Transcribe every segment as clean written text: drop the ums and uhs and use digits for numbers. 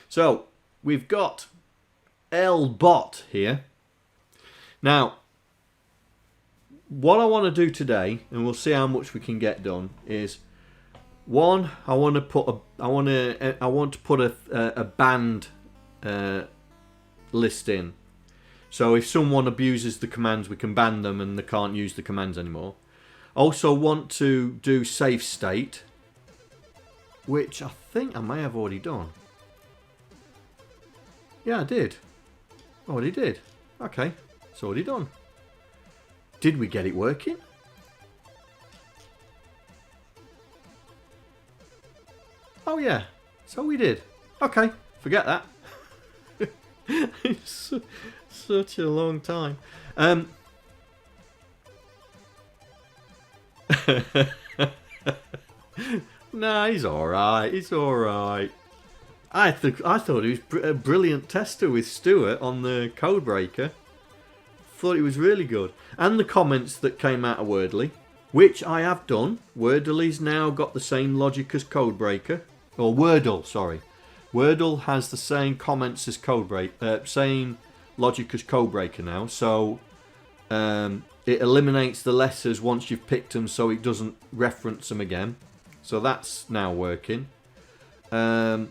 So we've got LBot here. Now, what I want to do today, and we'll see how much we can get done, is one, I want to put a banned list in. So if someone abuses the commands, we can ban them and they can't use the commands anymore. Also want to do save state, which I think I may have already done. Yeah, I did. Already did. Okay, it's already done. Did we get it working? Oh yeah, so we did. Okay, forget that. It's such a long time. Nah, he's alright. He's alright. I thought he was a brilliant tester with Stuart on the Codebreaker. Thought he was really good. And the comments that came out of Wordly, which I have done. Wordly's now got the same logic as Codebreaker. Or Wordle, sorry. Wordle has the same comments as Codebreaker, same logic as Codebreaker now. So it eliminates the letters once you've picked them, so it doesn't reference them again. So that's now working. But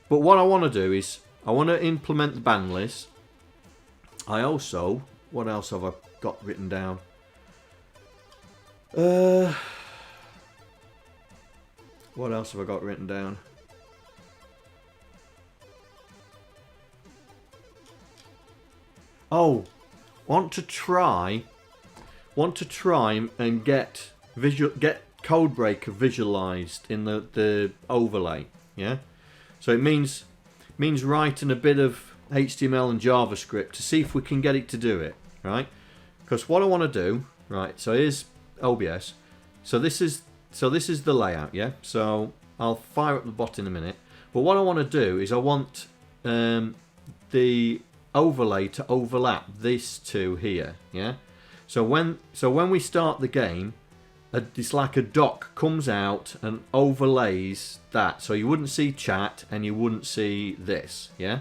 what I want to do is I want to implement the ban list. I also, what else have I got written down? What else have I got written down? Oh, want to try and get Codebreaker visualized in the overlay. Yeah, so it means writing a bit of HTML and JavaScript to see if we can get it to do it, right? Because what I want to do, right? So here's OBS. So this is the layout, yeah. So I'll fire up the bot in a minute. But what I want to do is I want the overlay to overlap these two here, yeah. So when we start the game, it's like a dock comes out and overlays that, so you wouldn't see chat and you wouldn't see this, yeah.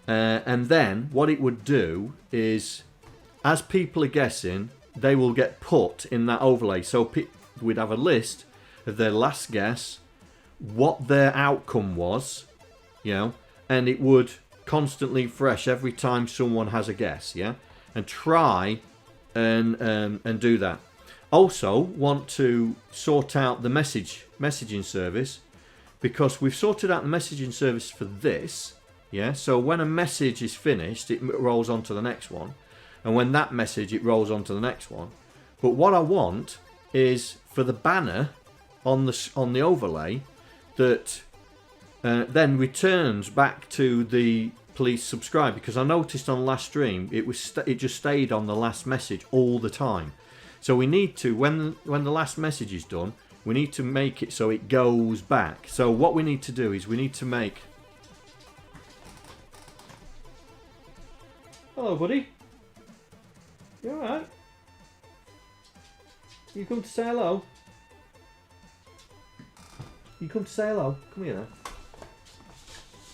And then what it would do is, as people are guessing, they will get put in that overlay. So we'd have a list of their last guess, what their outcome was, you know, and it would constantly fresh every time someone has a guess, yeah, and try and do that. Also want to sort out the messaging service, because we've sorted out the messaging service for this, yeah. So when a message is finished, it rolls on to the next one, and when that message, it rolls on to the next one. But what I want is for the banner on the overlay that then returns back to the please subscribe, because I noticed on last stream it just stayed on the last message all the time. So we need to, when the last message is done, we need to make it so it goes back. So what we need to do is we need to make... Hello, buddy. You alright? You come to say hello? You come to say hello? Come here then.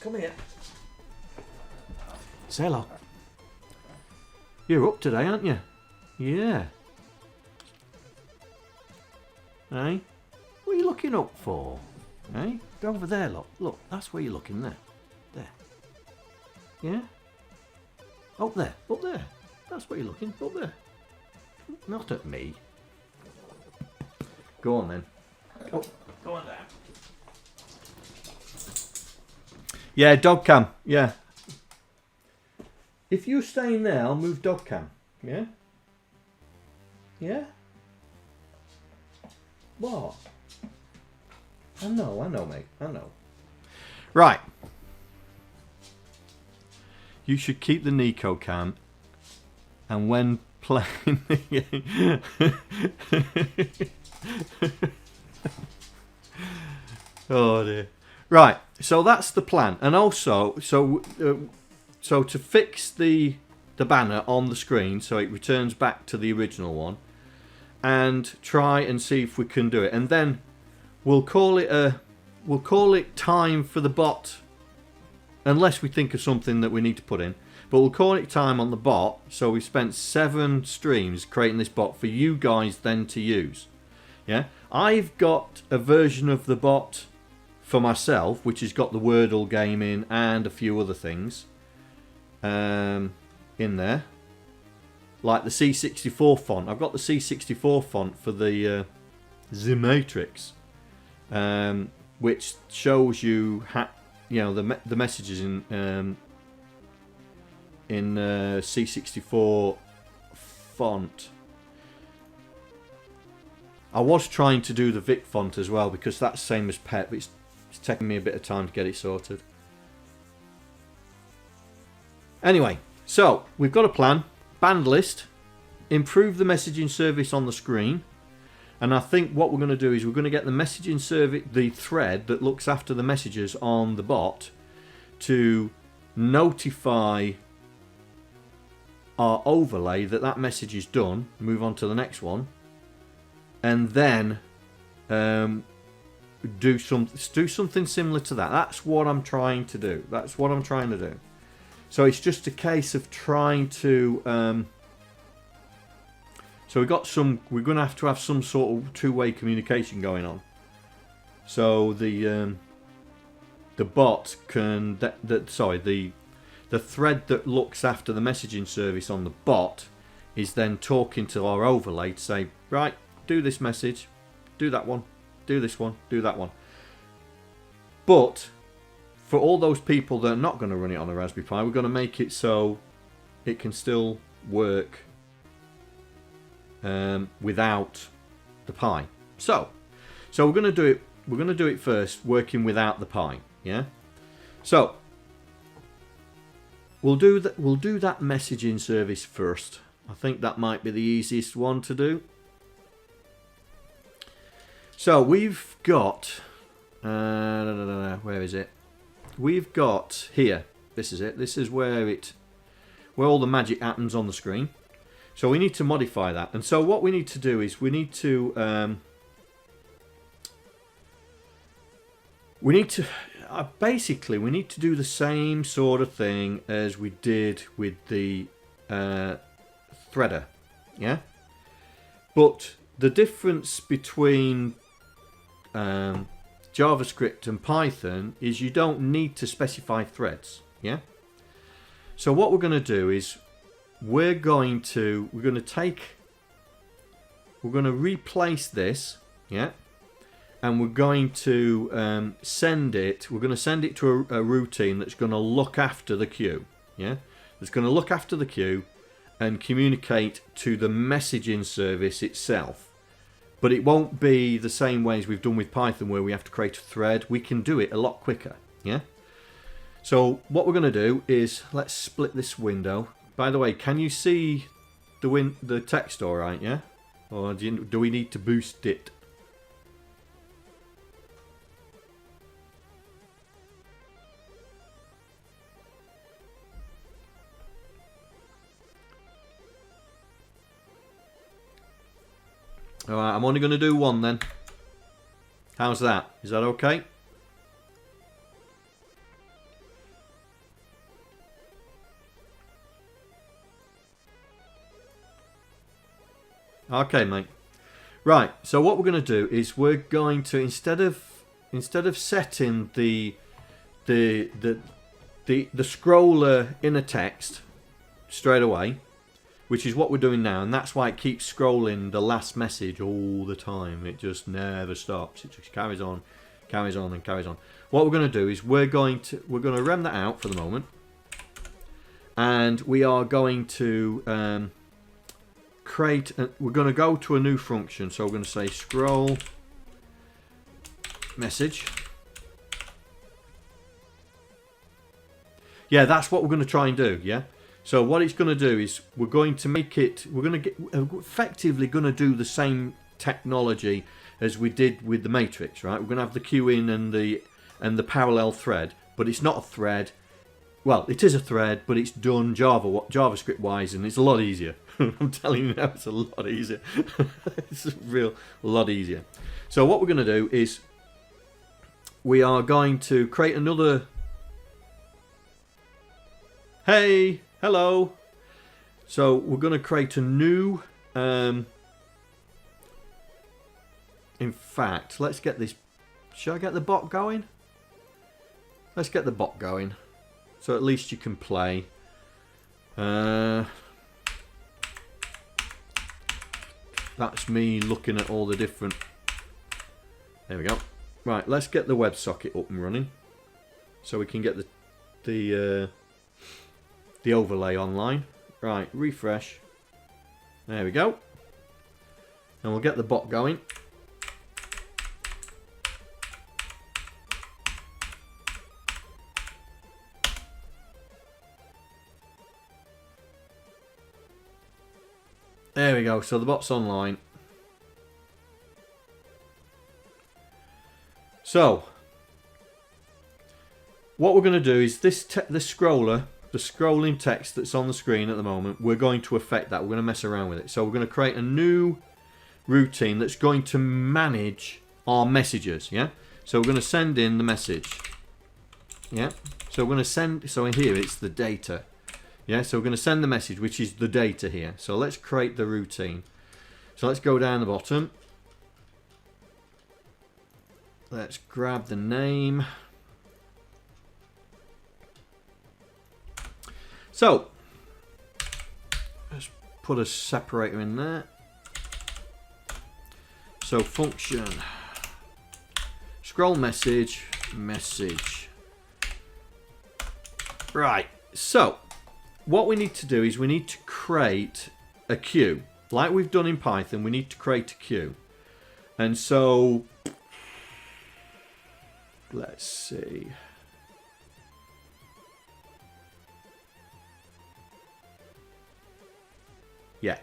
Come here. Say hello. You're up today, aren't you? Yeah. Hey? What are you looking up for? Hey? Go over there, look. Look, that's where you're looking there. There. Yeah? Up there. Up there. That's where you're looking. Up there. Not at me. Go on then. Go on there. Yeah, dog cam. Yeah. If you're staying there, I'll move dog cam. Yeah? Yeah? What? I know, mate. I know. Right. You should keep the Nico cam, and when playing the game... Oh dear. Right, so that's the plan. And also, so to fix the banner on the screen so it returns back to the original one, and try and see if we can do it, and then we'll call it time for the bot unless we think of something that we need to put in. But we'll call it time on the bot. So we've spent 7 streams creating this bot for you guys then to use. Yeah, I've got a version of the bot for myself, which has got the Wordle game in and a few other things in there, like the C64 font. I've got the C64 font for the Matrix, which shows you the messages in C64 font. I was trying to do the Vic font as well because that's the same as Pet, but it's taking me a bit of time to get it sorted. Anyway, so we've got a plan. Band list, improve the messaging service on the screen, and I think what we're going to do is we're going to get the messaging service, the thread that looks after the messages on the bot, to notify our overlay that that message is done, move on to the next one, and then do something similar to that. That's what I'm trying to do. So it's just a case of trying to so we're going to have some sort of two-way communication going on. So the bot can the thread that looks after the messaging service on the bot is then talking to our overlay to say, right, do this message, do that one, do this one, do that one. But for all those people that are not going to run it on a Raspberry Pi, we're going to make it so it can still work without the Pi. So we're going to do it. We're going to do it first, working without the Pi. Yeah. So we'll do that. We'll do that messaging service first. I think that might be the easiest one to do. So we've got, where is it? We've got here. This is it. This is where all the magic happens on the screen. So we need to modify that. And so what we need to do is we need to basically we need to do the same sort of thing as we did with the threader, yeah. But the difference between JavaScript and Python is you don't need to specify threads, yeah. So what we're going to do is we're going to replace this, yeah, and we're going to send it to a routine that's going to look after the queue, yeah. It's going to look after the queue and communicate to the messaging service itself. But it won't be the same way as we've done with Python where we have to create a thread. We can do it a lot quicker, yeah? So what we're going to do is, let's split this window. By the way, can you see the text all right, yeah? Or do we need to boost it? Alright, I'm only going to do one then. How's that? Is that okay? Okay, mate. Right, so what we're going to do is we're going to, instead of setting the scroller inner text straight away, which is what we're doing now, and that's why it keeps scrolling the last message all the time. It just never stops. It just carries on, and carries on. What we're going to do is we're going to rem that out for the moment, and we are going to we're going to go to a new function. So we're going to say scroll message. Yeah, that's what we're going to try and do. Yeah. So what it's going to do is we're going to make it. We're going to effectively going to do the same technology as we did with the Matrix, right? We're going to have the queue in and the parallel thread, but it's not a thread. Well, it is a thread, but it's done JavaScript wise, and it's a lot easier. I'm telling you now, it's a lot easier. It's a lot easier. So what we're going to do is we are going to create another Hey, hello. So we're going to create a new... in fact, let's get this... Should I get the bot going? Let's get the bot going. So at least you can play. That's me looking at all the different... There we go. Right, let's get the WebSocket up and running. So we can get the overlay online. Right, refresh. There we go. And we'll get the bot going. There we go, so the bot's online. So, what we're going to do is this scroller, the scrolling text that's on the screen at the moment, we're going to affect that. We're going to mess around with it. So we're going to create a new routine that's going to manage our messages, yeah? So we're going to send in the message, yeah? So we're going to send, so in here it's the data. Yeah, so we're going to send the message, which is the data here. So let's create the routine. So let's go down the bottom. Let's grab the name. So, let's put a separator in there. So function, scroll message, message. Right, so what we need to do is we need to create a queue. Like we've done in Python, we need to create a queue. And so, let's see. Yeah.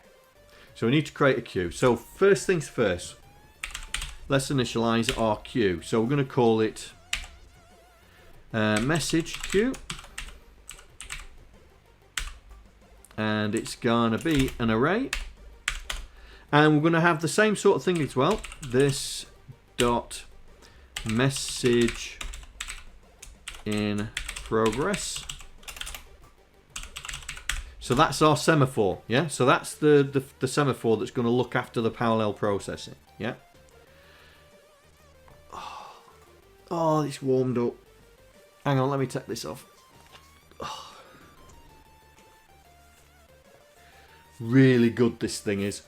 So we need to create a queue. So first things first, let's initialize our queue. So we're going to call it message queue. And it's going to be an array. And we're going to have the same sort of thing as well. This dot message in progress. So that's our semaphore, yeah? So that's the semaphore that's going to look after the parallel processing, yeah? Oh, it's warmed up. Hang on, let me take this off. Oh. Really good this thing is.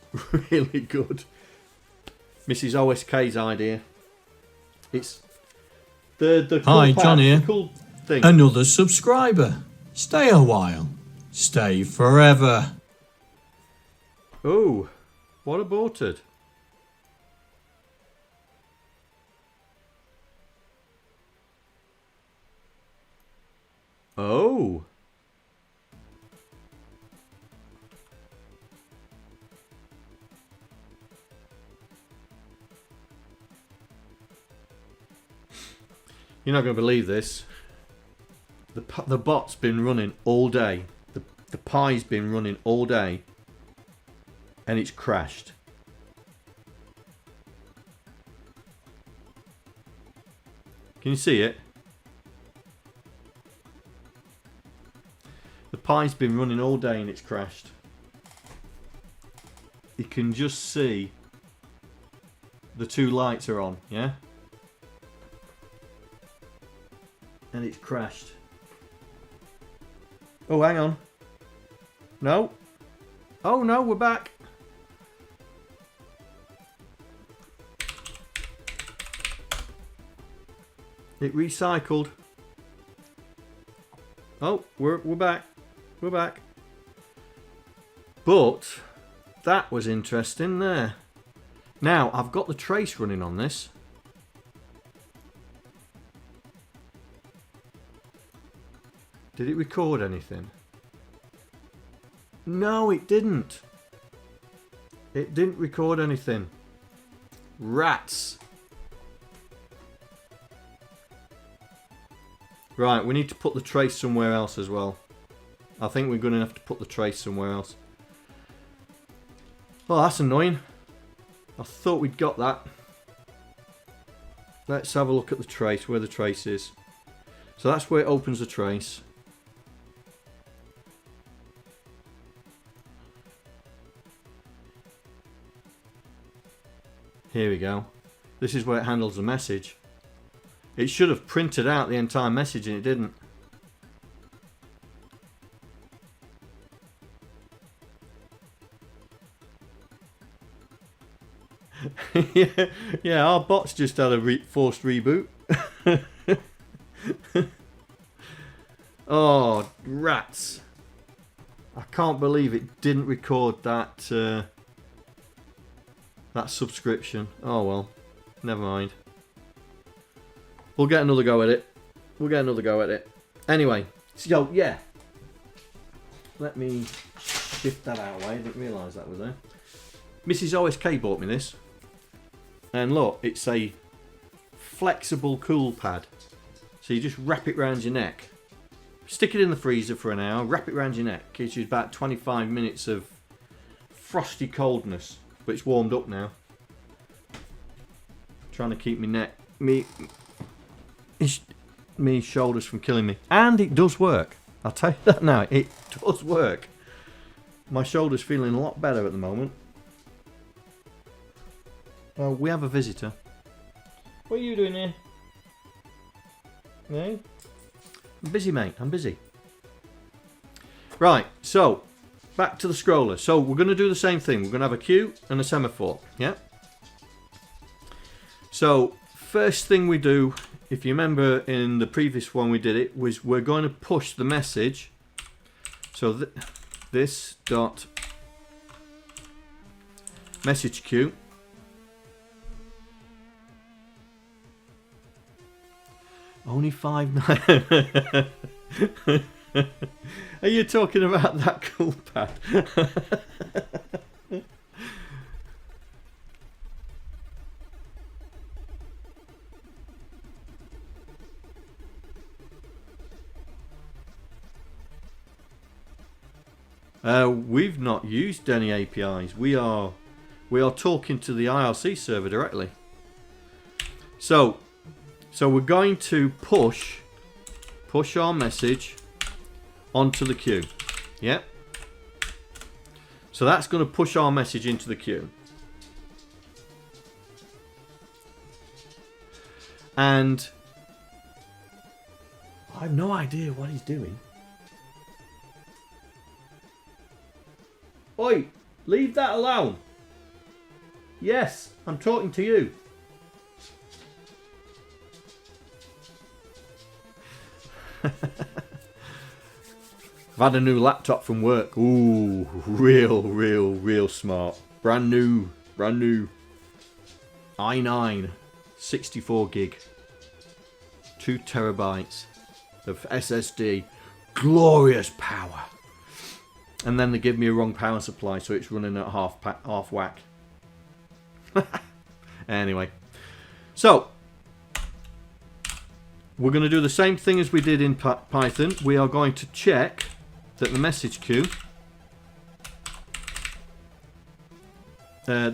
Really good. Mrs. OSK's idea. It's the cool Hi, John here. Cool thing. Another subscriber. Stay a while. Stay forever. Oh, what aborted? Oh. You're not going to believe this. The bot's been running all day. The Pi's been running all day. And it's crashed. Can you see it? The Pi's been running all day and it's crashed. You can just see the two lights are on, yeah? And it's crashed. Oh, hang on. No. Oh no, we're back. It recycled. Oh, we're back. We're back. But that was interesting there. Now, I've got the trace running on this. Did it record anything? No, it didn't. It didn't record anything. Rats. Right, we need to put the trace somewhere else as well. I think we're going to have to put the trace somewhere else. Oh, that's annoying. I thought we'd got that. Let's have a look at the trace, where the trace is. So that's where it opens the trace. Here we go. This is where it handles the message. It should have printed out the entire message and it didn't. yeah, our bot's just had a forced reboot. Oh, rats. I can't believe it didn't record that that subscription. Oh well, never mind. We'll get another go at it. Anyway, so yeah. Let me shift that out of the way. I didn't realise that was there. Mrs. OSK bought me this. And look, it's a flexible cool pad. So you just wrap it around your neck. Stick it in the freezer for an hour, wrap it around your neck. Gives you about 25 minutes of frosty coldness. But it's warmed up now. Trying to keep me shoulders from killing me. And it does work. I'll tell you that now. It does work. My shoulder's feeling a lot better at the moment. Well, we have a visitor. What are you doing here? No? I'm busy, mate. I'm busy. Right, so back to the scroller. So we're going to do the same thing. We're going to have a queue and a semaphore. Yeah? So first thing we do, if you remember in the previous one we did it, was we're going to push the message. So this dot message queue. Only 5.9. Are you talking about that cool pad? We've not used any APIs. We are talking to the IRC server directly. So we're going to push our message onto the queue. Yeah. So that's going to push our message into the queue. And I have no idea what he's doing. Oi, leave that alone. Yes, I'm talking to you. I've had a new laptop from work. Ooh, real smart. Brand new. i9, 64 gig, 2 terabytes of SSD, glorious power. And then they give me a wrong power supply, so it's running at half whack. Anyway, so we're going to do the same thing as we did in Python. We are going to check that the message queue, that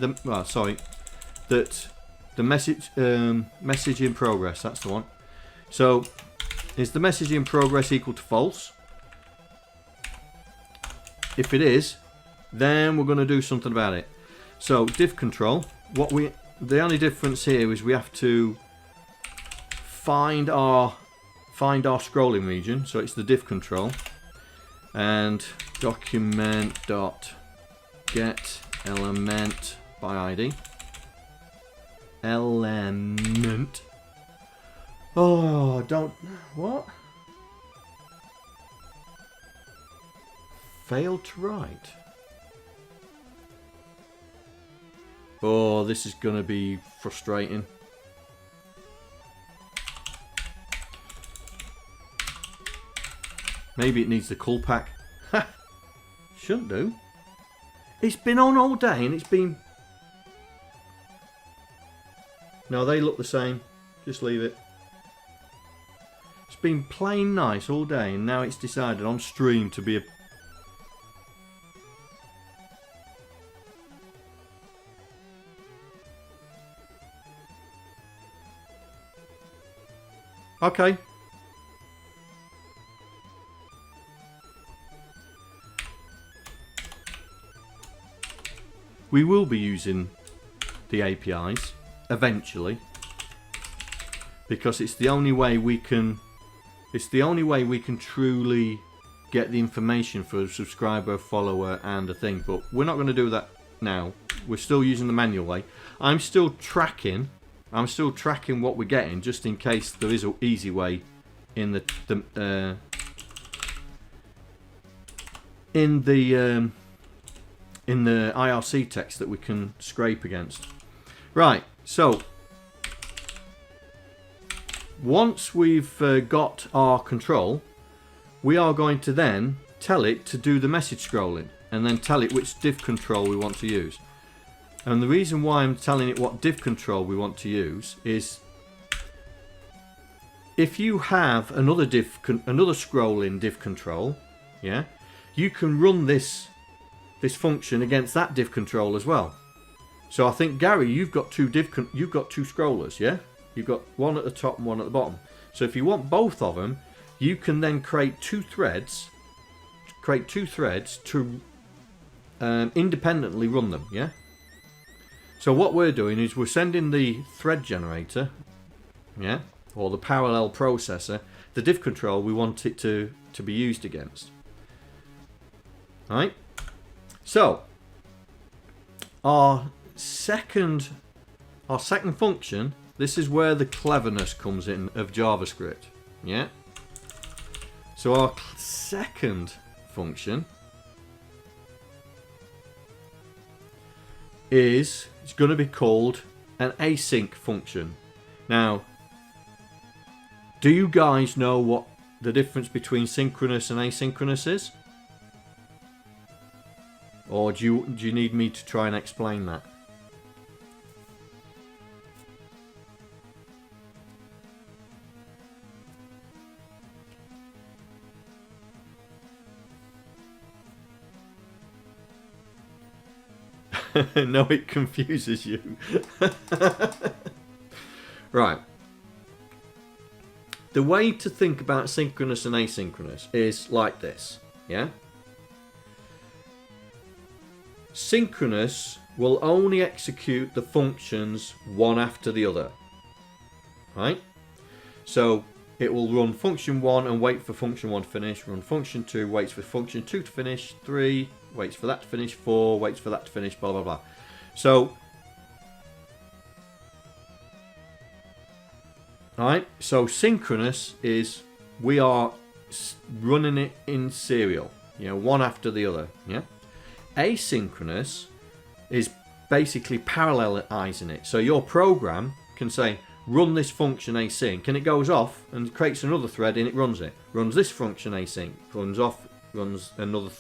the message in progress. That's the one. So, is the message in progress equal to false? If it is, then we're going to do something about it. So diff control. The only difference here is we have to find our scrolling region. So it's the diff control, and document dot get element by ID. Element. Oh, don't what? Failed to write. Oh, this is going to be frustrating. Maybe it needs the cull pack. Ha! Shouldn't do. It's been on all day and it's been... No, they look the same. Just leave it. It's been plain nice all day and now it's decided on stream to be a... Okay. We will be using the APIs eventually, because it's the only way we can. It's the only way we can truly get the information for a subscriber, follower, and a thing. But we're not going to do that now. We're still using the manual way. I'm still tracking what we're getting, just in case there is an easy way in the IRC text that we can scrape against. Right, so once we've got our control, we are going to then tell it to do the message scrolling, and then tell it which div control we want to use. And the reason why I'm telling it what div control we want to use is, if you have another scrolling div control, yeah, you can run this function against that div control as well. So I think, Gary, you've got two scrollers, yeah? You've got one at the top and one at the bottom. So if you want both of them, you can then create two threads to independently run them, yeah? So what we're doing is we're sending the thread generator, yeah, or the parallel processor, the div control we want it to be used against. Alright? So our second function, this is where the cleverness comes in of JavaScript, yeah? So our second function is, it's going to be called an async function. Now, do you guys know what the difference between synchronous and asynchronous is? Or do you need me to try and explain that? No, it confuses you. Right. The way to think about synchronous and asynchronous is like this, yeah? Synchronous will only execute the functions one after the other, right? So it will run function 1 and wait for function 1 to finish, run function 2, waits for function 2 to finish, 3, waits for that to finish, 4, waits for that to finish, blah, blah, blah. So, alright, so synchronous is we are running it in serial, you know, one after the other, yeah? Asynchronous is basically parallelizing it. So your program can say, run this function async, and it goes off and creates another thread and it runs it. Runs this function async, runs off, runs another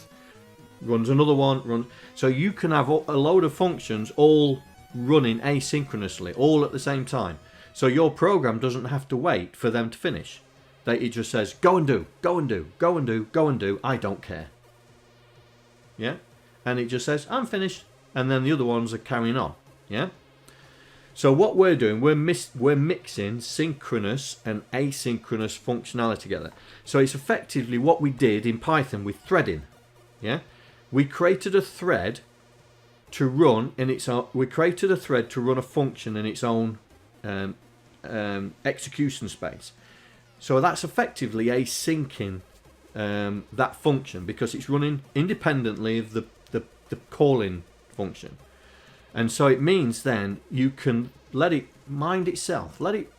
one. So you can have a load of functions all running asynchronously, all at the same time. So your program doesn't have to wait for them to finish. It just says, go and do, go and do, go and do, go and do, I don't care. Yeah? And it just says, I'm finished. And then the other ones are carrying on. Yeah? So what we're doing, we're mixing synchronous and asynchronous functionality together. So it's effectively what we did in Python with threading. Yeah? We created a thread to run in its own. We created a thread to run a function in its own execution space. So that's effectively asyncing that function, because it's running independently of the calling function. And so it means then you can let it mind itself, let it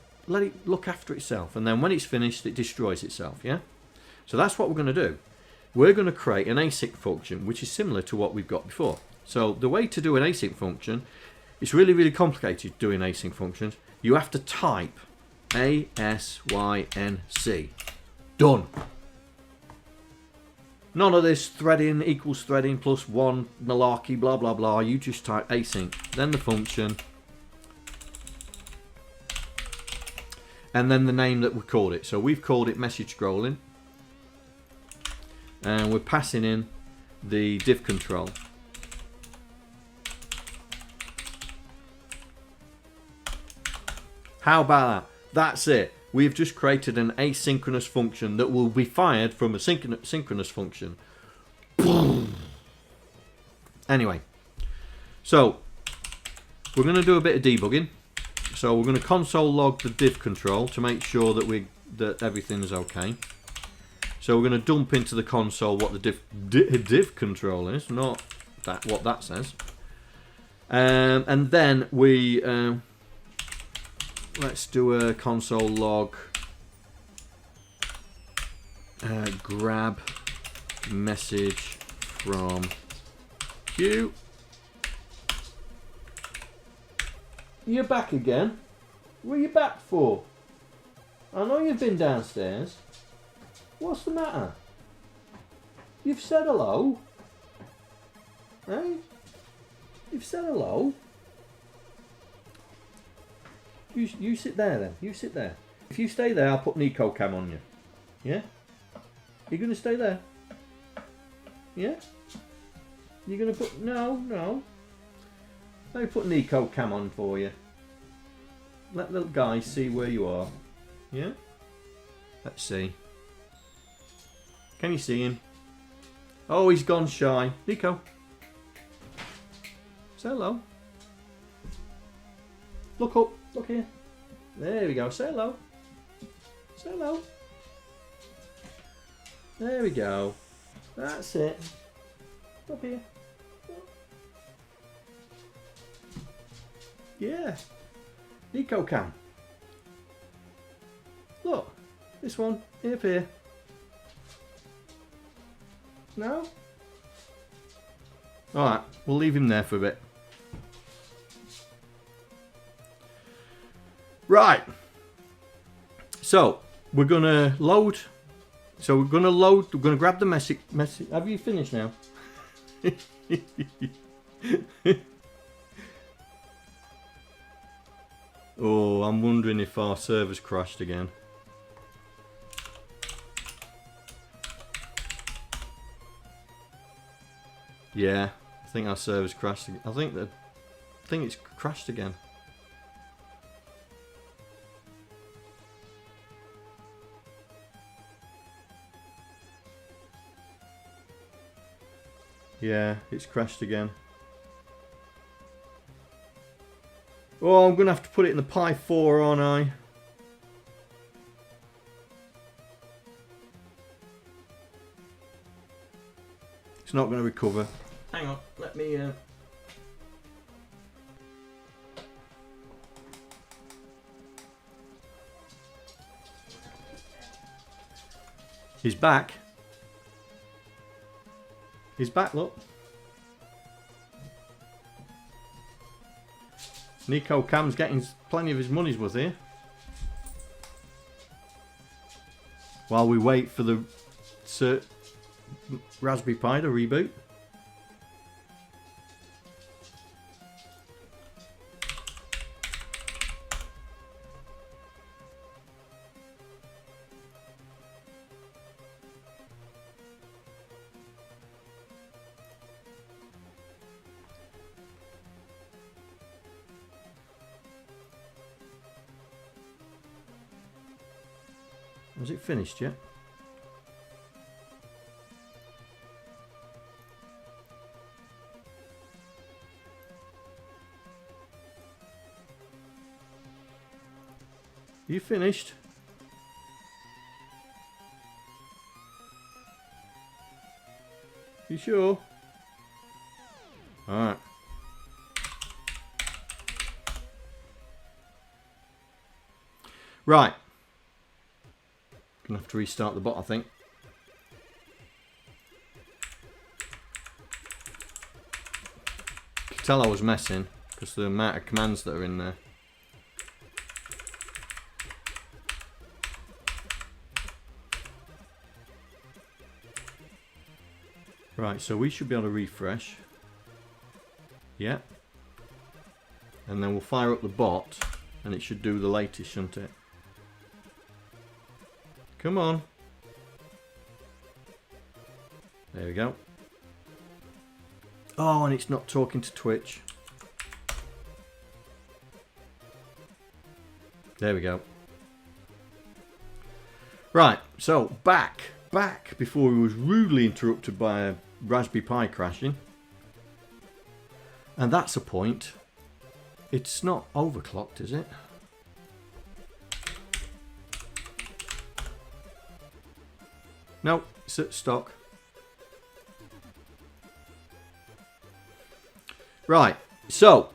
look after itself, and then when it's finished it destroys itself, yeah? So that's what we're going to do. We're going to create an async function which is similar to what we've got before. So the way to do an async function, it's really, really complicated doing async functions. You have to type ASYNC. Done. None of this threading equals threading plus one malarkey, blah, blah, blah. You just type async, then the function, and then the name that we called it. So we've called it message scrolling, and we're passing in the div control. How about that? That's it. We've just created an asynchronous function that will be fired from a synchronous function. Anyway, so we're going to do a bit of debugging. So we're going to console log the div control to make sure that everything's okay. So we're going to dump into the console what the div control is, not what that says. And then we let's do a console log grab message from queue. You're back again? What are you back for? I know you've been downstairs. What's the matter? You've said hello. Hey? You've said hello. You sit there then. You sit there. If you stay there, I'll put Nico cam on you. Yeah? You're going to stay there? Yeah? You're going to put... No. Let me put Nico cam on for you. Let little guy see where you are. Yeah? Let's see. Can you see him? Oh, he's gone shy. Nico. Say hello. Look up. Look here. There we go. Say hello. Say hello. There we go. That's it. Up here. Yeah. Nico cam. Look. This one. Up here. No? Alright. We'll leave him there for a bit. Right. So, we're going to load. So, we're going to grab the message. Have you finished now? Oh, I'm wondering if our server's crashed again. Yeah, I think our server's crashed again. I think it's crashed again. Yeah, it's crashed again. Oh, I'm going to have to put it in the Pi 4, aren't I? It's not going to recover. Hang on, let me... He's back. He's back, look. Nico Cam's getting plenty of his money's worth here. While we wait for the Raspberry Pi to reboot. Was it finished yet? You finished? You sure? Alright. Right. Gonna have to restart the bot, I think. You could tell I was messing because of the amount of commands that are in there. Right, so we should be able to refresh. Yeah. And then we'll fire up the bot and it should do the latest, shouldn't it? Come on. There we go. Oh, and it's not talking to Twitch. There we go. Right, so back before we was rudely interrupted by a Raspberry Pi crashing. And that's a point It's not overclocked, is it? No, it's at stock. Right, so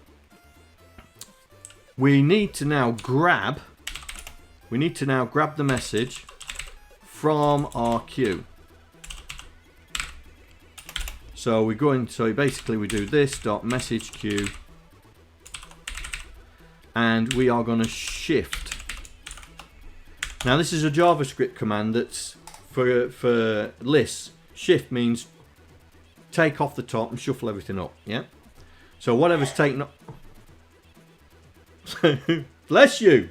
we need to now grab the message from our queue. So we go in, so basically we do this dot message queue, and we are going to shift. Now this is a JavaScript command that's for lists. Shift means take off the top and shuffle everything up. Yeah. So whatever's taken up. Bless you.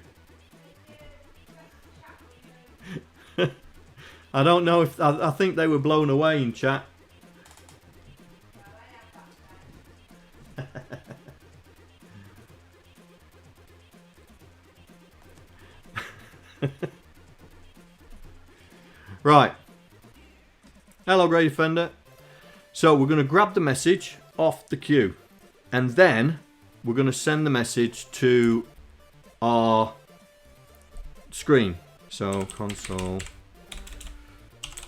I don't know if I think they were blown away in chat. Right. Hello, Grey Defender. So we're going to grab the message off the queue, and then we're going to send the message to our screen. So console.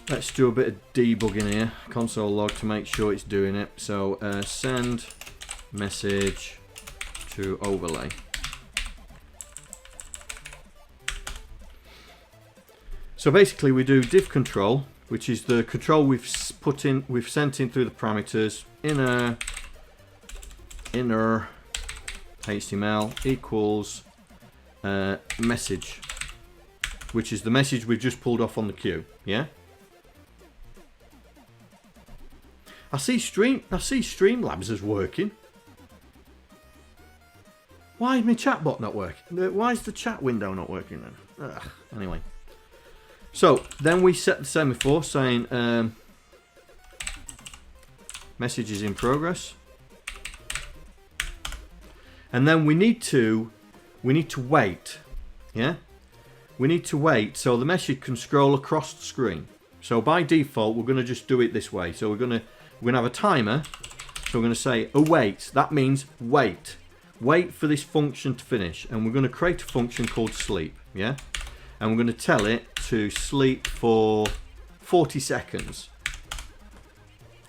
Let's do a bit of debugging here. Console log to make sure it's doing it. So send message to overlay. So basically we do div control, which is the control we've sent in through the parameters, inner HTML equals message, which is the message we've just pulled off on the queue. Yeah. I see Streamlabs as working. Why is my chat bot not working? Why is the chat window not working then? Ugh. Anyway. So then we set the semaphore saying message is in progress, and then we need to wait. Yeah, we need to wait so the message can scroll across the screen. So by default we're going to just do it this way. So we're going to have a timer. So we're going to say await. That means wait for this function to finish, and we're going to create a function called sleep. Yeah. And we're going to tell it to sleep for 40 seconds.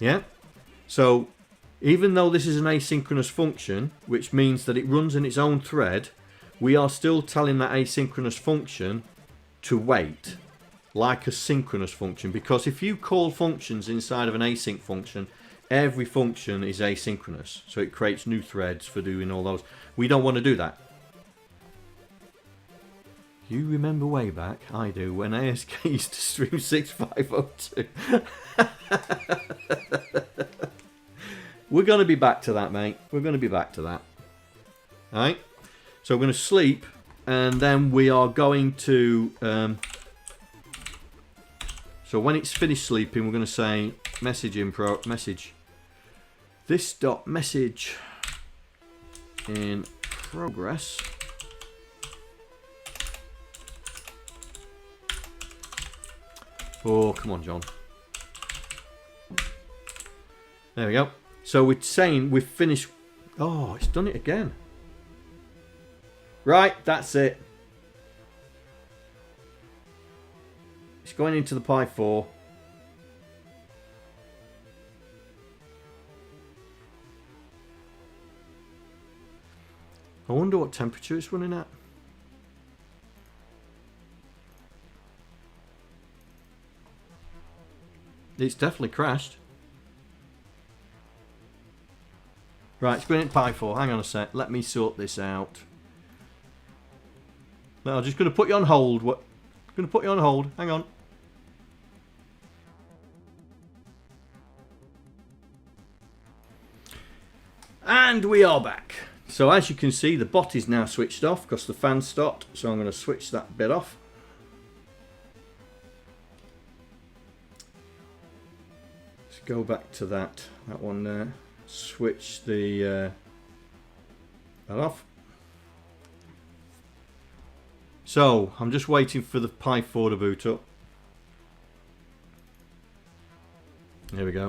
Yeah? So, even though this is an asynchronous function, which means that it runs in its own thread, we are still telling that asynchronous function to wait, like a synchronous function. Because if you call functions inside of an async function, every function is asynchronous. So it creates new threads for doing all those. We don't want to do that. You remember way back, I do, when ASK used to stream 6502. We're going to be back to that, mate. We're going to be back to that. Alright? So we're going to sleep, and then we are going to... so when it's finished sleeping, we're going to say message message. This dot message in progress. Oh, come on, John. There we go. So we're saying we've finished... Oh, it's done it again. Right, that's it. It's going into the Pi 4. I wonder what temperature it's running at. It's definitely crashed. Right, it's going into Pi 4. Hang on a sec. Let me sort this out. No, I'm just going to put you on hold. What? I'm going to put you on hold. Hang on. And we are back. So as you can see, the bot is now switched off because the fan stopped. So I'm going to switch that bit off. Go back to that one there. Switch the that off. So I'm just waiting for the Pi 4 to boot up. There we go.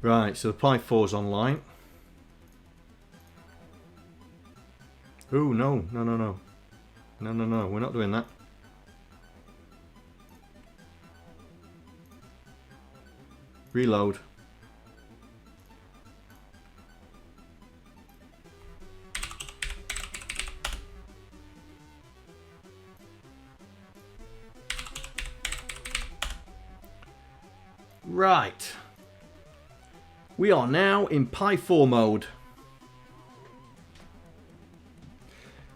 Right, so the Pi 4's online. Oh, no, no, no, no. No, no, no, we're not doing that. Reload. Right. We are now in Pi 4 mode.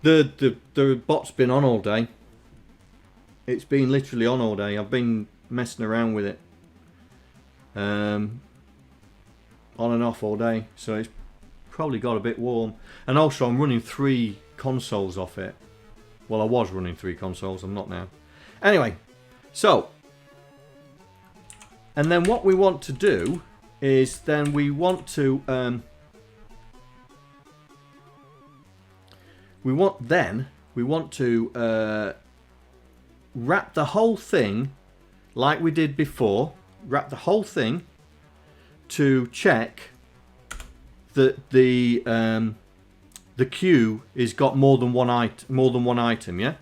The bot's been on all day. It's been literally on all day. I've been messing around with it. On and off all day. So it's probably got a bit warm. And also I'm running 3 consoles off it. Well, I was running 3 consoles. I'm not now. Anyway, so. And then what we want to do is then we want to wrap the whole thing like we did before. Wrap the whole thing to check that the queue is got more than one item, yeah.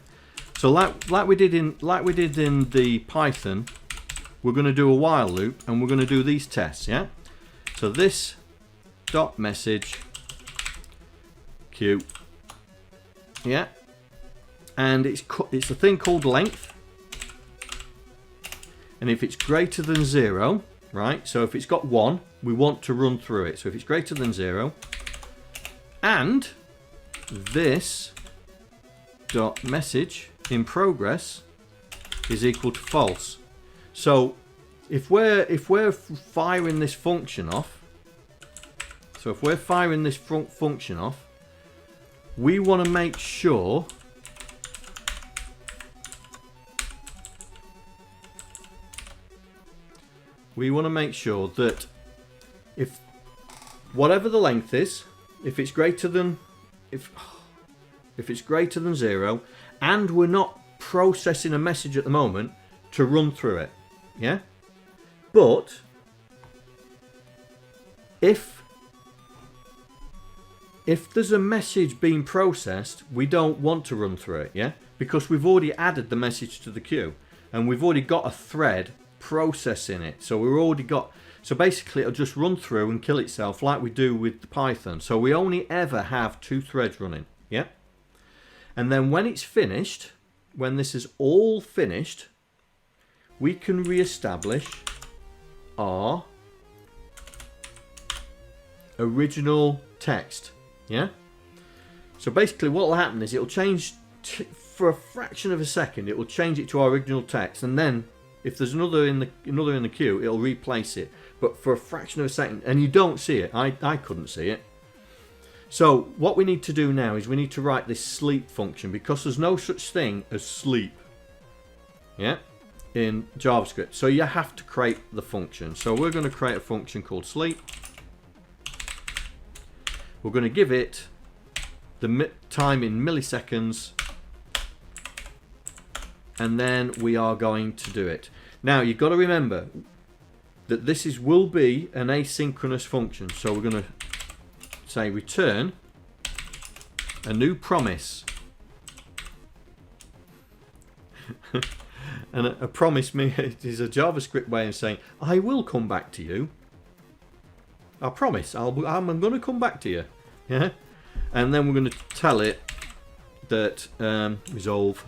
So like we did in the Python, we're going to do a while loop and we're going to do these tests, yeah. So this dot message queue, yeah, and it's a thing called length, and if it's greater than 0, right, so if it's got 1, we want to run through it. So if it's greater than 0, and this dot message in progress is equal to false. So if we're firing this function off, we want to make sure that if whatever the length is, if it's greater than 0, and we're not processing a message at the moment, to run through it, yeah. But if there's a message being processed, we don't want to run through it, yeah, because we've already added the message to the queue and we've already got a thread processing it. So so basically it'll just run through and kill itself like we do with the Python. So we only ever have 2 threads running, yeah. And then when it's finished, when this is all finished, we can re-establish our original text, yeah. So basically what will happen is it'll change for a fraction of a second. It will change it to our original text, and then if there's another in the queue, it'll replace it, but for a fraction of a second, and you don't see it. I couldn't see it. So what we need to do now is we need to write this sleep function, because there's no such thing as sleep, yeah, in JavaScript. So you have to create the function. So we're going to create a function called sleep. We're going to give it the time in milliseconds, and then we are going to do it. Now you've got to remember that this will be an asynchronous function. So we're going to say return a new promise. And a promise is a JavaScript way of saying I will come back to you. I promise I'm going to come back to you, yeah. And then we're going to tell it that resolve.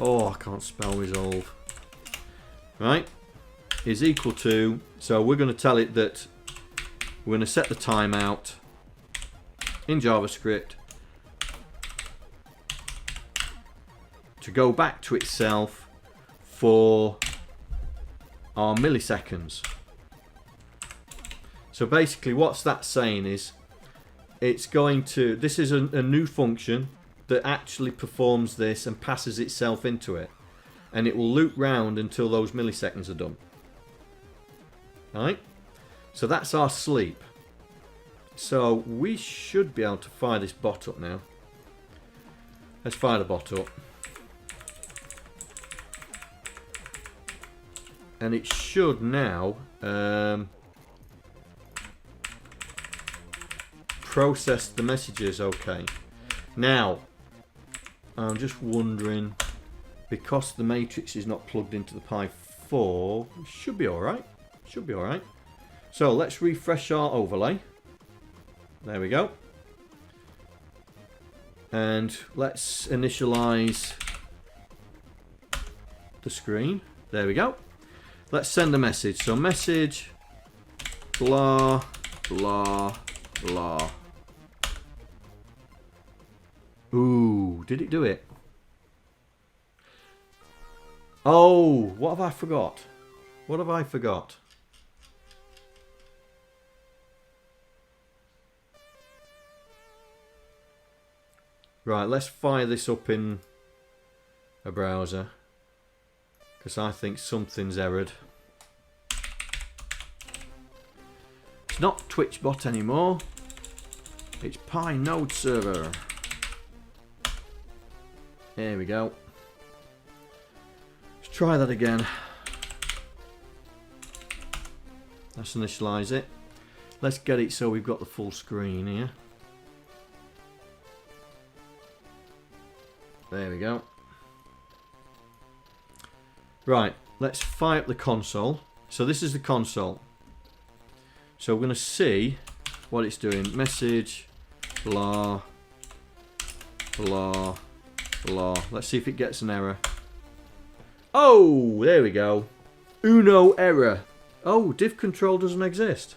Oh, I can't spell resolve. Right, is equal to. So we're going to tell it that we're going to set the timeout in JavaScript to go back to itself for our milliseconds. So basically what's that saying is it's going to, this is a new function that actually performs this and passes itself into it, and it will loop round until those milliseconds are done. Alright, so that's our sleep. So we should be able to fire this bot up now. Let's fire the bot up. And it should now processed the messages okay. Now, I'm just wondering, because the matrix is not plugged into the Pi 4, it should be alright. Should be alright. So let's refresh our overlay. There we go. And let's initialize the screen. There we go. Let's send a message. So message, blah, blah, blah. Ooh, did it do it? Oh, what have I forgot? What have I forgot? Right, let's fire this up in a browser, because I think something's errored. It's not TwitchBot anymore. It's Pi Node server. There we go. Let's try that again. Let's initialize it. Let's get it so we've got the full screen here. There we go. Right, let's fire up the console. So this is the console. So we're going to see what it's doing. Message, blah, blah, blah. Let's see if it gets an error. Oh, there we go. Uno error. Oh, div control doesn't exist.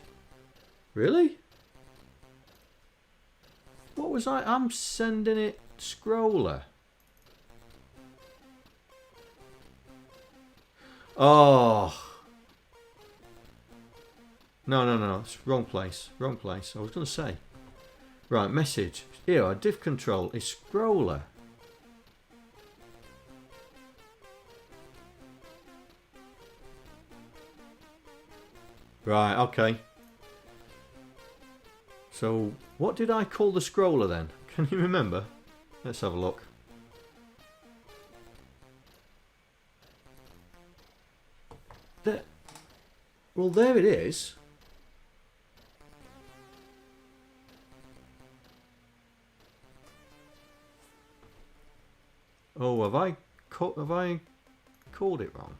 Really? What was I? I'm sending it scroller. Oh. No. It's wrong place. Wrong place. I was going to say. Right, message. Here, our div control is scroller. Right, okay. So, what did I call the scroller then? Can you remember? Let's have a look. There. Well, there it is. Oh, have I called it wrong?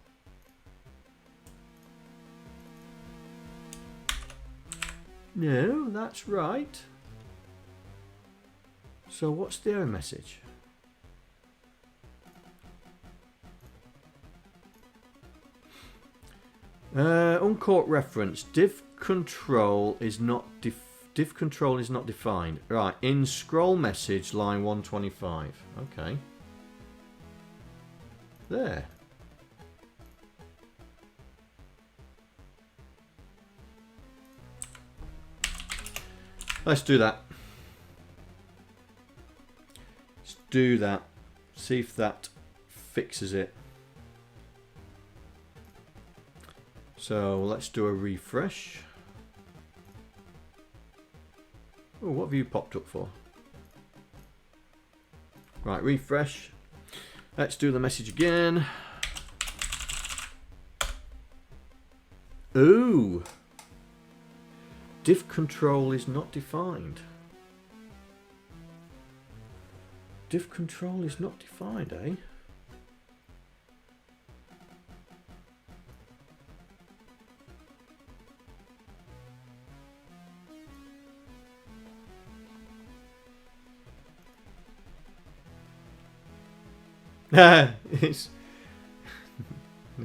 No, that's right. So what's the error message? Uncaught reference. Div control is not defined. Right, in scroll message line 125. Okay. There. Let's do that. Let's do that. See if that fixes it. So let's do a refresh. Oh, what have you popped up for? Right, refresh. Let's do the message again. Ooh. Div control is not defined. Div control is not defined, eh?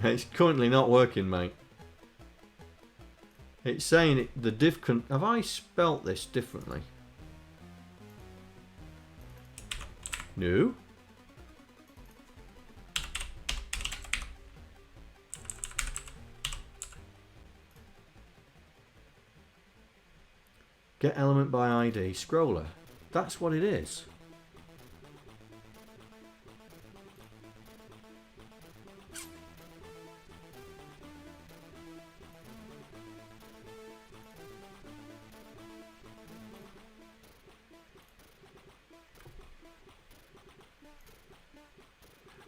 It's currently not working, mate. It's saying the div have I spelt this differently? No. Get element by ID scroller. That's what it is.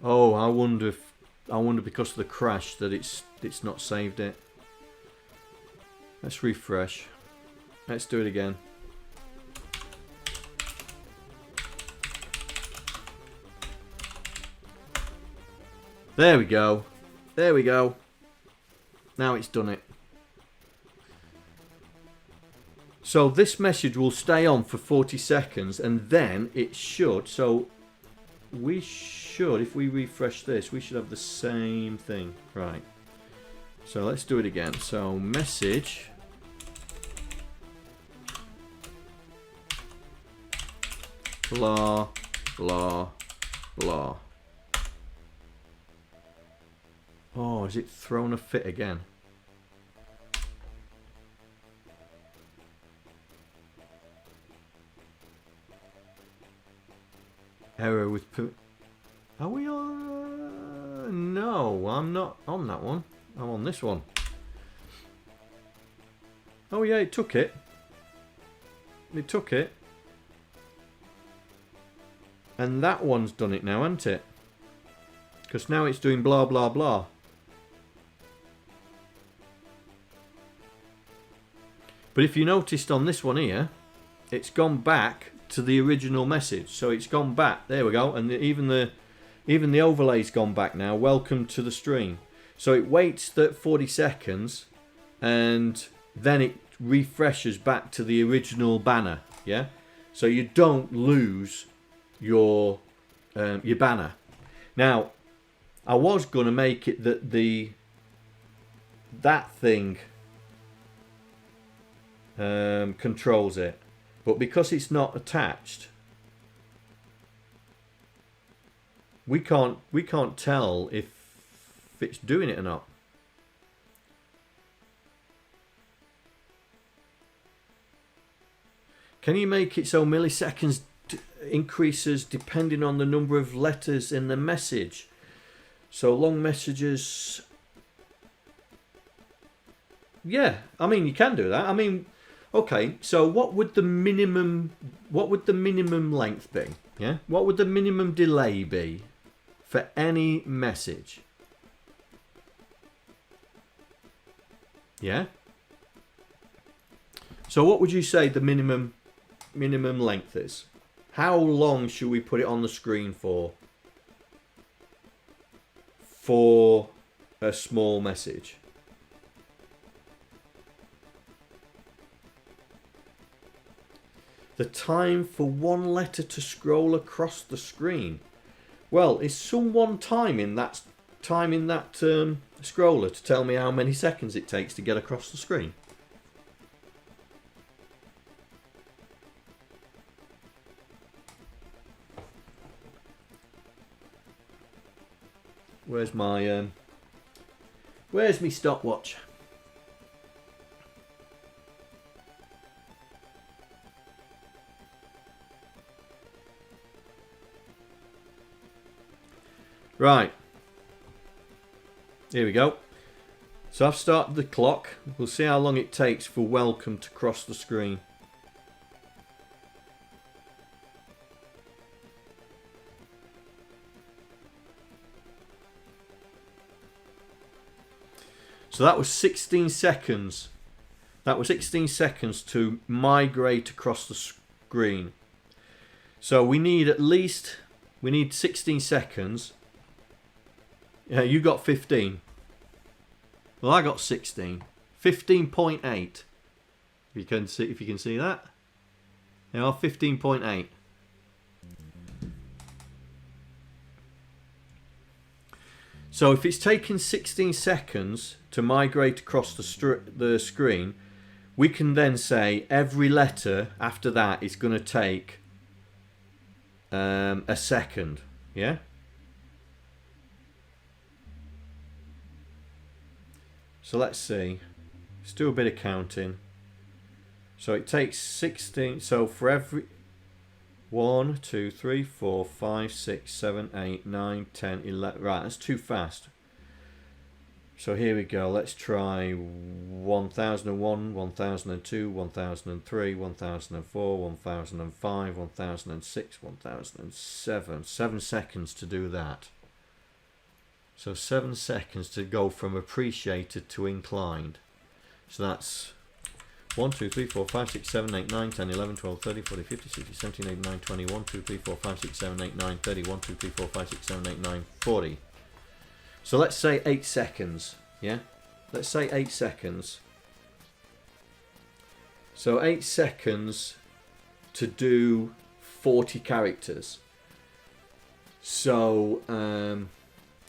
Oh, I wonder because of the crash that it's not saved it. Let's refresh. Let's do it again. There we go. There we go. Now it's done it. So this message will stay on for 40 seconds and then it should. So we should, if we refresh this, we should have the same thing. Right. So let's do it again. So message. Blah, blah, blah. Oh, has it thrown a fit again? Error with... Are we on... No, I'm not on that one. I'm on this one. Oh yeah, it took it. It took it. And that one's done it now, hasn't it? Because now it's doing blah, blah, blah. But if you noticed on this one here, it's gone back to the original message. So it's gone back. There we go. And even the overlay's gone back now. Welcome to the stream. So it waits 40 seconds and then it refreshes back to the original banner. Yeah. So you don't lose your banner. Now, I was going to make it that that thing controls it, but because it's not attached, we can't tell if it's doing it or not. Can you make it so milliseconds increases depending on the number of letters in the message? So long messages, yeah, I mean you can do that. I mean, okay, so what would the minimum length be? Yeah, what would the minimum delay be for any message? Yeah, so what would you say the minimum length is? How long should we put it on the screen for a small message? The time for one letter to scroll across the screen. Well, is someone timing that scroller to tell me how many seconds it takes to get across the screen? Where's my stopwatch? Right. Here we go. So I've started the clock. We'll see how long it takes for welcome to cross the screen. So that was 16 seconds. That was 16 seconds to migrate across the screen. So we need 16 seconds. Yeah, you got 15. Well, I got 16. 15.8. If you can see that. Yeah, 15.8. So if it's taking 16 seconds to migrate across the screen, we can then say every letter after that is going to take a second. Yeah. So let's see. Let's do a bit of counting. So it takes 16. So for every 1, 2, 3, 4, 5, 6, 7, 8, 9, 10, 11. Right, that's too fast. So here we go. Let's try 1001, 1002, 1003, 1004, 1005, 1006, 1007. 7 seconds to do that. So 7 seconds to go from appreciated to inclined. So that's 1, 2, 3, 4, 5, 6, 7, 8, 9, 10, 11, 12, 13, 14, 15, 16, 17, 18, 19, 20, 1, 2, 3, 4, 5, 6, 7, 8, 9, 30, 1, 2, 3, 4, 5, 6, 7, 8, 9, 40. So let's say 8 seconds. Yeah, let's say 8 seconds. So 8 seconds to do 40 characters. So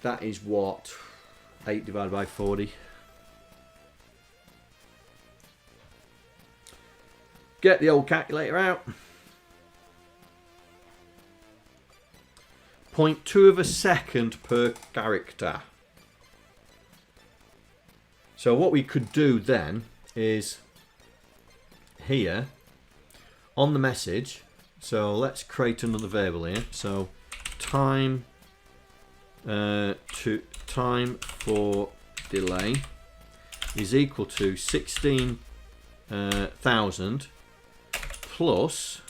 that is what? 8 divided by 40. Get the old calculator out. 0.2 of a second per character. So what we could do then is here on the message. So let's create another variable here. So time for delay is equal to 16,000 plus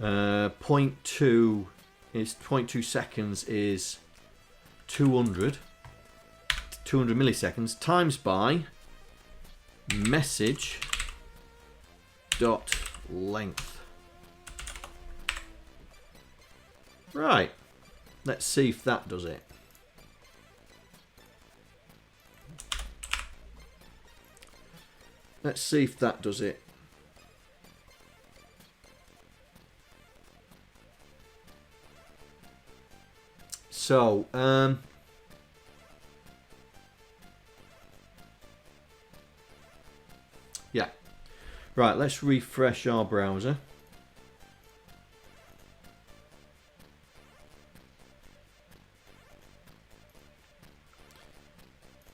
0.2 is 0.2 seconds is 200 milliseconds times by message dot length. Right, let's see if that does it. Let's see if that does it. So, yeah. Right, let's refresh our browser.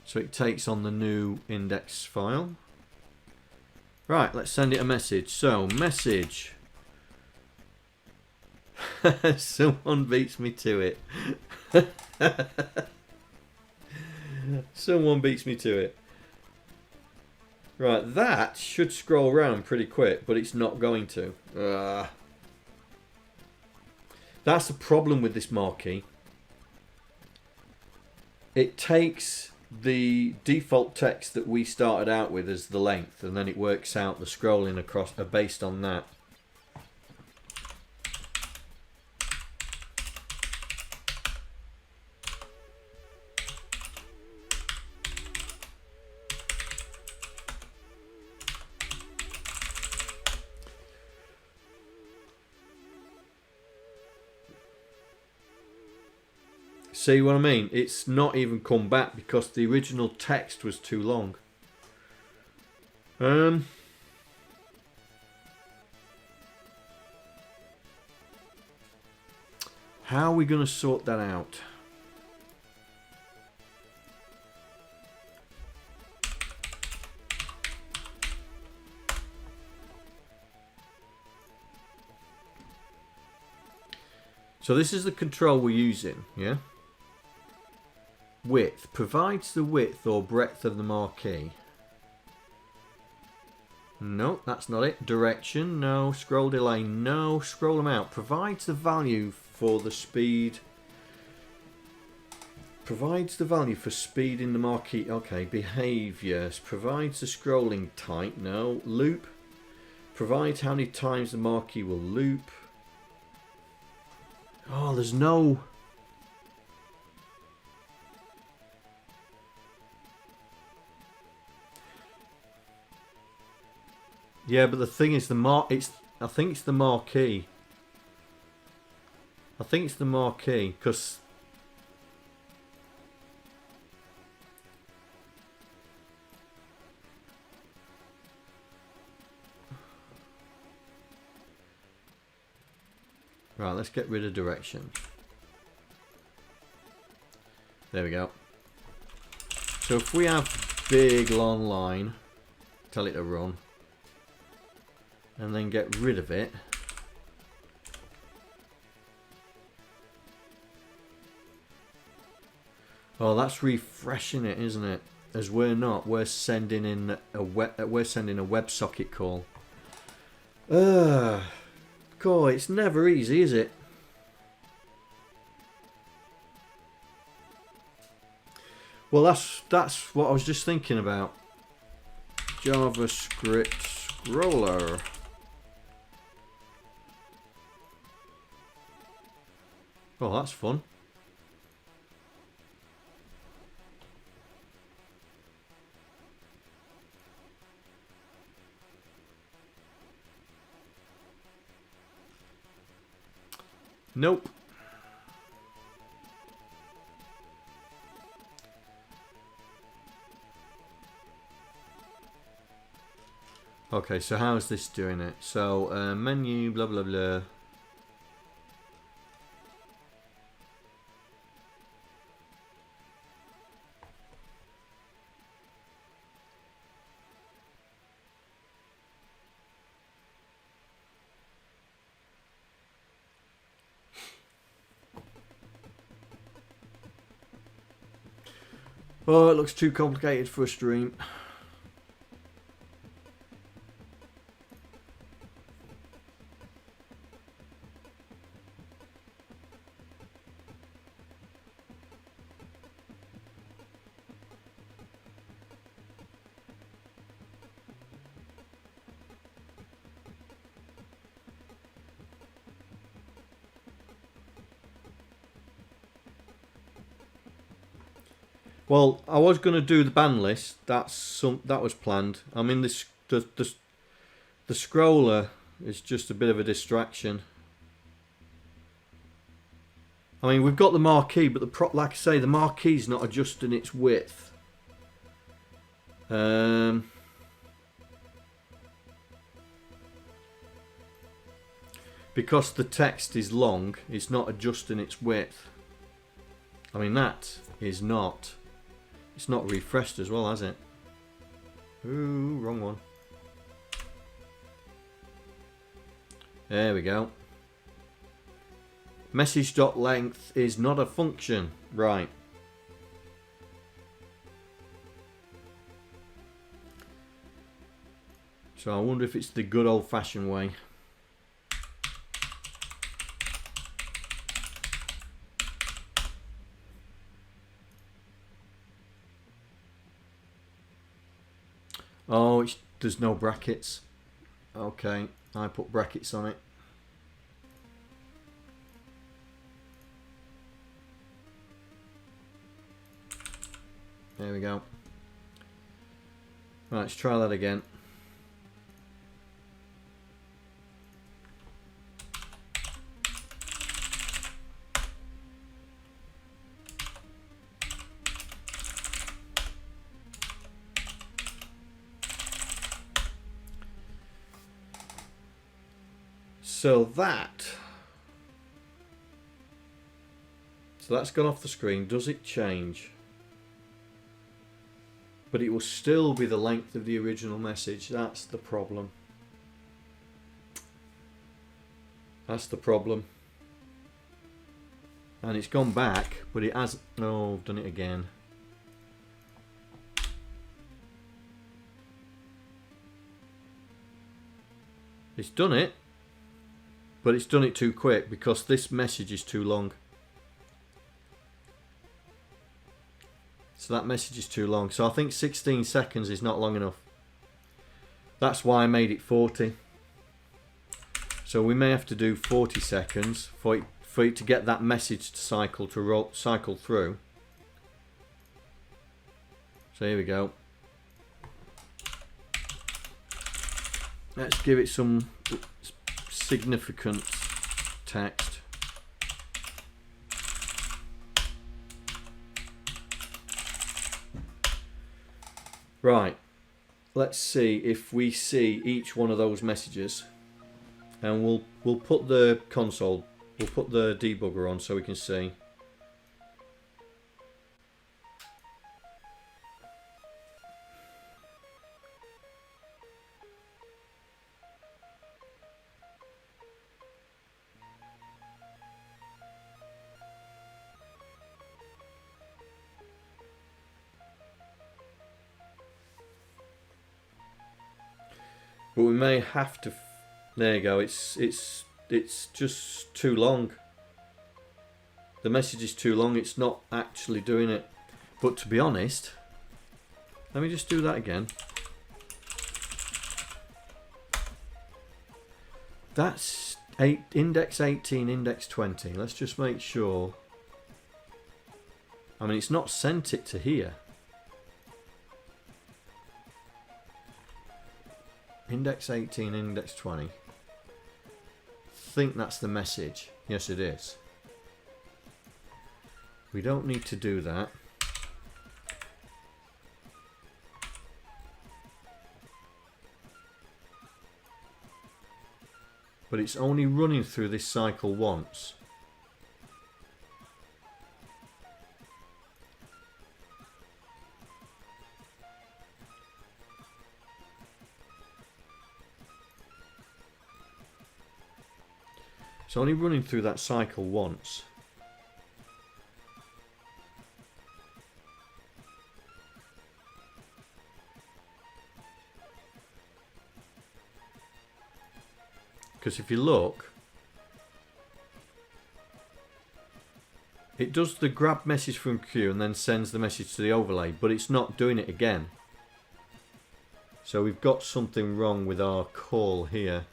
So it takes on the new index file. Right, let's send it a message. So, message. Someone beats me to it. Someone beats me to it. Right, that should scroll around pretty quick, but it's not going to. That's the problem with this marquee. It takes the default text that we started out with as the length, and then it works out the scrolling across based on that. See what I mean? It's not even come back because the original text was too long. How are we going to sort that out? So this is the control we're using, yeah? Width provides the width or breadth of the marquee. No, that's not it. Direction, no. Scroll delay, no. Scroll them out. Provides the value for the speed. Provides the value for speed in the marquee. Okay, behaviors. Provides the scrolling type. No. Loop. Provides how many times the marquee will loop. Oh, there's no... Yeah, but the thing is, I think it's the marquee. I think it's the marquee, because... Right, let's get rid of direction. There we go. So if we have big long line, tell it to run. And then get rid of it. Oh, that's refreshing it, isn't it? As we're not, we're sending in a WebSocket call. God, it's never easy, is it? Well, that's what I was just thinking about. JavaScript scroller. Oh, that's fun. Nope. Okay, so how is this doing it? So, menu, blah, blah, blah. Oh, it looks too complicated for a stream. Well, I was going to do the ban list. That was planned. I mean, the scroller is just a bit of a distraction. I mean, we've got the marquee, but like I say, the marquee's not adjusting its width. Because the text is long, it's not adjusting its width. I mean, that is not. It's not refreshed as well, has it? Ooh, wrong one. There we go. Message.length is not a function. Right. So I wonder if it's the good old-fashioned way. Oh, there's no brackets. Okay, I put brackets on it. There we go. Right, let's try that again. So that's gone off the screen. Does it change? But it will still be the length of the original message. That's the problem. That's the problem. And it's gone back, but it has... Oh, I've done it again. It's done it. But it's done it too quick because this message is too long. So that message is too long. So I think 16 seconds is not long enough. That's why I made it 40. So we may have to do 40 seconds for it to get that message to cycle through. So here we go. Let's give it some significant text. Right, let's see if we see each one of those messages, and we'll put the console, we'll put the debugger on so we can see. But we may have to. There you go. It's just too long. The message is too long. It's not actually doing it. But to be honest, let me just do that again. That's index 18, index 20. Let's just make sure. I mean, it's not sent it to here. Index 18, index 20. think that's the message. Yes, it is. We don't need to do that. But it's only running through this cycle once. It's only running through that cycle once. Because if you look, it does the grab message from queue and then sends the message to the overlay, but it's not doing it again. So we've got something wrong with our call here.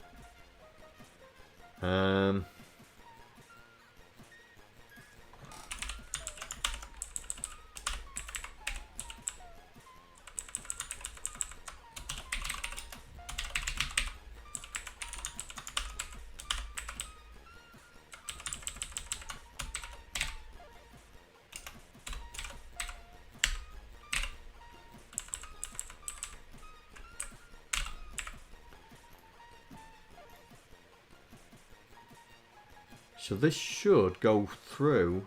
So this should go through.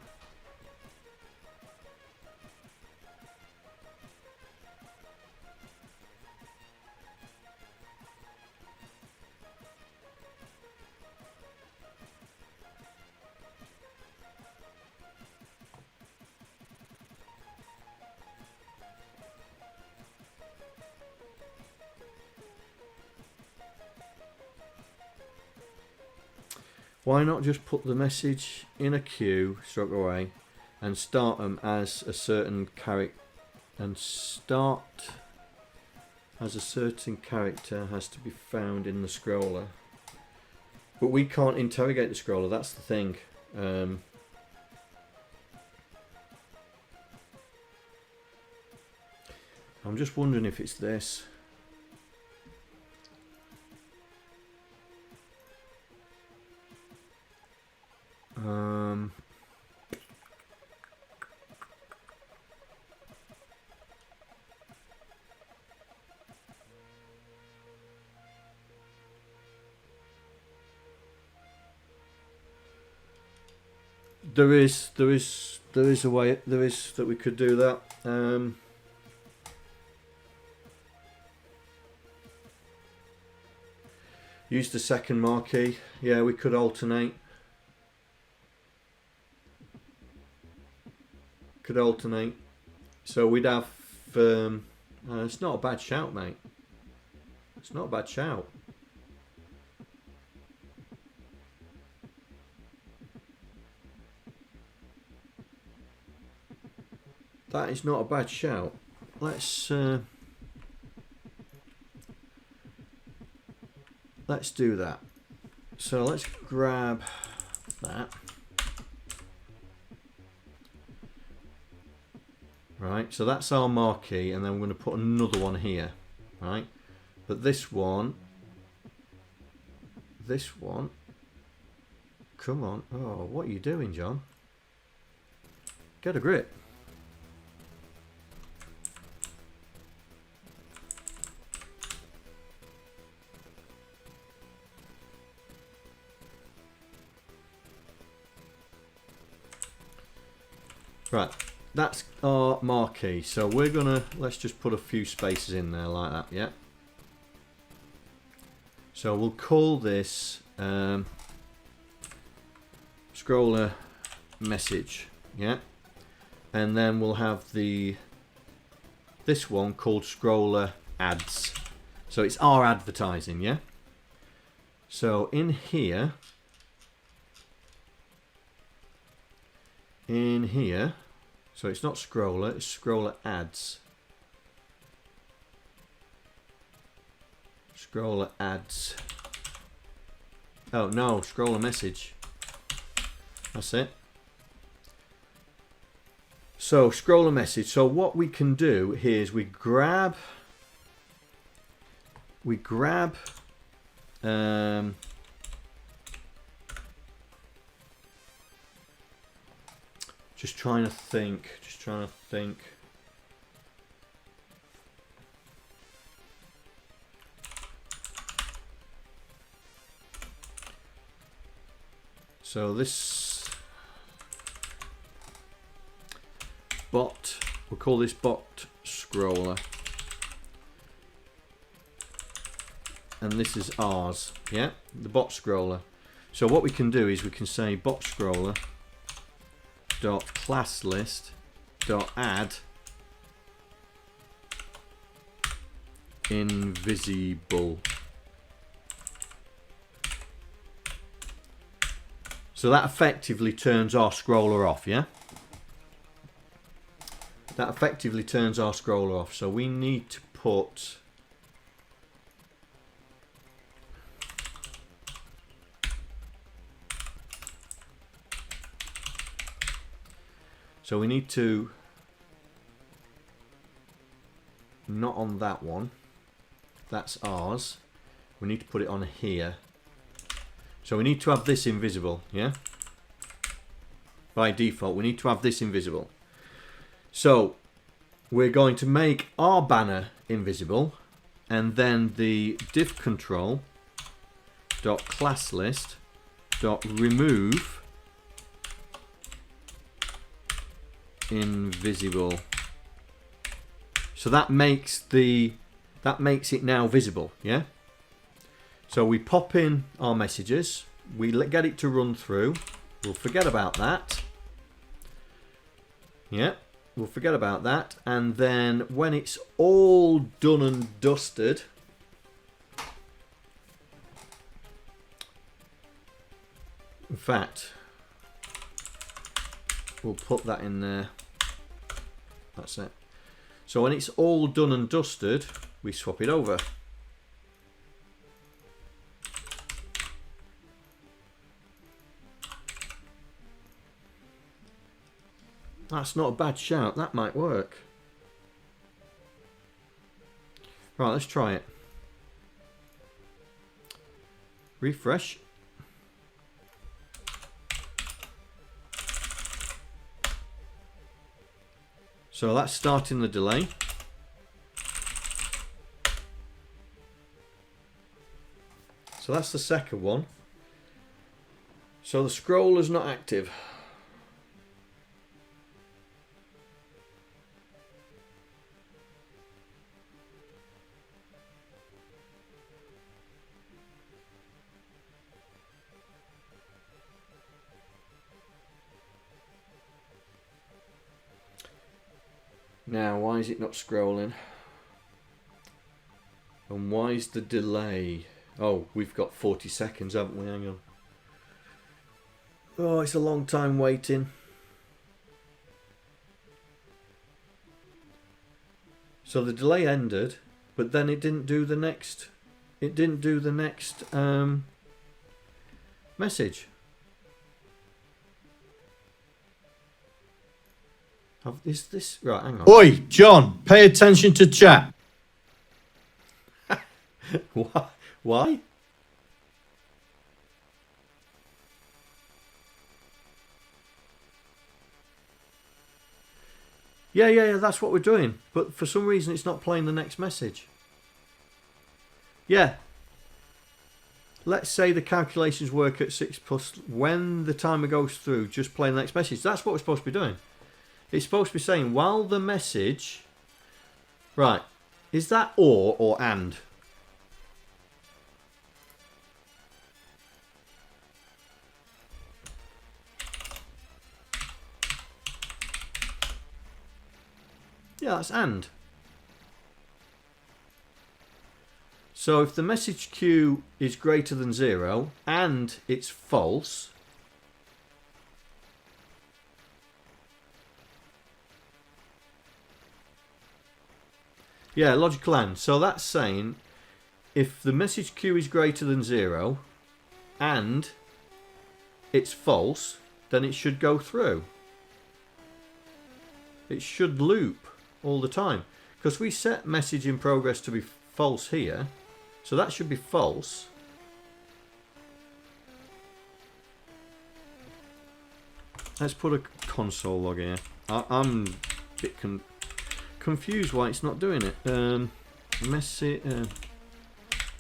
Why not just put the message in a queue, stroke away, and start them as a certain character, and start as a certain character has to be found in the scroller. But we can't interrogate the scroller, that's the thing. I'm just wondering if it's this. There is a way that we could do that. Use the second marquee. Yeah, we could alternate. So we'd have. It's not a bad shout, mate. It's not a bad shout. That is not a bad shout. Let's do that. So let's grab that. Right, so that's our marquee, and then we're going to put another one here. Right, but this one, come on. Oh, what are you doing, John? Get a grip. Right, that's our marquee. So we're gonna, let's just put a few spaces in there like that, yeah. So we'll call this scroller message, yeah. And then we'll have this one called scroller ads. So it's our advertising, yeah. So in here, so it's not scroller, it's scroller ads. Scroller ads. Oh no, scroller message. That's it. So scroller message. So what we can do here is we grab Just trying to think. Just trying to think. So this bot, we'll call this bot scroller. And this is ours, yeah? The bot scroller. So what we can do is we can say bot scroller dot class list dot add invisible. So that effectively turns our scroller off, yeah? That effectively turns our scroller off. So we need to put not on that one. That's ours. We need to put it on here. So we need to have this invisible, yeah? By default, we need to have this invisible. So we're going to make our banner invisible, and then the div control dot class list dot remove invisible. So that makes it now visible, yeah? So we pop in our messages, we get it to run through, we'll forget about that. Yeah, we'll forget about that, and then when it's all done and dusted, in fact, we'll put that in there. That's it. So when it's all done and dusted, we swap it over. That's not a bad shout. That might work. Right, let's try it. Refresh. So that's starting the delay. So that's the second one. So the scroller's not active. Now, why is it not scrolling? And why is the delay? Oh, we've got 40 seconds, haven't we? Hang on. Oh, it's a long time waiting. So the delay ended, but then it didn't do the next. It didn't do the next message. Is this right? Hang on. Oi, John, pay attention to chat. Why? Yeah, that's what we're doing. But for some reason it's not playing the next message. Yeah. Let's say the calculations work at 6 plus. When the timer goes through, just play the next message. That's what we're supposed to be doing. It's supposed to be saying while the message... Right. Is that or and? Yeah, that's and. So if the message queue is greater than 0 and it's false... Yeah, logical and. So that's saying if the message queue is greater than 0 and it's false, then it should go through. It should loop all the time. Because we set message in progress to be false here. So that should be false. Let's put a console log here. I'm a bit confused why it's not doing it.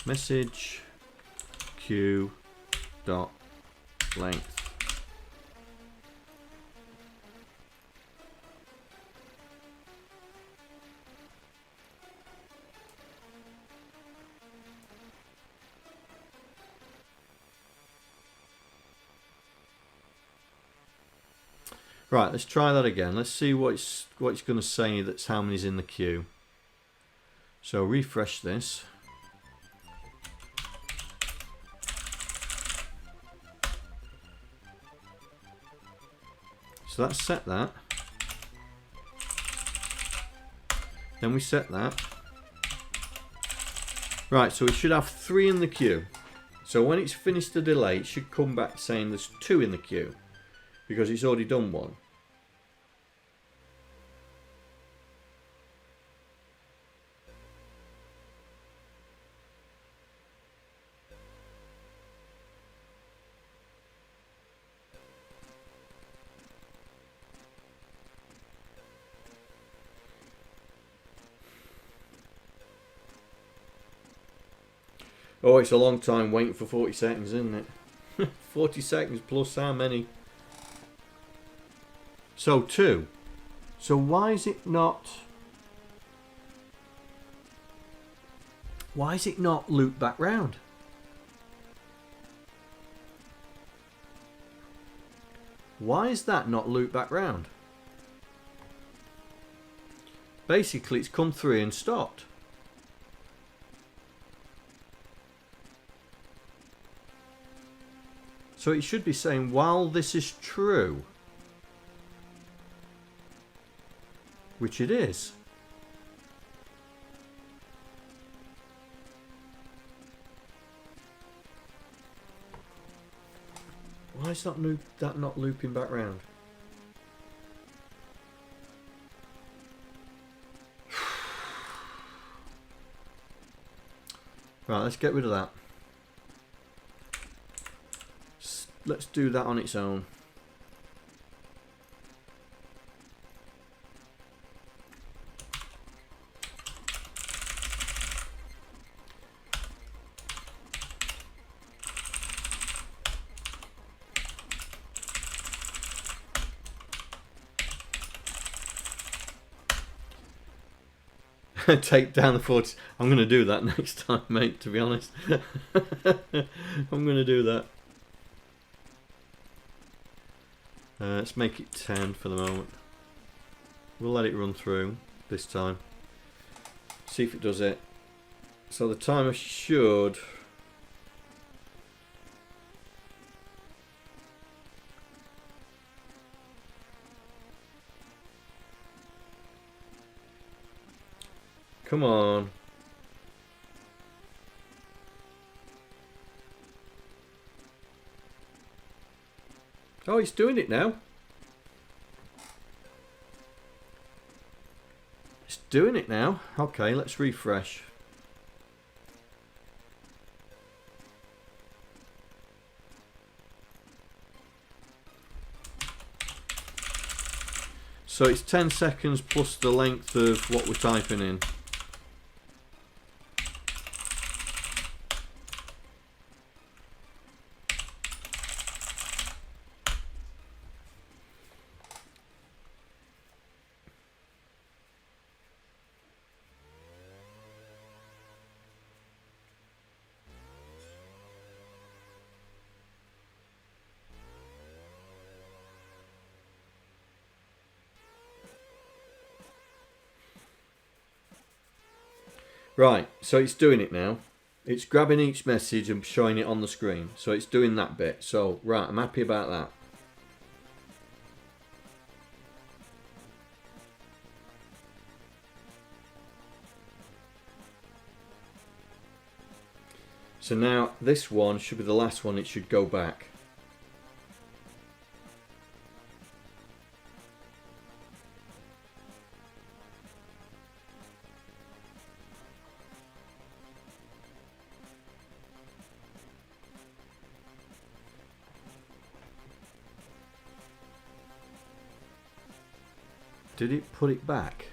Message queue dot length. Right, let's try that again. Let's see what it's going to say. That's how many's in the queue. So refresh this. So that's set that. Then we set that. Right, so we should have 3 in the queue. So when it's finished the delay, it should come back saying there's 2 in the queue, because it's already done 1. Oh, it's a long time waiting for 40 seconds, isn't it? 40 seconds plus how many? So 2. So why is it not... Why is it not looped back round? Why is that not looped back round? Basically, it's come through and stopped. So it should be saying, while this is true, which it is. Why is that not looping back round? Right, let's get rid of that. Let's do that on its own. Take down the 40. I'm going to do that next time, mate, to be honest. I'm going to do that. Let's make it 10 for the moment. We'll let it run through this time. See if it does it. So the timer should... Come on. Oh, it's doing it now. It's doing it now. Okay, let's refresh. So it's 10 seconds plus the length of what we're typing in. Right, so it's doing it now. It's grabbing each message and showing it on the screen. So it's doing that bit. So, right, I'm happy about that. So now this one should be the last one. It should go back. Did it put it back?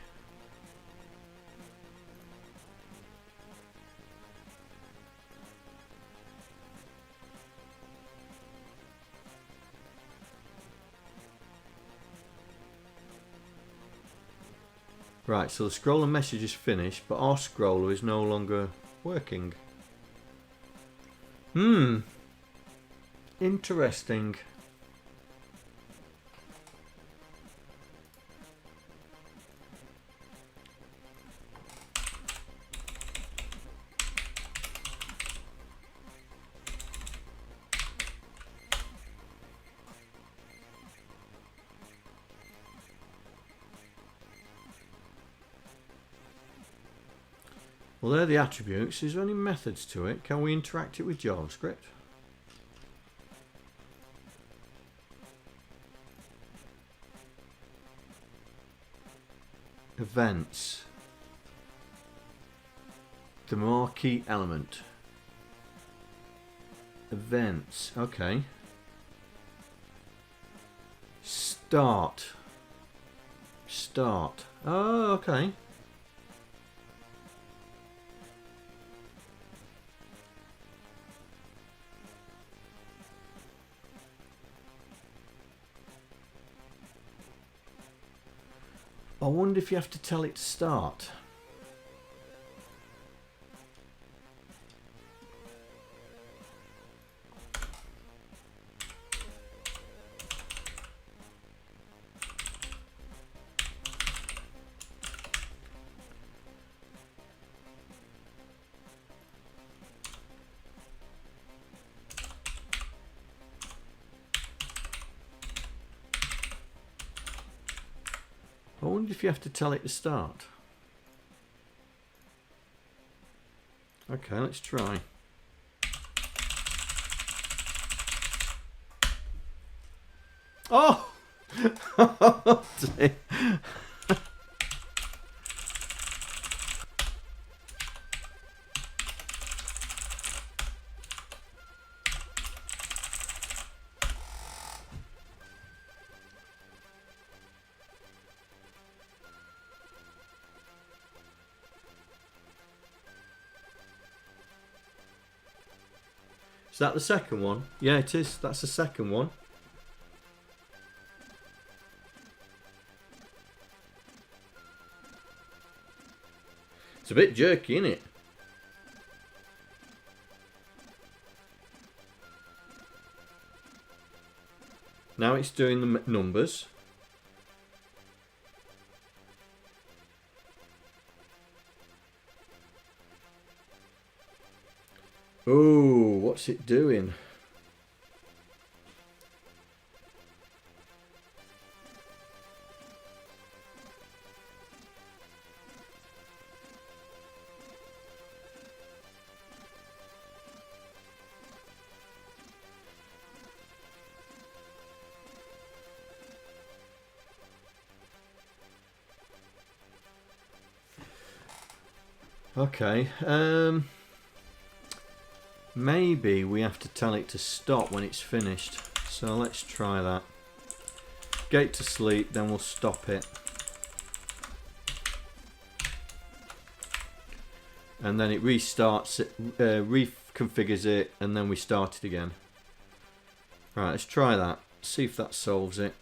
Right, so the scroller message is finished, but our scroller is no longer working. Interesting. Well, they're the attributes. Is there any methods to it? Can we interact it with JavaScript? Events. The marquee element. Events. Okay. Start. Start. Oh, okay. I wonder if you have to tell it to start. I wonder if you have to tell it to start. Okay, let's try. Oh! Is that the second one? Yeah, it is. That's the second one. It's a bit jerky, isn't it? Now it's doing the numbers. Oh, what's it doing? Okay, maybe we have to tell it to stop when it's finished. So let's try that. Get it to sleep, then we'll stop it. And then it restarts it, reconfigures it, and then we start it again. Right, let's try that. See if that solves it.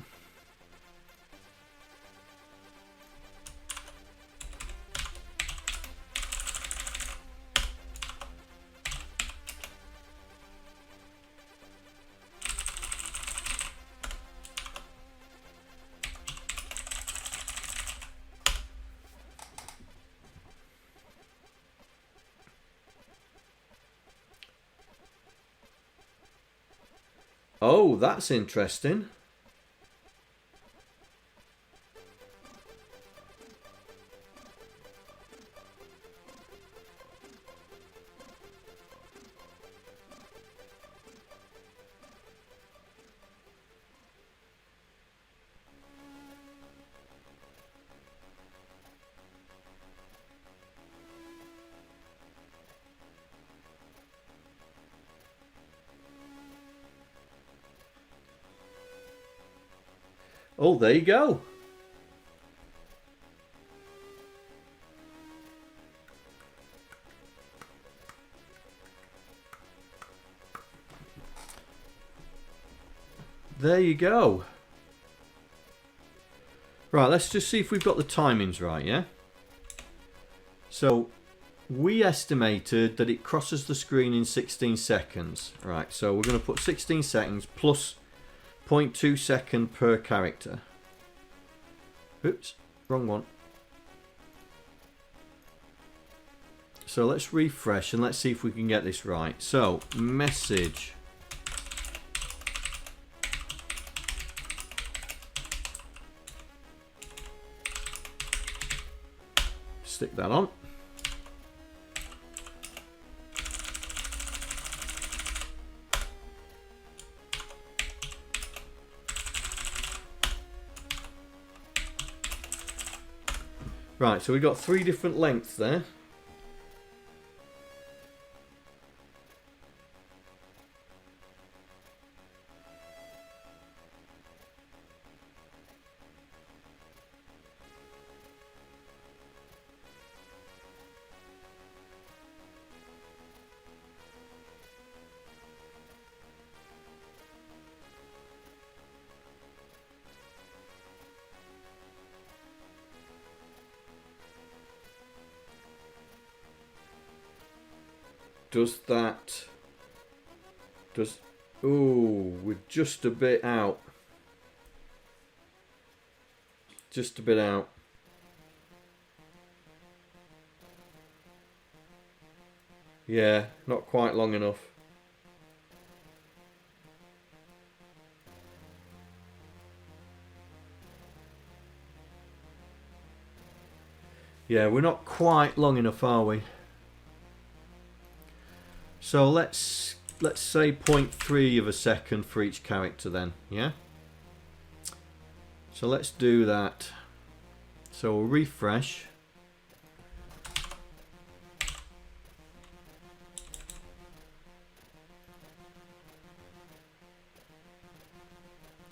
Oh, that's interesting. Oh, there you go. there you go. Right, let's just see if we've got the timings right, yeah? So, we estimated that it crosses the screen in 16 seconds. Right, so we're going to put 16 seconds plus 0.2 second per character. Oops, wrong one. So let's refresh and let's see if we can get this right. So, message. Stick that on. Right, so we've got 3 different lengths there. Ooh, we're just a bit out. Just a bit out. Yeah, not quite long enough. Yeah, we're not quite long enough, are we? So let's say 0.3 of a second for each character then, yeah? So let's do that. So we'll refresh.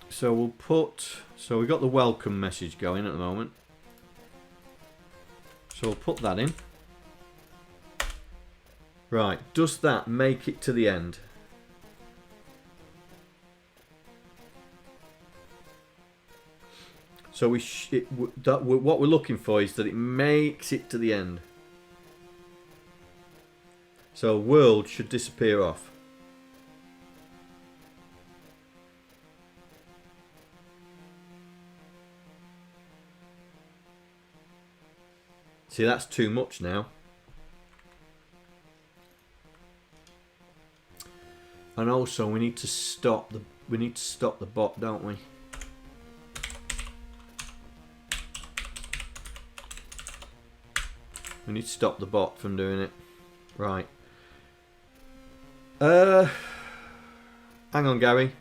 So we'll put, so we've got the welcome message going at the moment. So we'll put that in. Right, does that make it to the end? So what we're looking for is that it makes it to the end. So world should disappear off. See, that's too much now. And also we need to stop the bot, don't we? We need to stop the bot from doing it. Right. Hang on, Gary.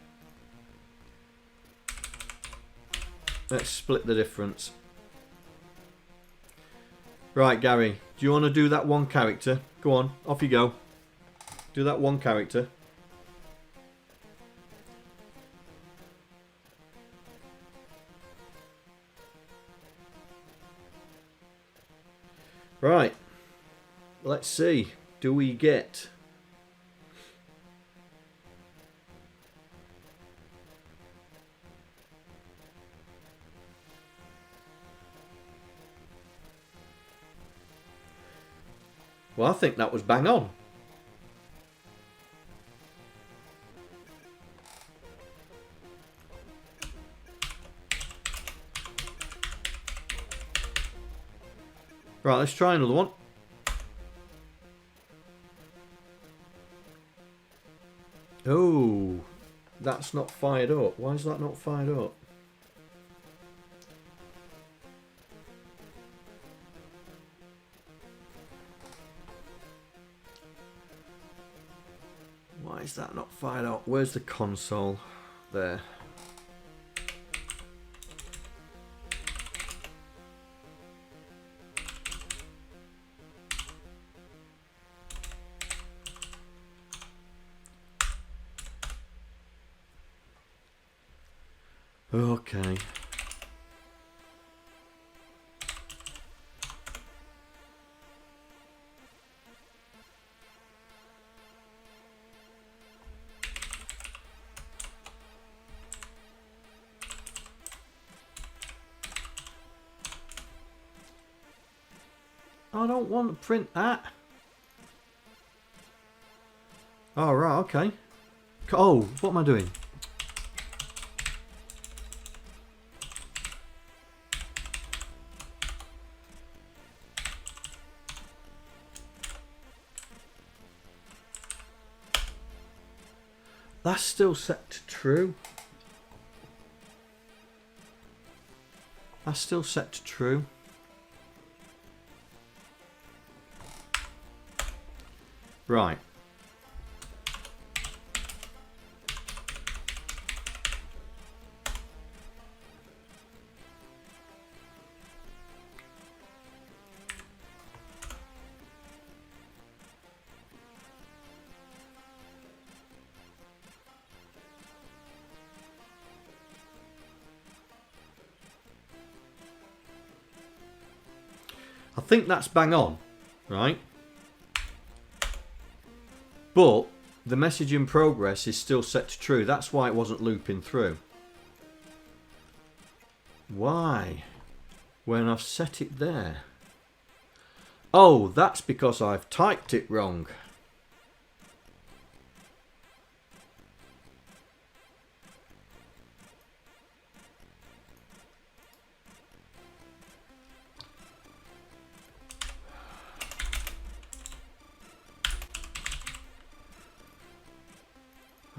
Let's split the difference. Right, Gary. Do you want to do that one character? Go on, off you go. Do that one character. Right, let's see. Do we get... Well, I think that was bang on. Right, let's try another one. Oh, that's not fired up. Why is that not fired up? Why is that not fired up? Where's the console? There. Okay. I don't want to print that. Oh, right, okay. Oh, what am I doing? That's still set to true. That's still set to true. Right. I think that's bang on, right? But the message in progress is still set to true. That's why it wasn't looping through. Why? When I've set it there. Oh, that's because I've typed it wrong.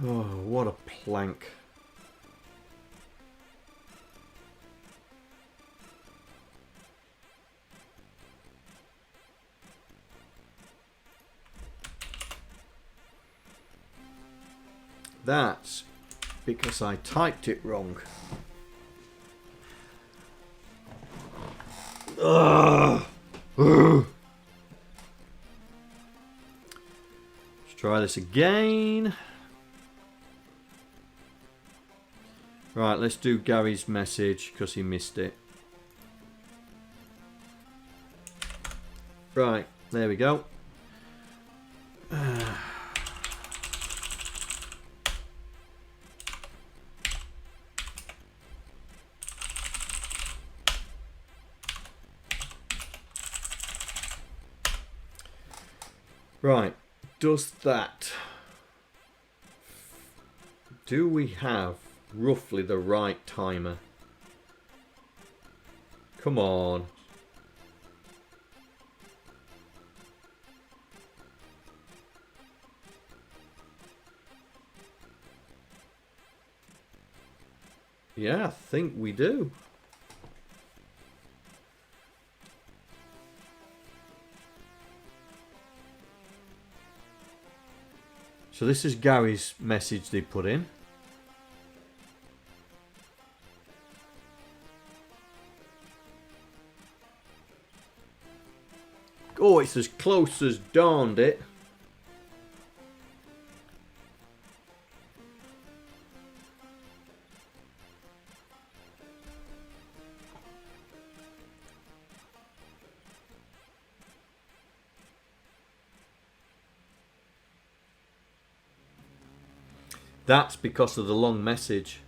Oh, what a plank. That's because I typed it wrong. Ugh. Ugh. Let's try this again. Right, let's do Gary's message because he missed it. Right, there we go. Right, does that... Do we have roughly the right timer? Come on. Yeah, I think we do. So this is Gary's message they put in. Oh, it's as close as darned it. That's because of the long message.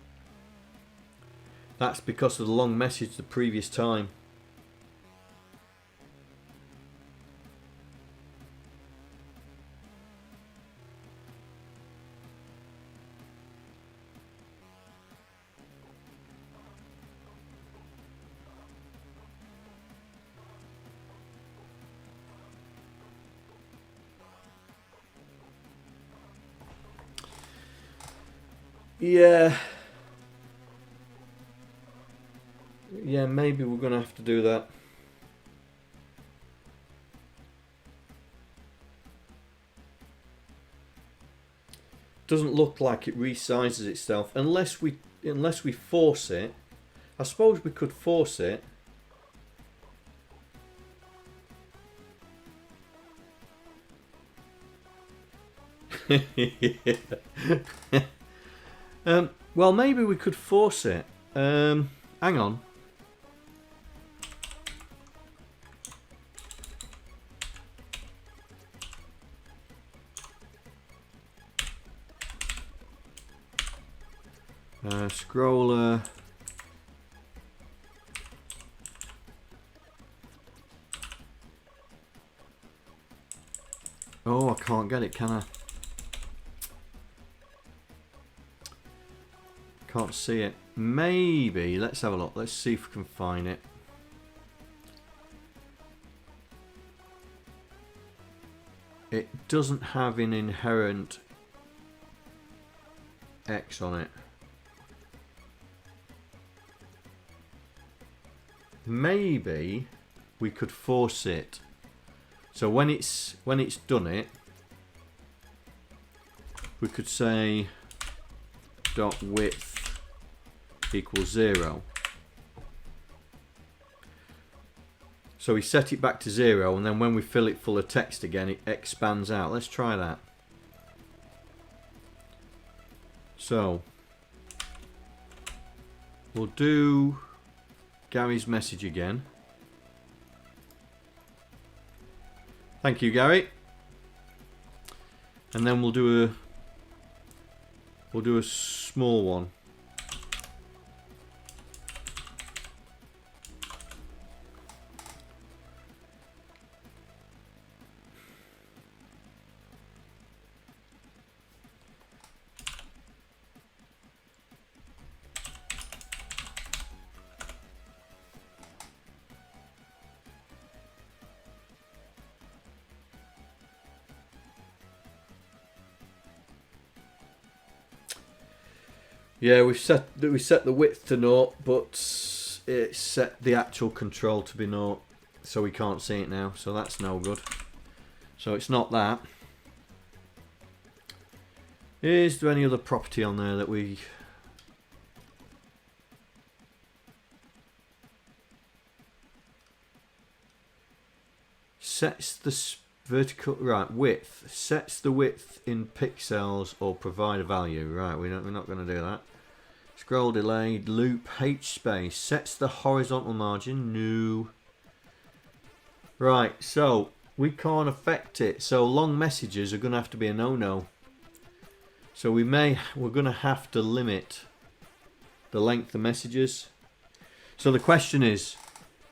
That's because of the long message the previous time. Yeah. Yeah, maybe we're going to have to do that. Doesn't look like it resizes itself unless we force it. I suppose we could force it. Well, maybe we could force it. Hang on. Scroller. Oh, I can't get it, can I? Can't see it. Maybe, let's have a look. Let's see if we can find it. It doesn't have an inherent X on it. Maybe we could force it. So when it's done it, we could say dot width equals 0. So we set it back to 0, and then when we fill it full of text again, it expands out. Let's try that. So we'll do Gary's message again. Thank you, Gary. And then we'll do a small one. Yeah, we set the width to 0, but it set the actual control to be 0, so we can't see it now. So that's no good. So it's not that. Is there any other property on there that we? Sets the vertical width. Sets the width in pixels or provide a value. Right, we're not going to do that. Scroll delay, loop, H space. Sets the horizontal margin. No. Right, so we can't affect it. So long messages are going to have to be a no-no. So we're going to have to limit the length of messages. So the question is,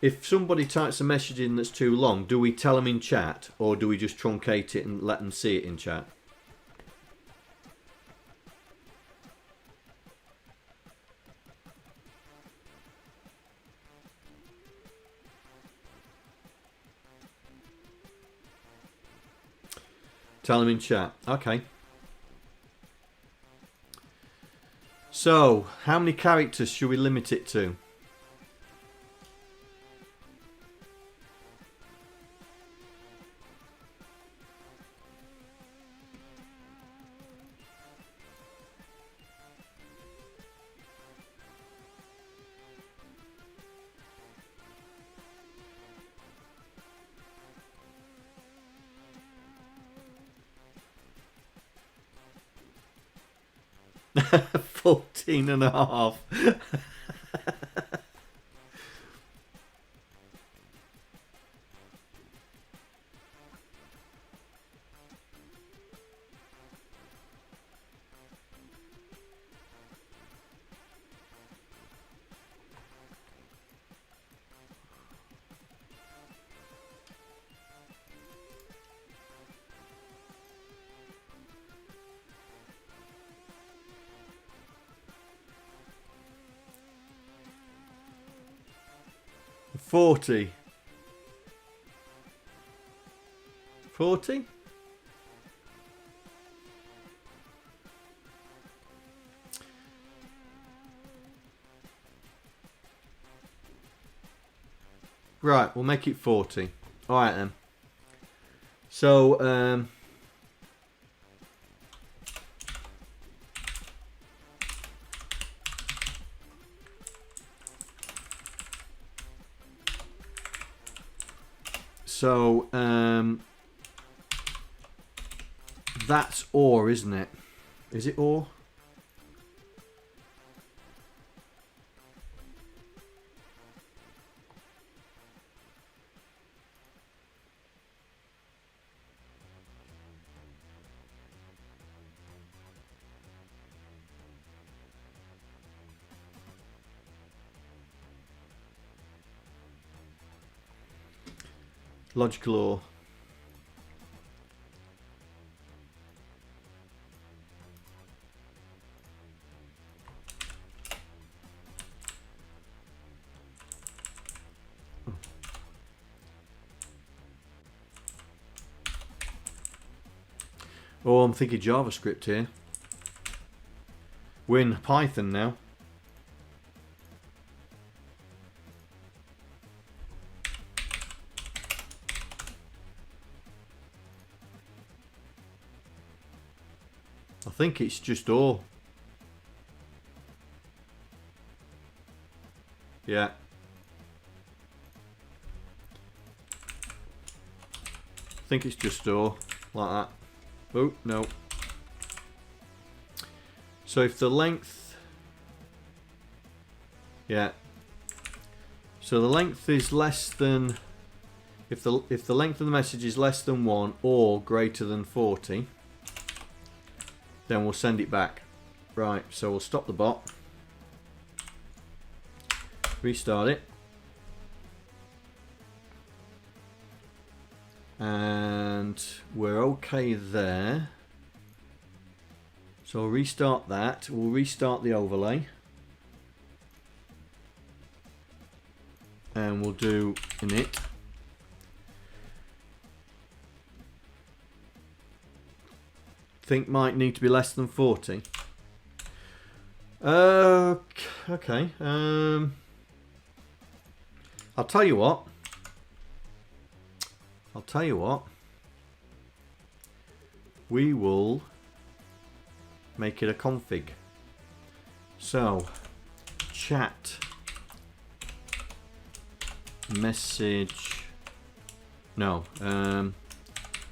if somebody types a message in that's too long, do we tell them in chat, or do we just truncate it and let them see it in chat? Tell them in chat. Okay. So, how many characters should we limit it to? Fourteen and a half. $40. Right, we'll make it 40. Alright then. So, that's or, isn't it? Is it or? Logical or. Oh, I'm thinking JavaScript here. We're in Python now. I think it's just or. Yeah. I think it's just or, like that. Oh, no. So if the length... Yeah. So the length is less than... If the length of the message is less than 1 or greater than 40, then we'll send it back. Right, so we'll stop the bot. Restart it. And we're okay there. So we'll restart that. We'll restart the overlay. And we'll do init. Think might need to be less than 40. Okay. I'll tell you what. We will make it a config. So, chat message. No.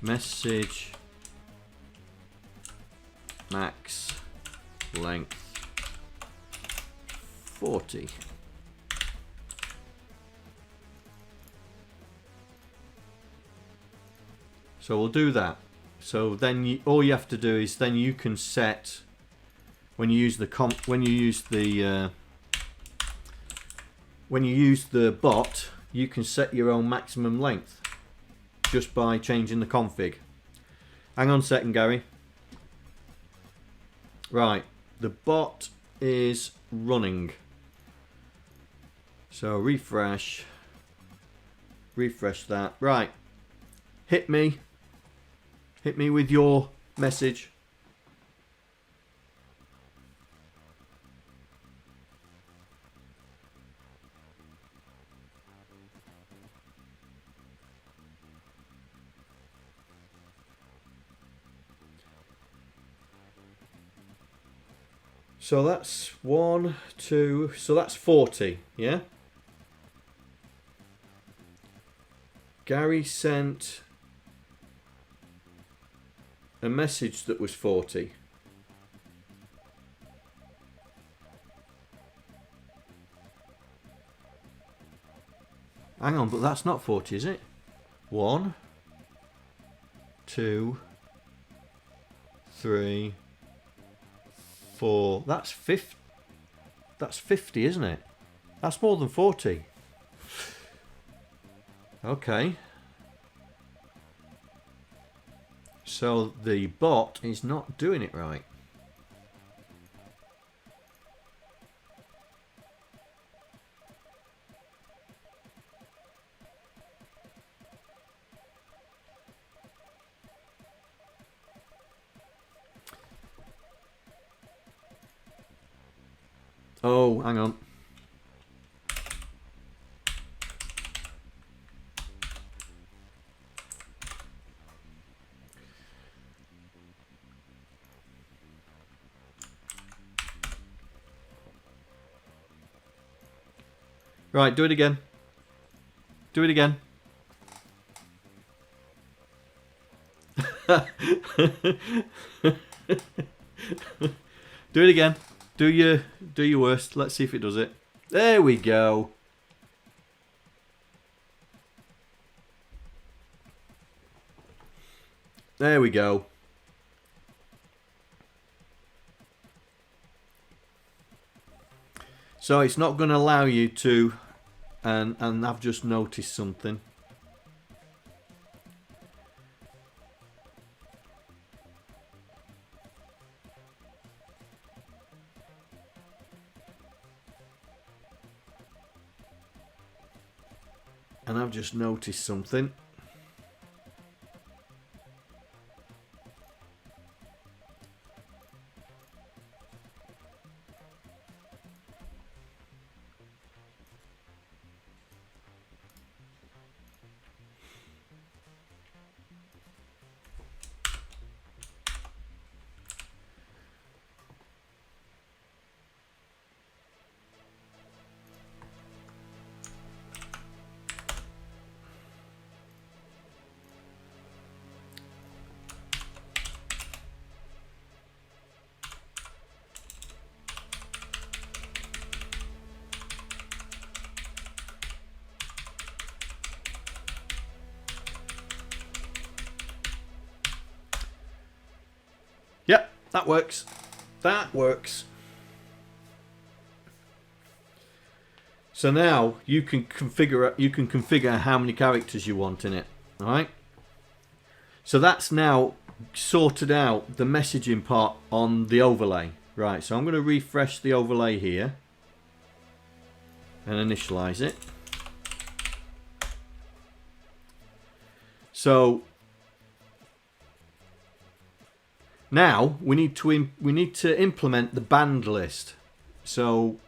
Message max length 40. So we'll do that. So then all you have to do is then you can set when you use the bot, you can set your own maximum length just by changing the config. Hang on a second, Gary. Right, the bot is running. So refresh that. Right, hit me with your message. So that's 1, 2, so that's 40, yeah? Gary sent a message that was 40. Hang on, but that's not 40, is it? 1, 2, 3, 4. That's 50. That's 50, isn't it? That's more than 40. Okay. So the bot is not doing it right. Oh, hang on. Right, do it again. Do it again. Do it again. Do your worst. Let's see if it does it. There we go. There we go. So it's not going to allow you to, and I've just noticed something. And I've just noticed something. Yep, that works. That works. So now you can configure how many characters you want in it. All right. So that's now sorted out the messaging part on the overlay. Right. So I'm going to refresh the overlay here and initialize it. So now we need to implement the banned list. So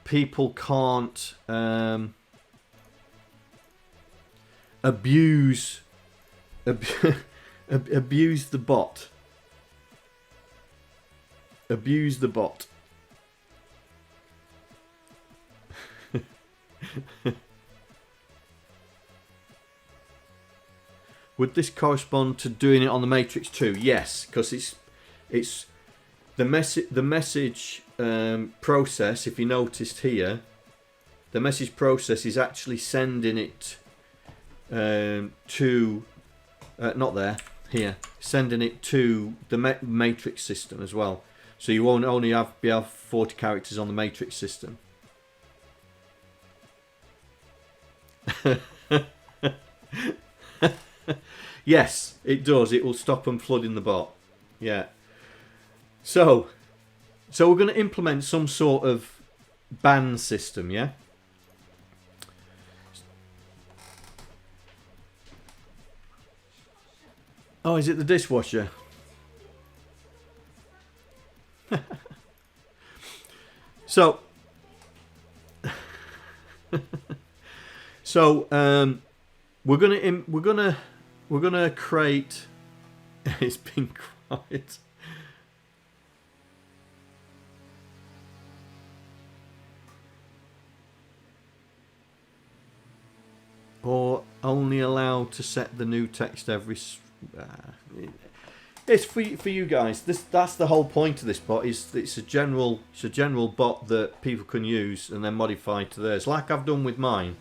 people can't abuse the bot. Abuse the bot. Would this correspond to doing it on the Matrix 2? Yes, because it's the message process. If you noticed here, the message process is actually sending it to not there, here, sending it to the Matrix system as well. So you won't only have 40 characters on the Matrix system. Yes, it does. It will stop them flooding the bot. Yeah. So we're going to implement some sort of ban system, yeah? Oh, is it the dishwasher? So we're gonna create. It's been quiet. Or only allowed to set the new text every. It's for you guys. That's the whole point of this bot. It's a general bot that people can use and then modify to theirs, like I've done with mine.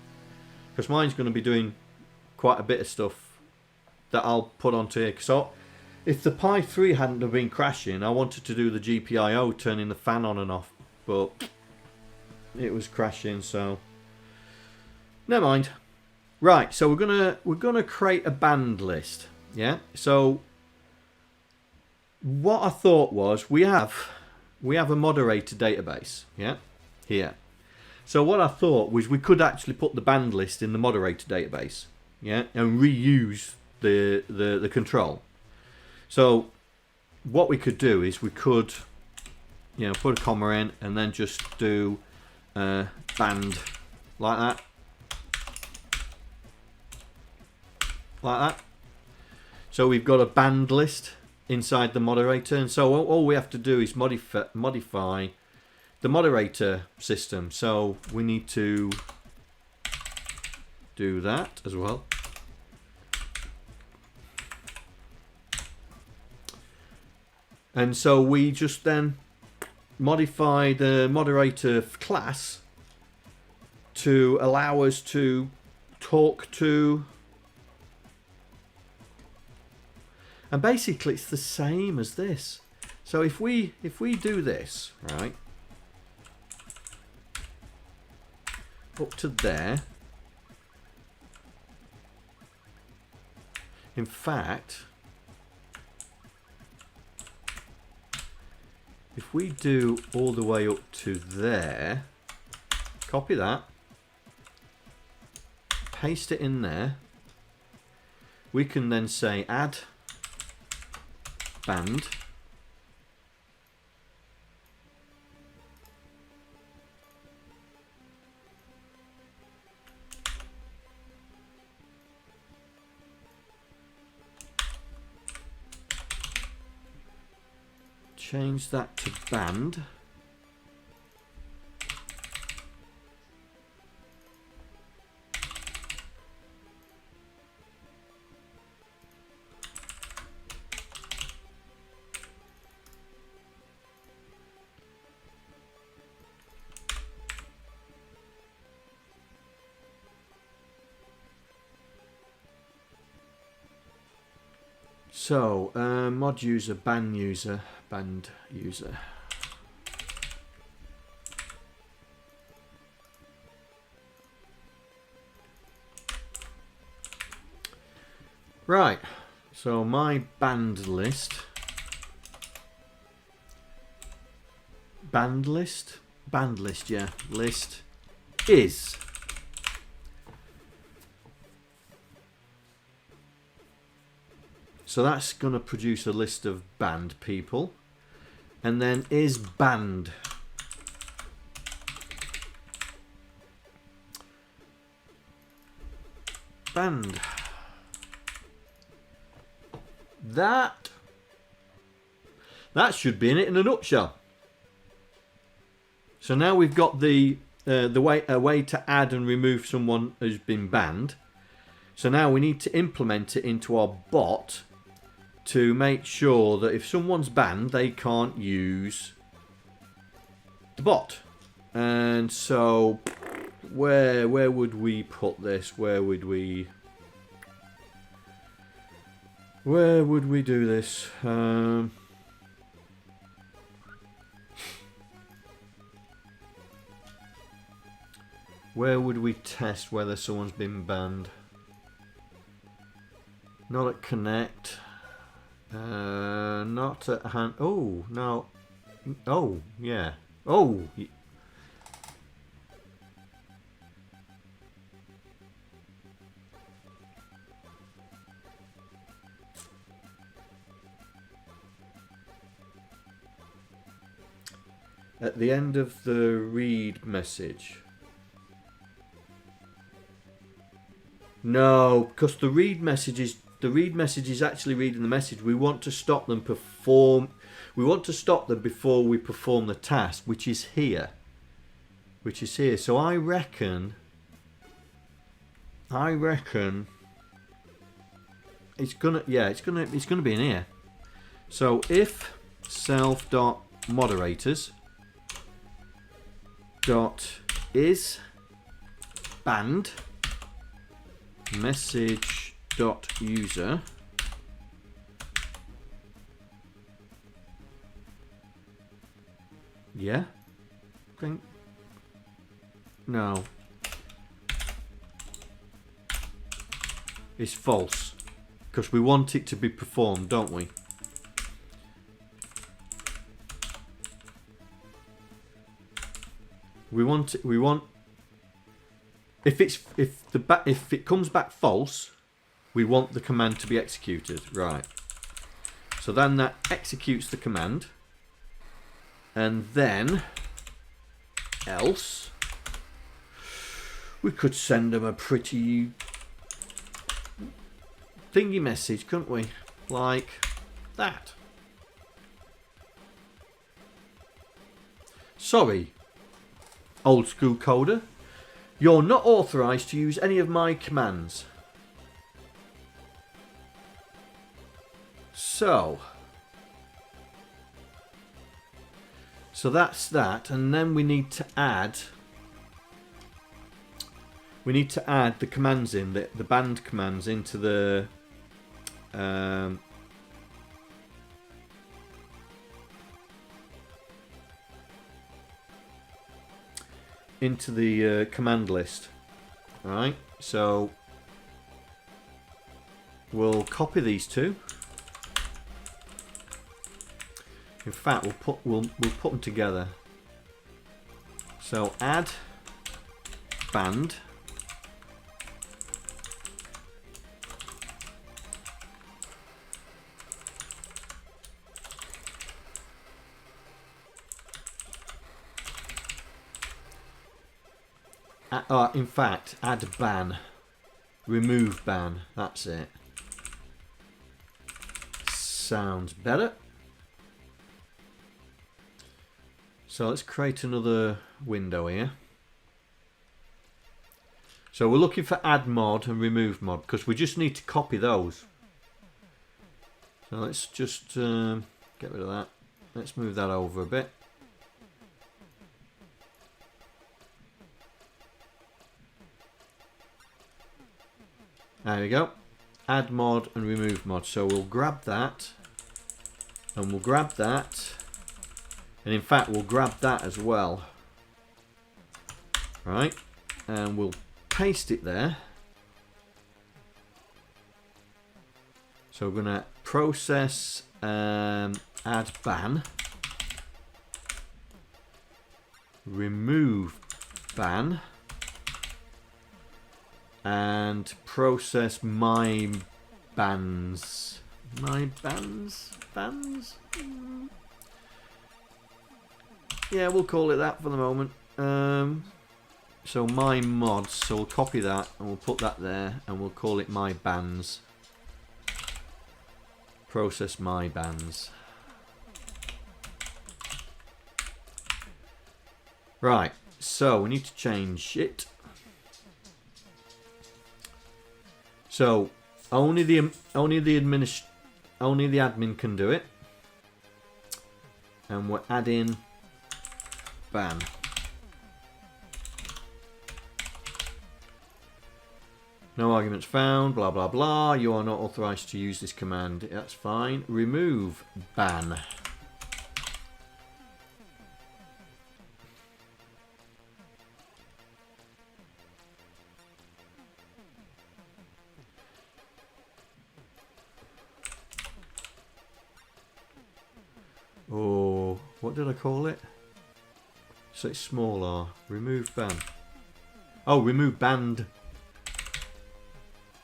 Because mine's going to be doing quite a bit of stuff that I'll put onto here. So if the Pi 3 hadn't have been crashing, I wanted to do the GPIO, turning the fan on and off, but it was crashing. So never mind. Right. So we're gonna create a banned list. Yeah. So what I thought was we have a moderator database, yeah, here. So what I thought was we could actually put the banned list in the moderator database, yeah, and reuse the control. So what we could do is we could, you know, put a comma in and then just do banned like that, like that. So we've got a banned list inside the moderator, and so all we have to do is modify the moderator system. So we need to do that as well. And so we just then modify the moderator class to allow us to talk to. And basically it's the same as this. So if we do this, right, up to there, in fact, if we do all the way up to there, copy that, paste it in there, we can then say add banned, change that to banned, So, mod user, band user, band user. Right, so my band list. Band list? Band list, yeah. List is. So that's going to produce a list of band people. And then is band. Band. That should be in it in a nutshell. So now we've got a way to add and remove someone who's been banned. So now we need to implement it into our bot to make sure that if someone's banned, they can't use the bot. And so where would we put this? Where would we do this? Where would we test whether someone's been banned? Not at connect. Not at hand. Oh, no. Oh, yeah. Oh. At the end of the read message. No, because the read message is actually reading the message. We want to stop them perform. We want to stop them before we perform the task, which is here. So I reckon it's gonna be in here. So if self.moderators is banned message.user yeah, think no, it's false because we want it to be performed, don't we? We want if it comes back false, we want the command to be executed, right? So then that executes the command, and then else we could send them a pretty thingy message, couldn't we? Like that. Sorry, old school coder, you're not authorized to use any of my commands. So that's that, and then we need to add the commands in, the band commands into the command list. Alright, so we'll copy these two. In fact, we'll put them together. So add band in fact, add ban, remove ban. That's it. Sounds better. So let's create another window here. So we're looking for add mod and remove mod because we just need to copy those. So let's just get rid of that. Let's move that over a bit. There we go. add mod and remove mod. So we'll grab that, and we'll grab that, and in fact we'll grab that as well. Right, and we'll paste it there. So we're going to process add ban, remove ban, and process my bans. My bans? Yeah, we'll call it that for the moment. So my mods, so we'll copy that and we'll put that there and we'll call it my bans. Process my bans. Right, so we need to change it. So only the admin can do it, and we're adding ban. No arguments found, blah blah blah. You are not authorized to use this command. That's fine. Remove ban. Oh, what did I call it? So it's small r. Remove ban. Oh, remove band.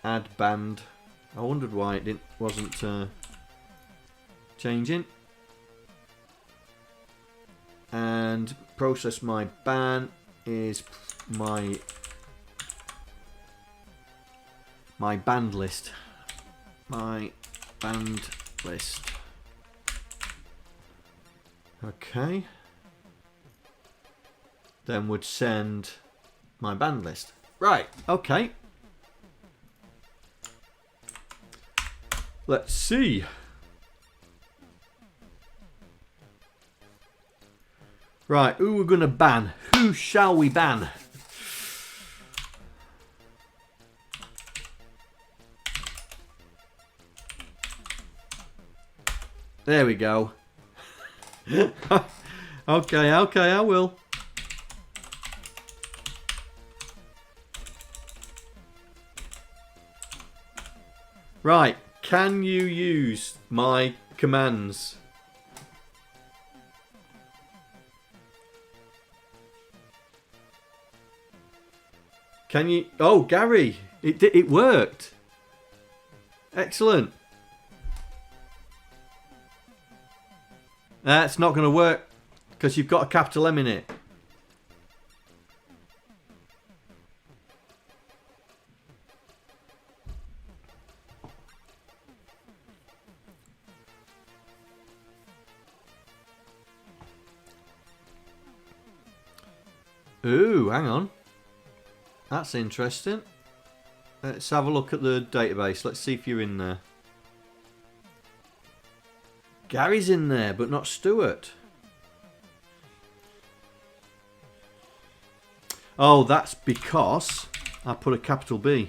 Add band. I wondered why it wasn't changing. And process my ban is my band list. My band list. Okay. Then would send my band list. Right. Okay. Let's see. Right, who we're going to ban? Who shall we ban? There we go. Okay, I will. Right. Can you use my commands? Can you? Oh, Gary, it worked. Excellent. That's not going to work because you've got a capital M in it. Ooh, hang on. That's interesting. Let's have a look at the database. Let's see if you're in there. Gary's in there, but not Stuart. Oh, that's because I put a capital B.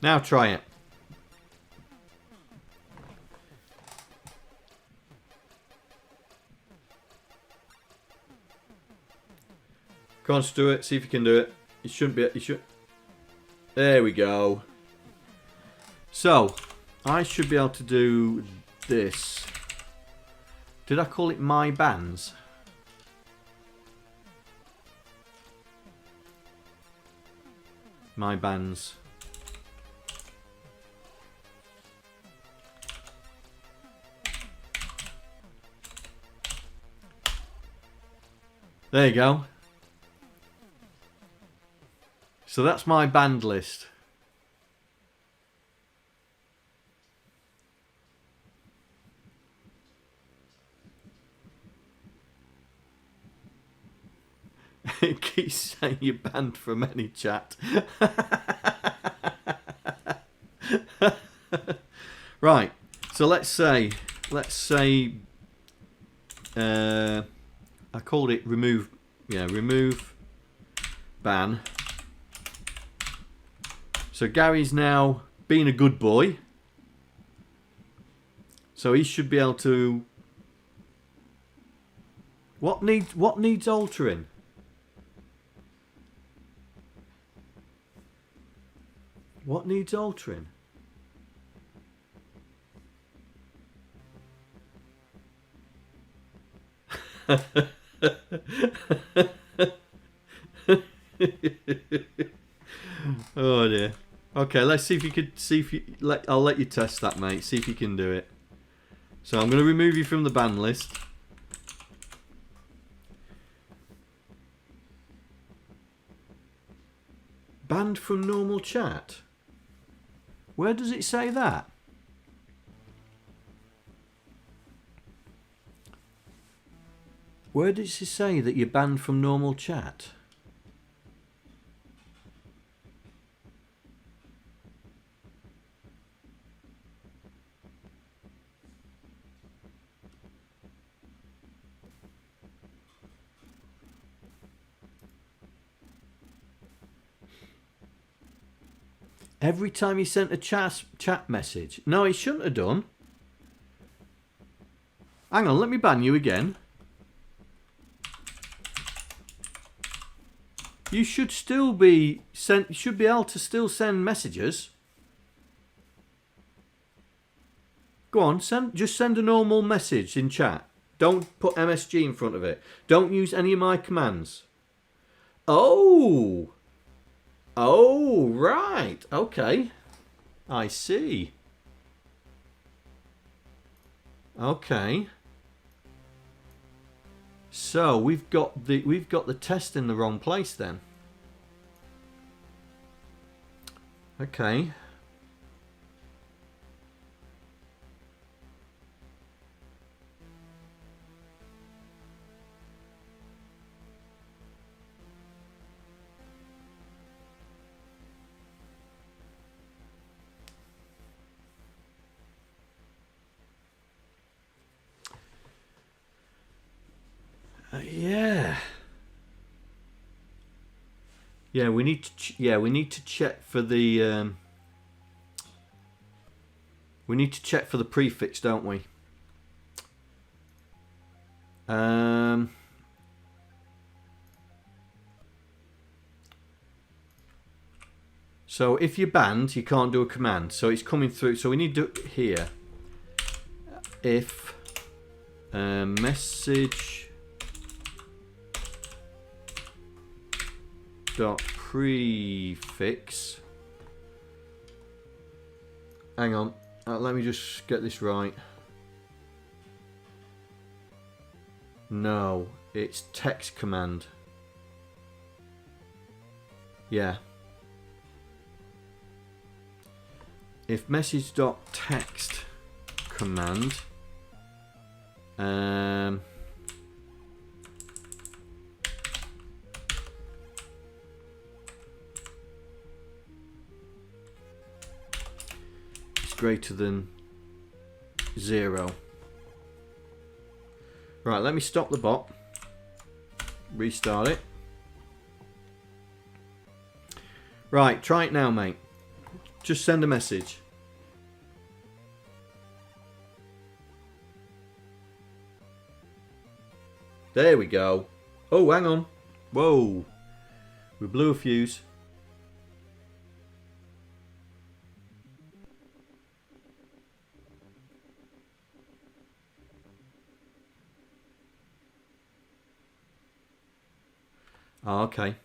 Now try it. Come on, Stuart. See if you can do it. You shouldn't be. You should. There we go. So, I should be able to do this. Did I call it my bands? My bands. There you go. So that's my band list. It keeps saying you're banned from any chat. Right. So let's say I called it remove. Yeah, remove ban. So Gary's now being a good boy. So he should be able to... What needs altering? What needs altering? Oh dear. Okay, let's see if you could see if you I'll let you test that, mate. See if you can do it. So I'm going to remove you from the ban list. Banned from normal chat. Where does it say that? Where does it say that you're banned from normal chat? Every time he sent a chat message. No, he shouldn't have done. Hang on, let me ban you again. You should still be sent. You should be able to still send messages. Go on, just send a normal message in chat. Don't put MSG in front of it. Don't use any of my commands. Oh. Oh, right. Okay. I see. Okay. So we've got the test in the wrong place then. Okay. Yeah. Yeah, we need to check for the we need to check for the prefix, don't we? So if you're banned, you can't do a command. So it's coming through. So we need to do here. If message dot prefix. Hang on. Let me just get this right. No, it's text command. Yeah. If message.text command is greater than 0. Right, let me stop the bot. Restart it. Right, try it now, mate. Just send a message. There we go. Oh, hang on. Whoa. We blew a fuse. Oh, okay.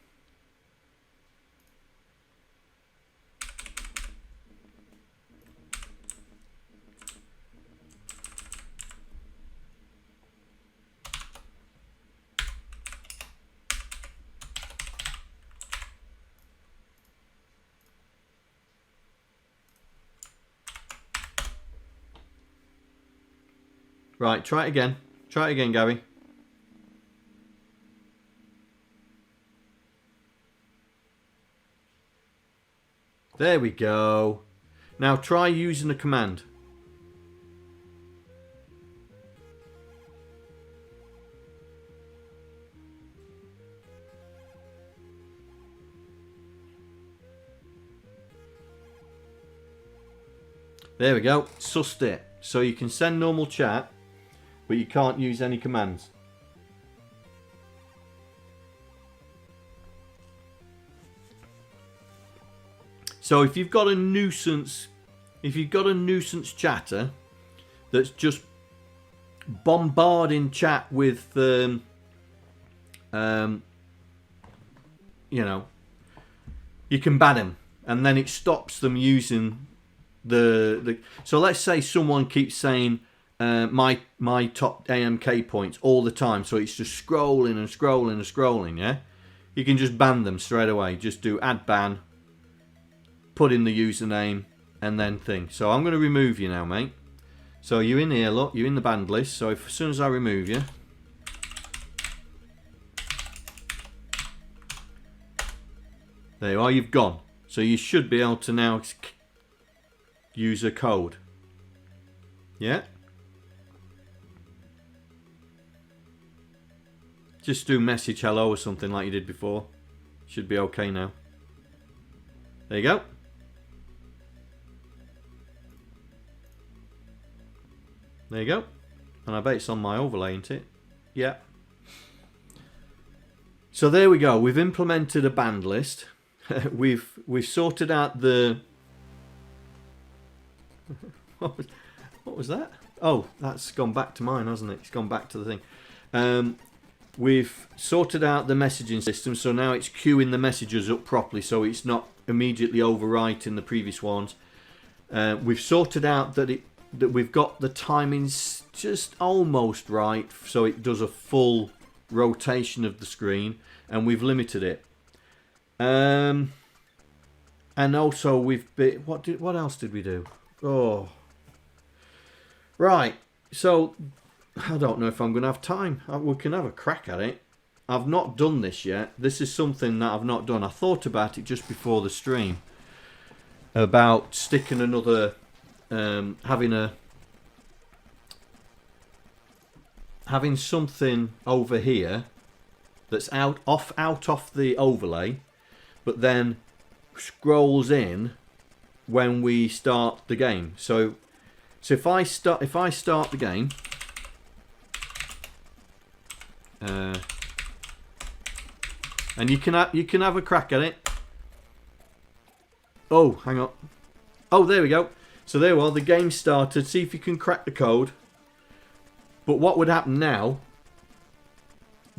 Right, try it again. Try it again, Gary. There we go. Now try using a command. There we go. Sussed it. So you can send normal chat, but you can't use any commands. So if you've got a nuisance, chatter that's just bombarding chat with, you know, you can ban him, and then it stops them using the. So let's say someone keeps saying my top AMK points all the time, so it's just scrolling and scrolling and scrolling. Yeah, you can just ban them straight away. Just do add ban. Put in the username and then thing. So I'm going to remove you now, mate. So you're in here, look, you're in the banned list. So as soon as I remove you, there you are, you've gone. So you should be able to now use a code. Yeah? Just do message hello or something like you did before. Should be okay now. There you go. There you go. And I bet it's on my overlay, isn't it? Yeah. So there we go. We've implemented a banned list. we've sorted out the... what was that? Oh, that's gone back to mine, hasn't it? It's gone back to the thing. We've sorted out the messaging system, so now it's queuing the messages up properly, so it's not immediately overwriting the previous ones. We've sorted out that we've got the timings just almost right, so it does a full rotation of the screen, and we've limited it. And also we've what else did we do? Oh, right. So I don't know if I'm going to have time. We can have a crack at it. I've not done this yet. This is something that I've not done. I thought about it just before the stream about sticking another. Having something over here that's out off the overlay, but then scrolls in when we start the game. So if I start the game, and you can have a crack at it. Oh, hang on. Oh, there we go. So there we are, the game started. See if you can crack the code. But what would happen now,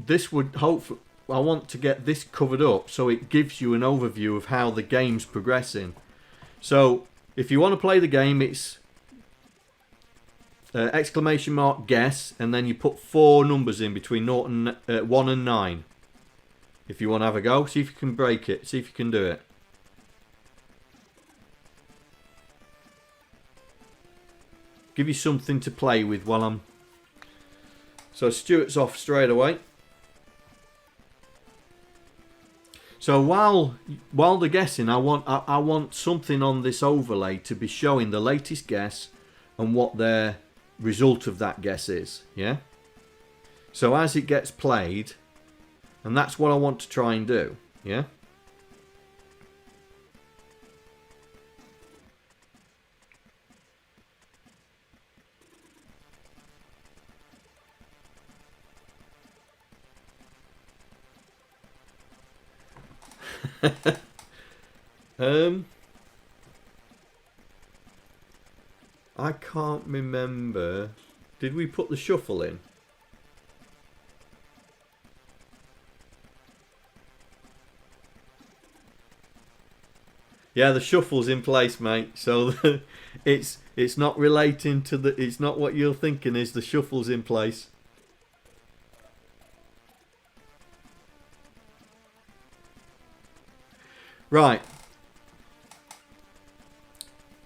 this would hopefully, I want to get this covered up so it gives you an overview of how the game's progressing. So if you want to play the game, it's exclamation mark guess, and then you put 4 numbers in between 0 and 1 and 9. If you want to have a go, see if you can break it, see if you can do it. Give you something to play with while I'm... So Stuart's off straight away. So while they're guessing, I want something on this overlay to be showing the latest guess and what their result of that guess is. Yeah. So as it gets played, and that's what I want to try and do. Yeah. I can't remember. Did we put the shuffle in? Yeah, the shuffle's in place, mate. So it's not relating to the. It's not what you're thinking. Is the shuffle's in place? Right.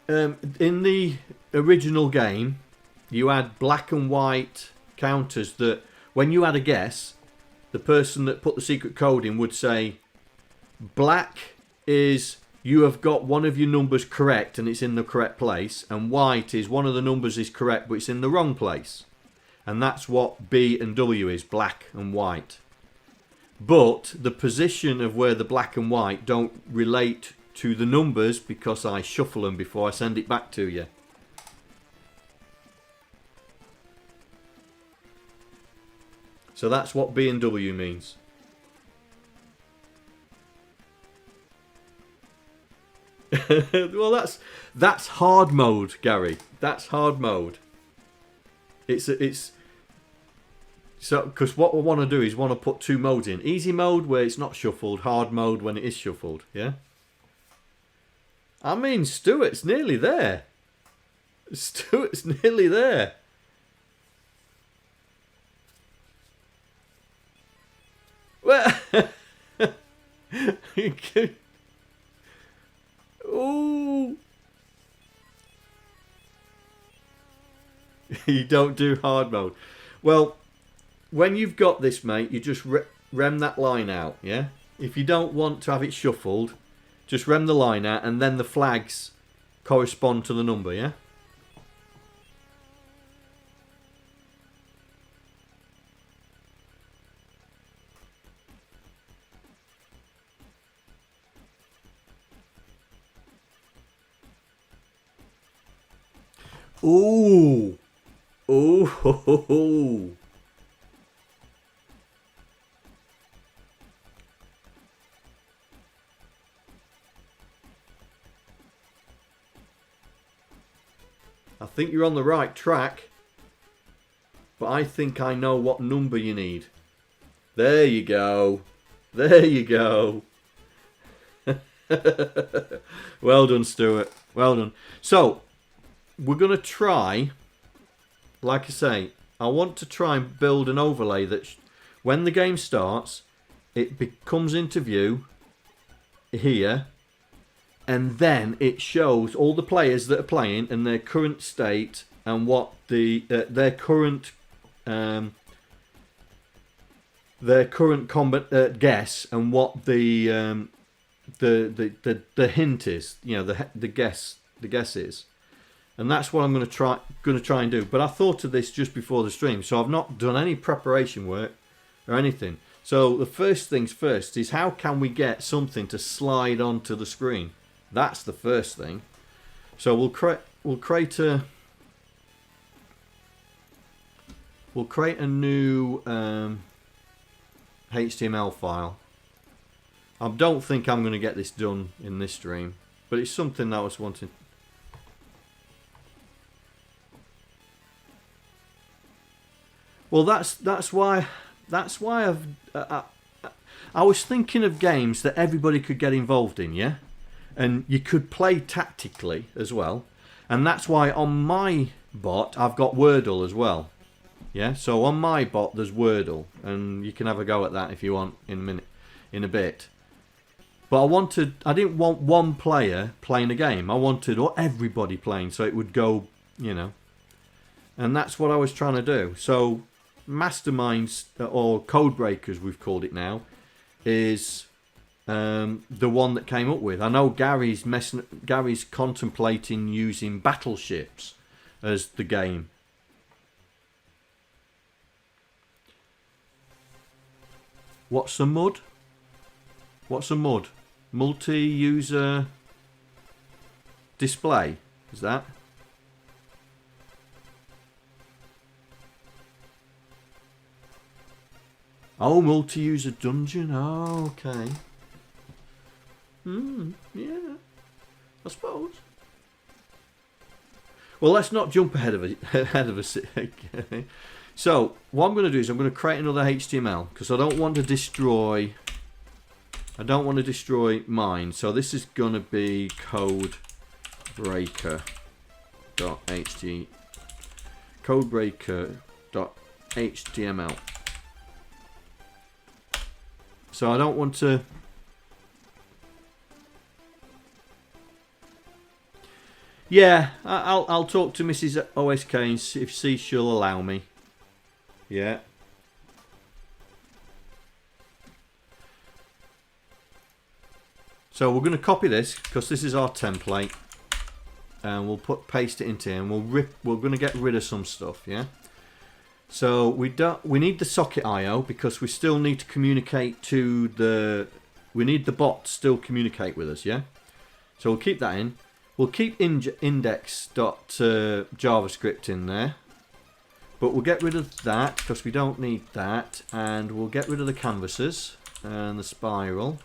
In the original game, you had black and white counters that when you had a guess, the person that put the secret code in would say, black is you have got one of your numbers correct and it's in the correct place, and white is one of the numbers is correct but it's in the wrong place. And that's what B and W is, black and white. But the position of where the black and white don't relate to the numbers because I shuffle them before I send it back to you. So that's what B and W means. Well, that's hard mode, Gary. That's hard mode. It's so because what we want to do is want to put 2 modes in: easy mode where it's not shuffled, hard mode when it is shuffled. Yeah. I mean, Stuart's nearly there. Stuart's nearly there. Well, ooh. You don't do hard mode. Well, when you've got this, mate, you just rem that line out, yeah? If you don't want to have it shuffled, just rem the line out and then the flags correspond to the number, yeah? Ooh. Ooh. Ho, ho, ho. I think you're on the right track, but I think I know what number you need. There you go. There you go. Well done, Stuart. Well done. So, we're going to try, like I say, I want to try and build an overlay that when the game starts, it comes into view here, and then it shows all the players that are playing and their current state and what their current combat guess and what the hint is, you know, the guess is. And that's what I'm going to try and do. But I thought of this just before the stream, so I've not done any preparation work or anything. So the first things first is how can we get something to slide onto the screen? That's the first thing. So we'll create a new HTML file. I don't think I'm going to get this done in this stream, but it's something that I was wanting. Well, that's why I was thinking of games that everybody could get involved in, yeah, and you could play tactically as well, and that's why on my bot I've got Wordle as well, yeah. So on my bot there's Wordle, and you can have a go at that if you want in a bit. But I didn't want one player playing a game. I wanted everybody playing, so it would go, you know, and that's what I was trying to do. So Masterminds, or Code Breakers we've called it now, is the one that came up with. I know Gary's contemplating using Battleships as the game. What's a MUD? What's a MUD? Multi-user display, is that? Oh, multi-user dungeon. Oh, okay. Yeah, I suppose. Well, let's not jump ahead of us. So, what I'm going to do is I'm going to create another HTML because I don't want to destroy mine. So this is going to be codebreaker.html. So I don't want to. Yeah, I'll talk to Mrs. OSK and see if she'll allow me. Yeah. So we're going to copy this because this is our template, and we'll paste it into here, and we're going to get rid of some stuff. Yeah. So we need the socket IO because we still need to communicate to we need the bot to still communicate with us, yeah? So we'll keep that in. We'll keep index.javascript in there. But we'll get rid of that because we don't need that. And we'll get rid of the canvases and the spiral.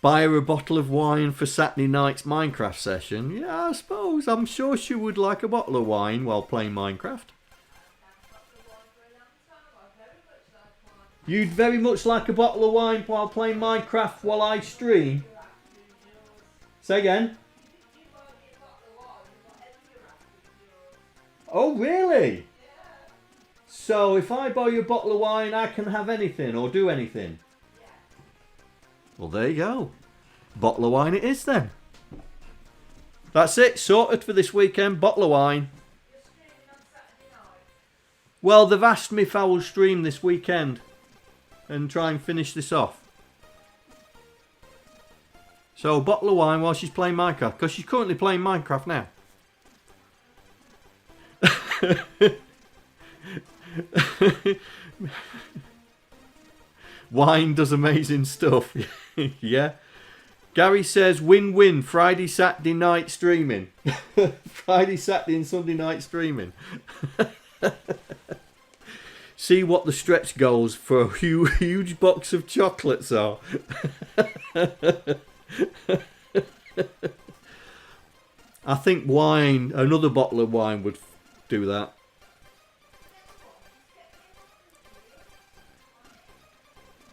Buy her a bottle of wine for Saturday night's Minecraft session. Yeah, I suppose. I'm sure she would like a bottle of wine while playing Minecraft. You'd very much like a bottle of wine while playing Minecraft while I stream. Say again. Oh, really? So if I buy you a bottle of wine, I can have anything or do anything? Well, there you go. Bottle of wine it is then. That's it. Sorted for this weekend. Bottle of wine. Well, they've asked me if I will stream this weekend and try and finish this off. So, bottle of wine while she's playing Minecraft. Because she's currently playing Minecraft now. Wine does amazing stuff. Yeah. Gary says win-win Friday, Saturday night streaming. Friday, Saturday and Sunday night streaming. See what the stretch goals for a huge box of chocolates are. I think wine, another bottle of wine would do that.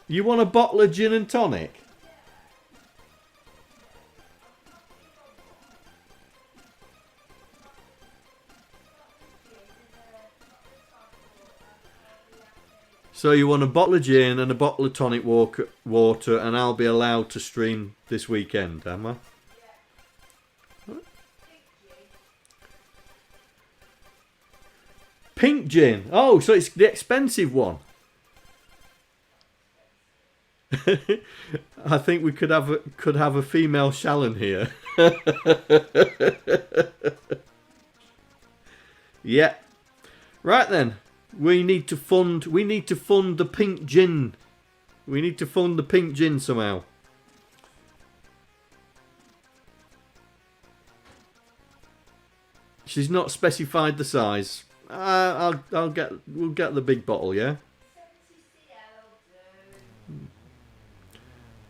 You want a bottle of gin and tonic? So you want a bottle of gin and a bottle of tonic water, and I'll be allowed to stream this weekend, am I? Pink gin. Oh, so it's the expensive one. I think we could have a female Shallan here. Yeah. Right then. We need to fund the pink gin. We need to fund the pink gin somehow. She's not specified the size. We'll get the big bottle, yeah?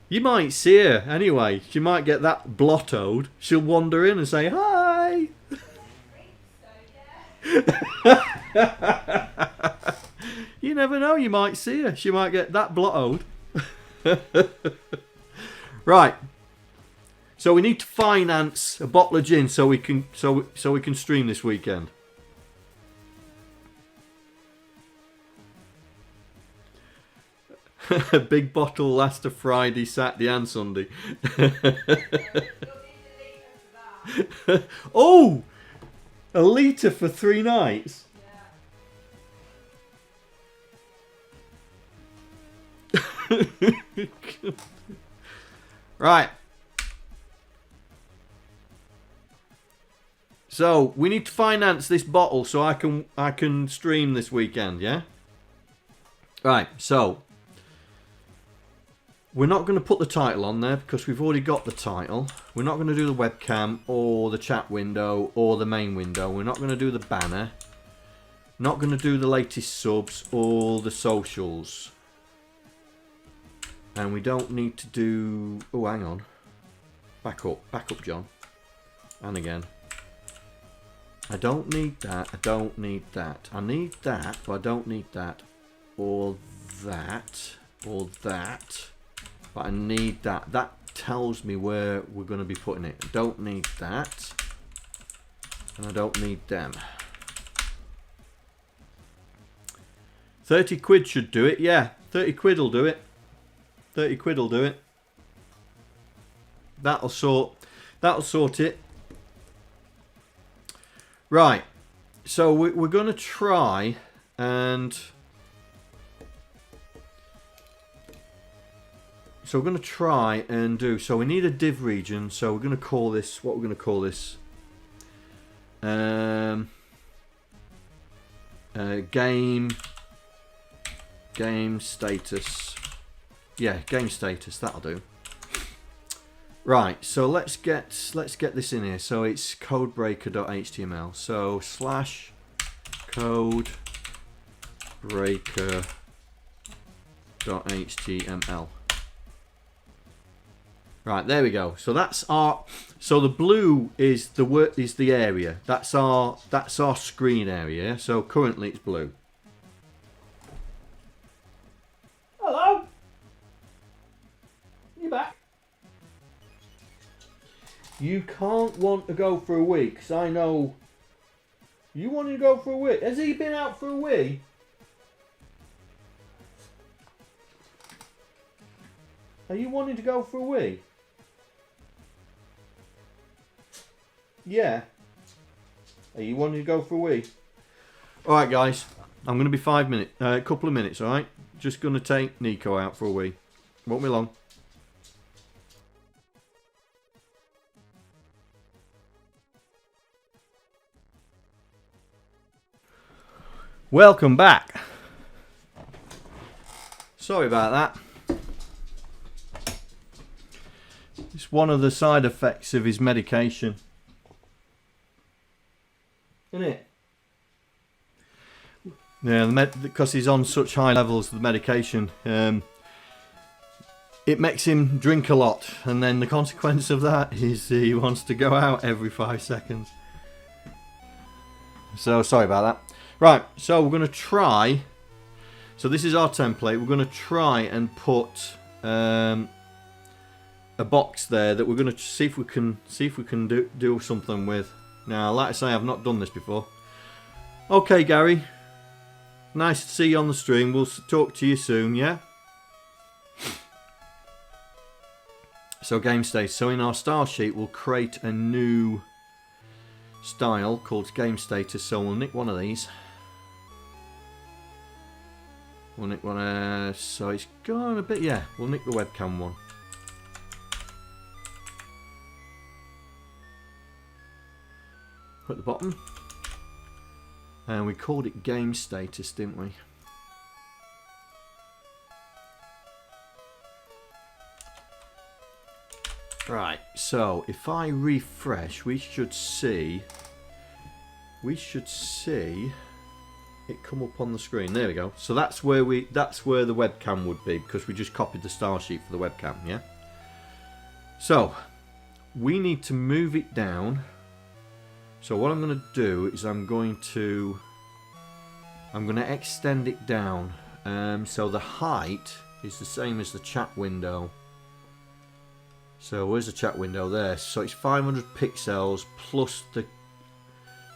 You might see her anyway. She might get that blottoed. She'll wander in and say hi. You never know. You might see her. She might get that blottoed. Right. So we need to finance a bottle of gin so we can stream this weekend. A big bottle lasts a Friday, Saturday and Sunday. Oh! A litre for 3 nights? Yeah. Right. So, we need to finance this bottle so I can stream this weekend, yeah? Right, so we're not going to put the title on there because we've already got the title. We're not going to do the webcam or the chat window or the main window. We're not going to do the banner. Not going to do the latest subs or the socials. And we don't need to do... Oh, hang on. Back up, John. And again. I don't need that. I don't need that. I need that, but I don't need that. Or that. Or that. But I need that. That tells me where we're going to be putting it. I don't need that. And I don't need them. 30 quid should do it. Yeah, 30 quid will do it. 30 quid will do it. That'll sort it. Right. So we're going to try and... So we're going to try and do... So we need a div region. So we're going to call this... What we're going to call this? Game status Yeah, game status, that'll do. Right, so let's get this in here. So it's codebreaker.html. So /codebreaker.html. Right, there we go. So that's our. So the blue is the area. That's our screen area. So currently it's blue. Hello. You back? You can't want to go for a wee, because I know you wanted to go for a wee. Has he been out for a wee? Are you wanting to go for a wee? Yeah. Are you wanting to go for a wee? Alright guys, I'm going to be 5 minutes, a couple of minutes, alright? Just going to take Nico out for a wee. Won't be long. Welcome back. Sorry about that. It's one of the side effects of his medication. Isn't it? Yeah, because he's on such high levels of the medication, it makes him drink a lot, and then the consequence of that is he wants to go out every 5 seconds. So sorry about that. Right, so we're going to try. So this is our template. We're going to try and put a box there that we're going to see if we can do something with. Now, like I say, I've not done this before. Okay, Gary. Nice to see you on the stream. We'll talk to you soon, yeah? So game status. So in our style sheet, we'll create a new style called game status. So we'll nick one of these. We'll nick one. So it's gone a bit. Yeah, we'll nick the webcam one. At the bottom. And we called it game status, didn't we? Right, so if I refresh, we should see it come up on the screen. There we go. So that's where the webcam would be, because we just copied the style sheet for the webcam, yeah? So we need to move it down. So what I'm going to do is I'm going to extend it down. So the height is the same as the chat window. So where's the chat window there? So it's 500 pixels plus the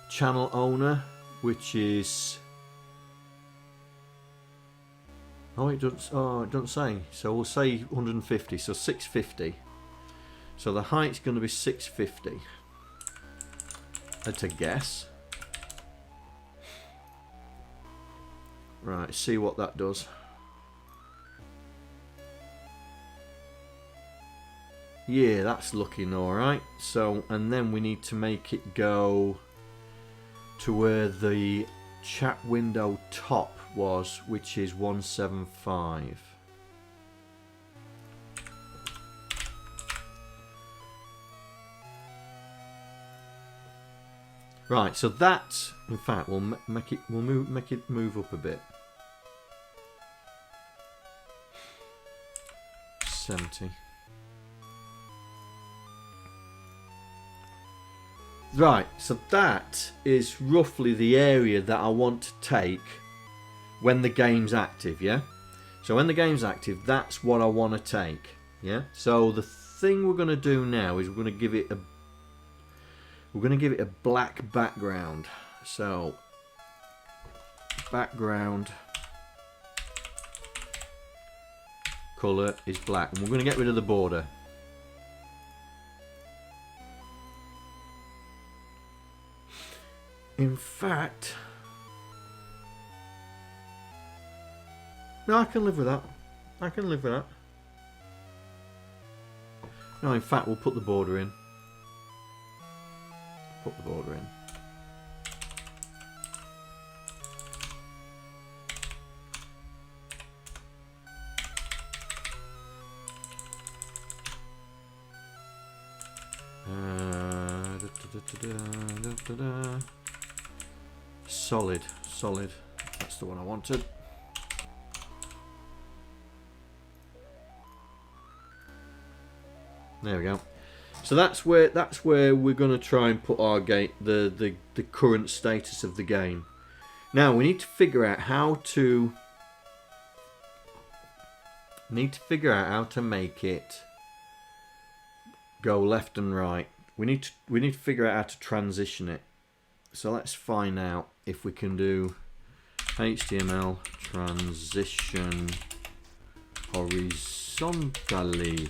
channel owner, which is... Oh, it doesn't say. So we'll say 150, so 650. So the height's going to be 650. That's a guess. Right, see what that does. Yeah, that's looking alright. So, and then we need to make it go to where the chat window top was, which is 175. Right, so that, in fact, we'll make it move up a bit. 70. Right, so that is roughly the area that I want to take when the game's active, yeah? So when the game's active, that's what I want to take, yeah? So the thing we're going to do now is we're going to give it a black background. So background color is black, and we're going to get rid of the border. In fact, no, I can live with that. I can live with that. No, in fact, we'll put the border in. Put the border in. Solid, solid. That's the one I wanted. There we go. So that's where we're going to try and put our game, the current status of the game. Now we need to figure out how to make it go left and right. We need to figure out how to transition it. So let's find out if we can do HTML transition horizontally.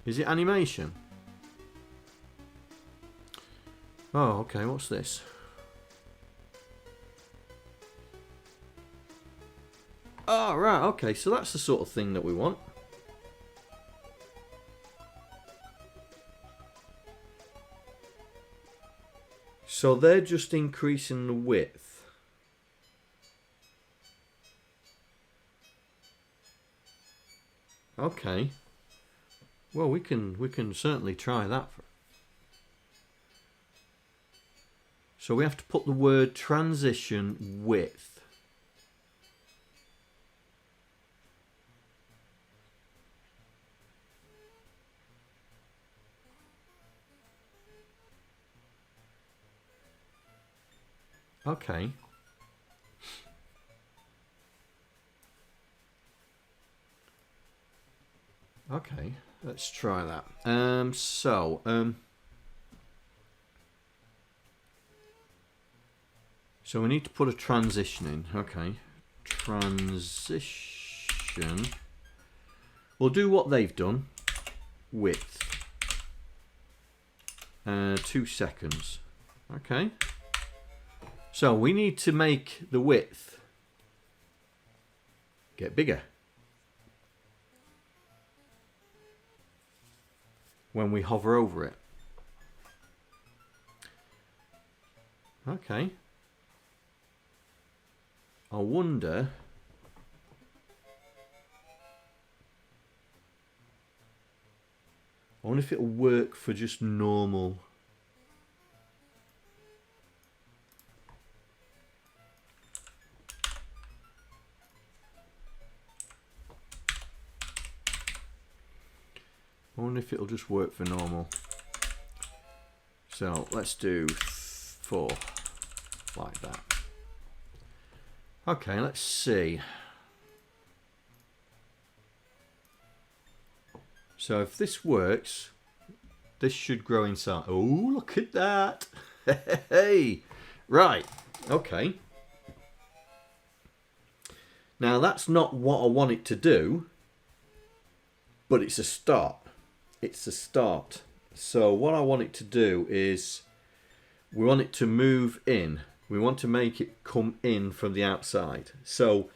Is it animation? Oh, okay, what's this? Oh, right, okay, so that's the sort of thing that we want. So they're just increasing the width. Okay. Well, we can certainly try that. So we have to put the word transition width. Okay. Okay, let's try that. So we need to put a transition in. Okay, transition. We'll do what they've done. Width. 2 seconds. Okay. So we need to make the width get bigger when we hover over it. Okay. I wonder if it'll work for just normal. I wonder if it'll just work for normal. So let's do 4 like that. Okay, let's see. So if this works, this should grow inside. Oh, look at that. Hey, right. Okay. Now that's not what I want it to do, but it's a start. It's a start. So what I want it to do is we want it to move in. We want to make it come in from the outside. So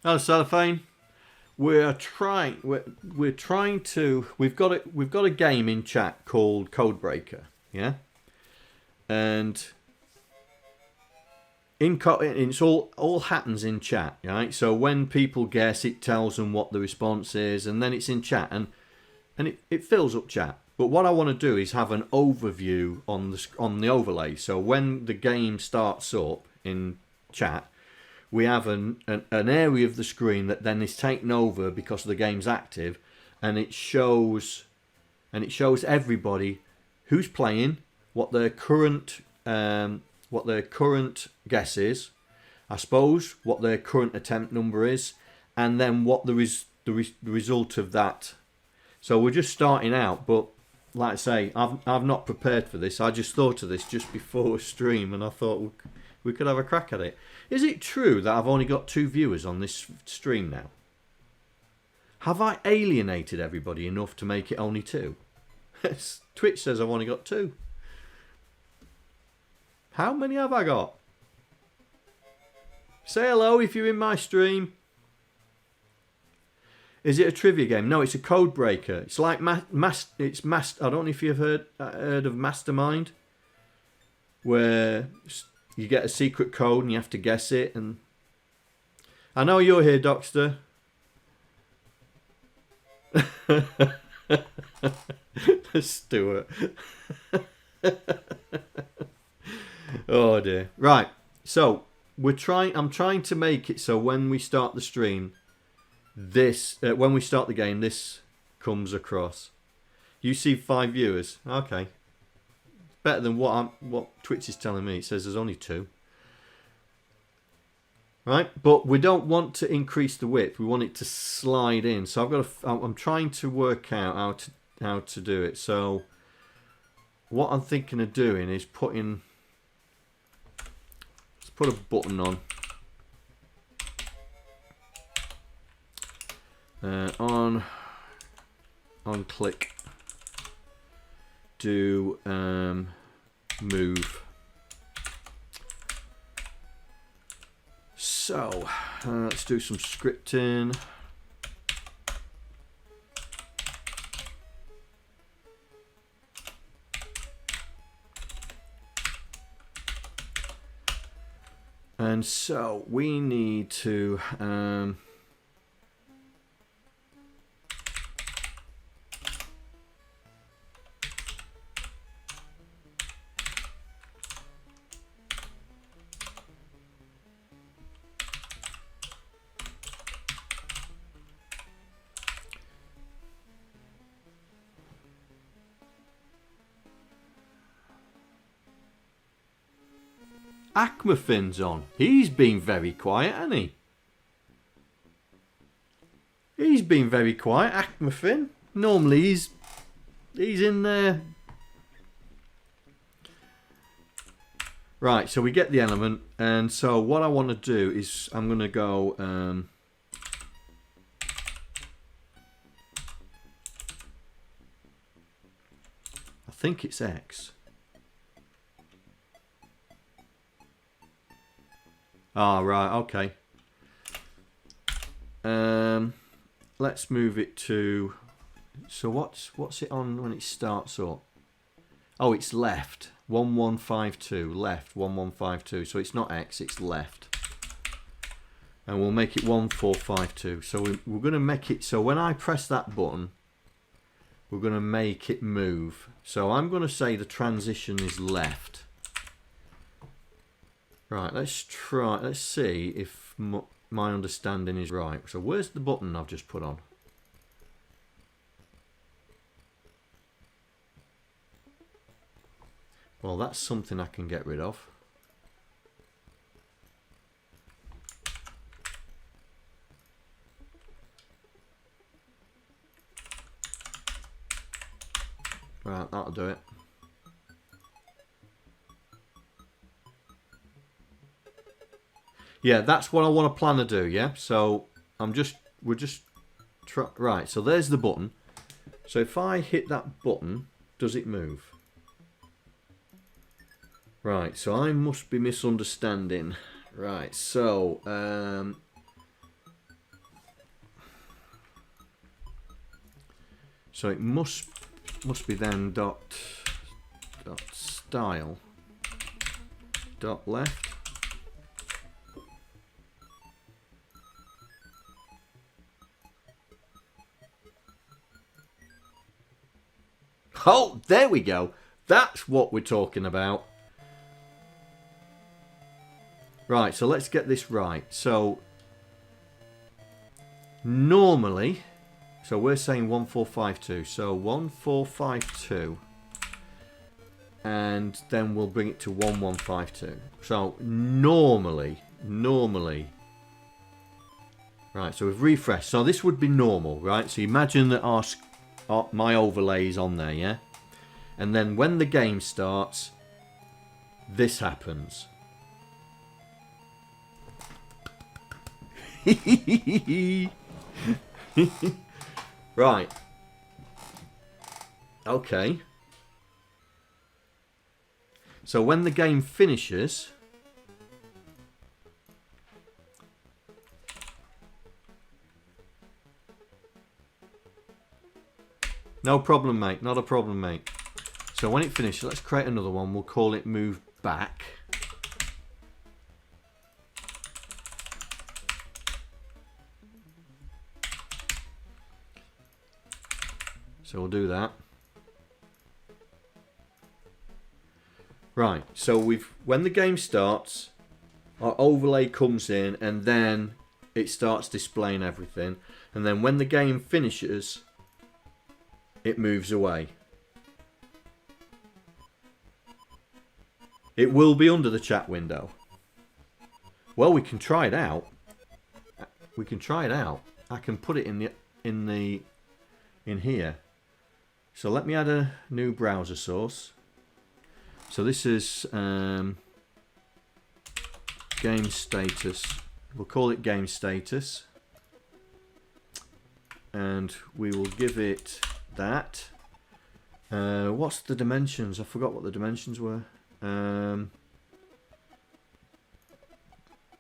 Hello, Cellophane. We're trying to. We've got a game in chat called Codebreaker, yeah, and it's all happens in chat, right? So when people guess, it tells them what the response is, and then it's in chat, and it fills up chat. But what I want to do is have an overview on the overlay. So when the game starts up in chat, we have an area of the screen that then is taken over because the game's active, and it shows everybody who's playing, what their current guess is, I suppose what their current attempt number is, and then what the result of that. So we're just starting out, but like I say, I've not prepared for this. I just thought of this just before stream, and I thought we could have a crack at it. Is it true that I've only got 2 viewers on this stream now? Have I alienated everybody enough to make it only 2? Twitch says I've only got 2. How many have I got? Say hello if you're in my stream. Is it a trivia game? No, it's a code breaker. It's like I don't know if you've heard of Mastermind, where you get a secret code and you have to guess it. And I know you're here, Docster. Stuart. Oh dear. Right. So I'm trying to make it so when we start the stream, when we start the game, this comes across. You see 5 viewers. Okay. Better than what Twitch is telling me. It says there's only 2. Right, but we don't want to increase the width. We want it to slide in. So I'm trying to work out how to do it. So what I'm thinking of doing is let's put a button on. On click. Do move. So, let's do some scripting. And so, we need to... Akmafin's on. He's been very quiet, hasn't he? He's been very quiet, Akmafin. Normally he's in there. Right, so we get the element, and so what I want to do is I'm going to go I think it's X. Ah, right, okay. Let's move it to... So what's it on when it starts up? Oh, it's left. 1152. Left. 1152. So it's not X, it's left. And we'll make it 1452. So we're going to make it... So when I press that button, we're going to make it move. So I'm going to say the transition is left. Right, let's see if my understanding is right. So where's the button I've just put on? Well, that's something I can get rid of. Right, that'll do it. Yeah, that's what I want to plan to do, yeah? So right, so there's the button. So if I hit that button, does it move? Right, so I must be misunderstanding. Right, so so it must be then dot style dot left. Oh, there we go. That's what we're talking about. Right, so let's get this right. So, normally, so we're saying 1452. So, 1452. And then we'll bring it to 1152. So, normally. Right, so we've refreshed. So, this would be normal, right? So, imagine that my overlay is on there, yeah? And then when the game starts, this happens. Right. Okay. So when the game finishes, no problem, mate. Not a problem, mate. So when it finishes, let's create another one. We'll call it move back. So we'll do that. Right, so when the game starts, our overlay comes in and then it starts displaying everything. And then when the game finishes, it moves away. It will be under the chat window. Well, we can try it out. We can try it out. I can put it in here. So let me add a new browser source. So this is game status. We'll call it game status. And we will give it that. What's the dimensions? I forgot what the dimensions were.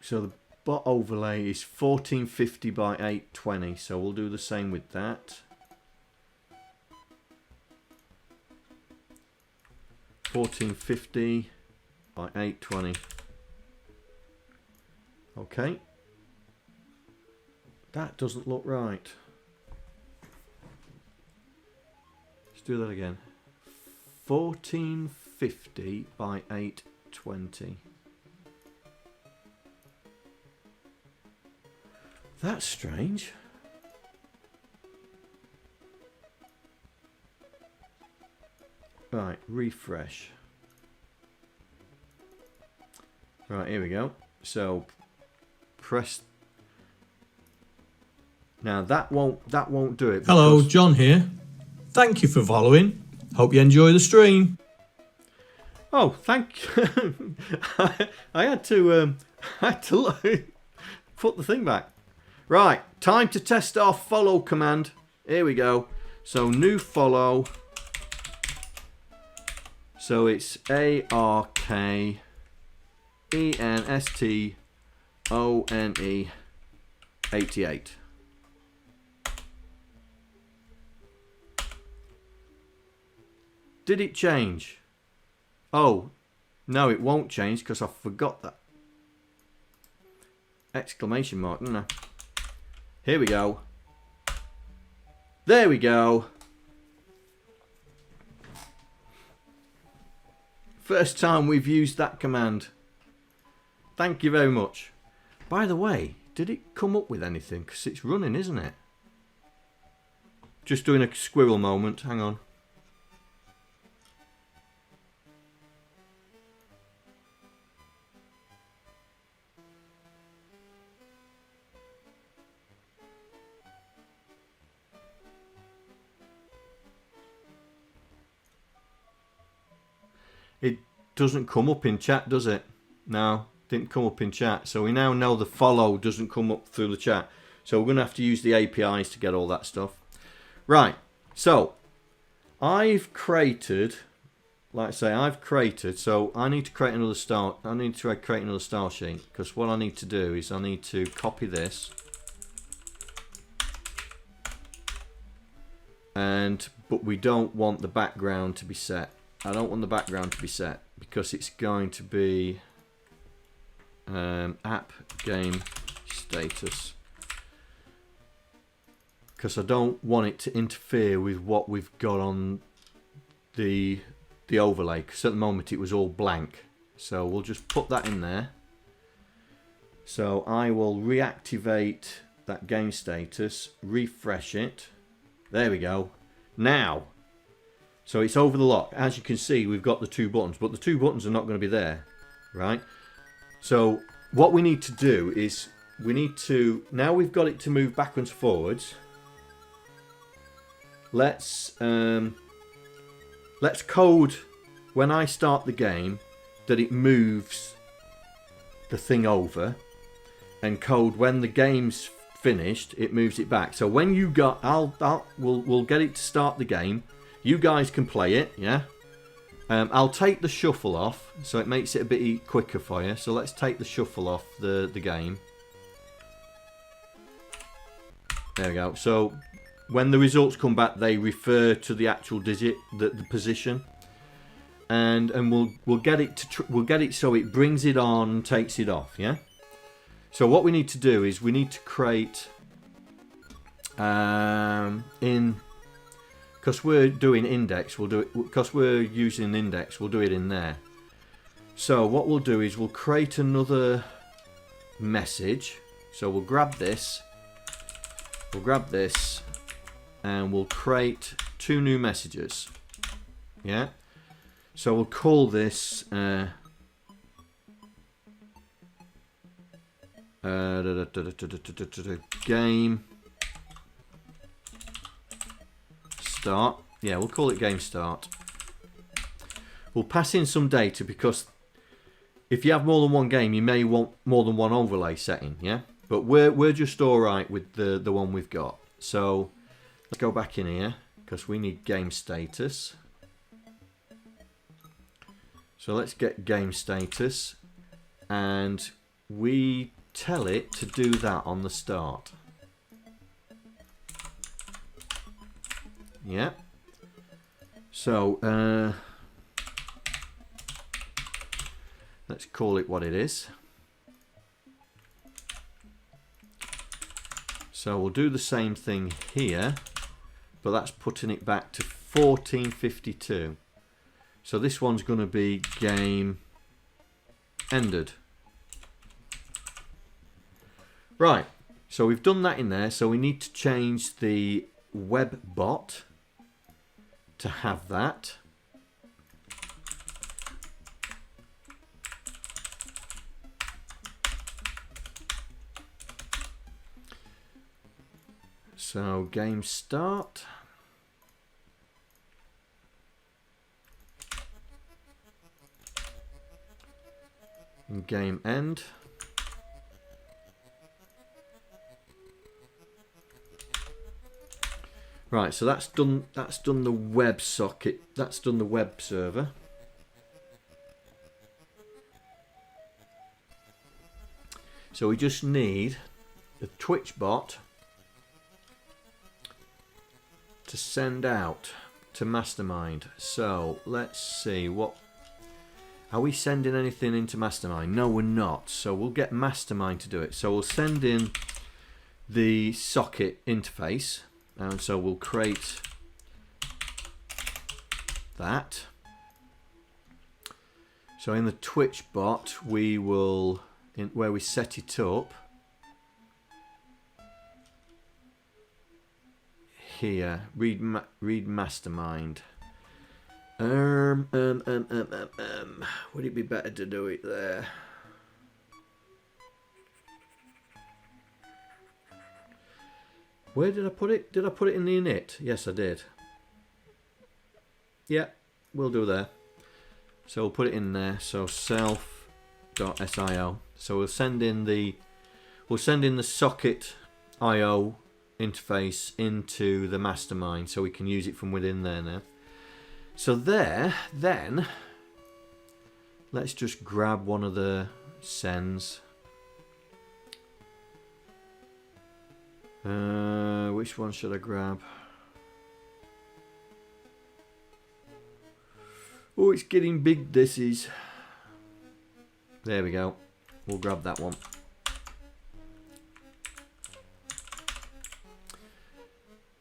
So the bot overlay is 1450 by 820. So we'll do the same with that. 1450 by 820. Okay. That doesn't look right. Let's do that again. 1450 by 820. That's strange. Right, refresh. Right, here we go. So press. Now that won't do it. Hello, John here. Thank you for following. Hope you enjoy the stream. Oh, thank you. I had to put the thing back. Right, time to test our follow command. Here we go. So new follow. So it's ARKENSTONE 88. Did it change? Oh, no, it won't change because I forgot that. Exclamation mark, didn't I? Here we go. There we go. First time we've used that command. Thank you very much. By the way, did it come up with anything? Because it's running, isn't it? Just doing a squirrel moment. Hang on. It doesn't come up in chat, does it? No, didn't come up in chat. So we now know the follow doesn't come up through the chat. So we're going to have to use the APIs to get all that stuff. Right, so I've created, like I say, so I need to create another style. I need to create another style sheet because what I need to do is I need to copy this. But we don't want the background to be set. I don't want the background to be set because it's going to be app game status, because I don't want it to interfere with what we've got on the overlay, because at the moment it was all blank. So we'll just put that in there. So I will reactivate that game status, refresh it. There we go. Now, so it's over the lock. As you can see, we've got the two buttons, but the two buttons are not going to be there, right? So what we need to do is we need to, now we've got it to move backwards and forwards. Let's code when I start the game that it moves the thing over, and code when the game's finished, it moves it back. So when you got, we'll get it to start the game. You guys can play it, yeah. I'll take the shuffle off, so it makes it a bit quicker for you. So let's take the shuffle off the game. There we go. So when the results come back, they refer to the actual digit, the position, and we'll get it so it brings it on, takes it off, yeah. So what we need to do is we need to create because we're doing index, we'll do it because we're using index, we'll do it in there. So what we'll do is we'll create another message. So we'll grab this, and we'll create 2 new messages. Yeah. So we'll call this game start. Yeah, we'll call it game start. We'll pass in some data because if you have more than one game, you may want more than one overlay setting. Yeah, but we're just all right with the one we've got. So let's go back in here because we need game status. So let's get game status, and we tell it to do that on the start. Yeah. So let's call it what it is. So we'll do the same thing here, but that's putting it back to 1452. So this one's going to be game ended. Right, so we've done that in there, so we need to change the web bot to have that. So game start. And game end. Right, so that's done the web socket, that's done the web server. So we just need the Twitch bot to send out to Mastermind. So let's see, what are we sending anything into Mastermind? No, we're not. So we'll get Mastermind to do it. So we'll send in the socket interface. And so we'll create that. So in the Twitch bot, we will, where we set it up, here, read Mastermind. Would it be better to do it there? Where did I put it? Did I put it in the init? Yes, I did. Yeah, we'll do there. So we'll put it in there. So self.sio. So we'll send in the socket IO interface into the Mastermind, so we can use it from within there now. So there, then let's just grab one of the sends. Which one should I grab? Oh, it's getting big, this is. There we go. We'll grab that one.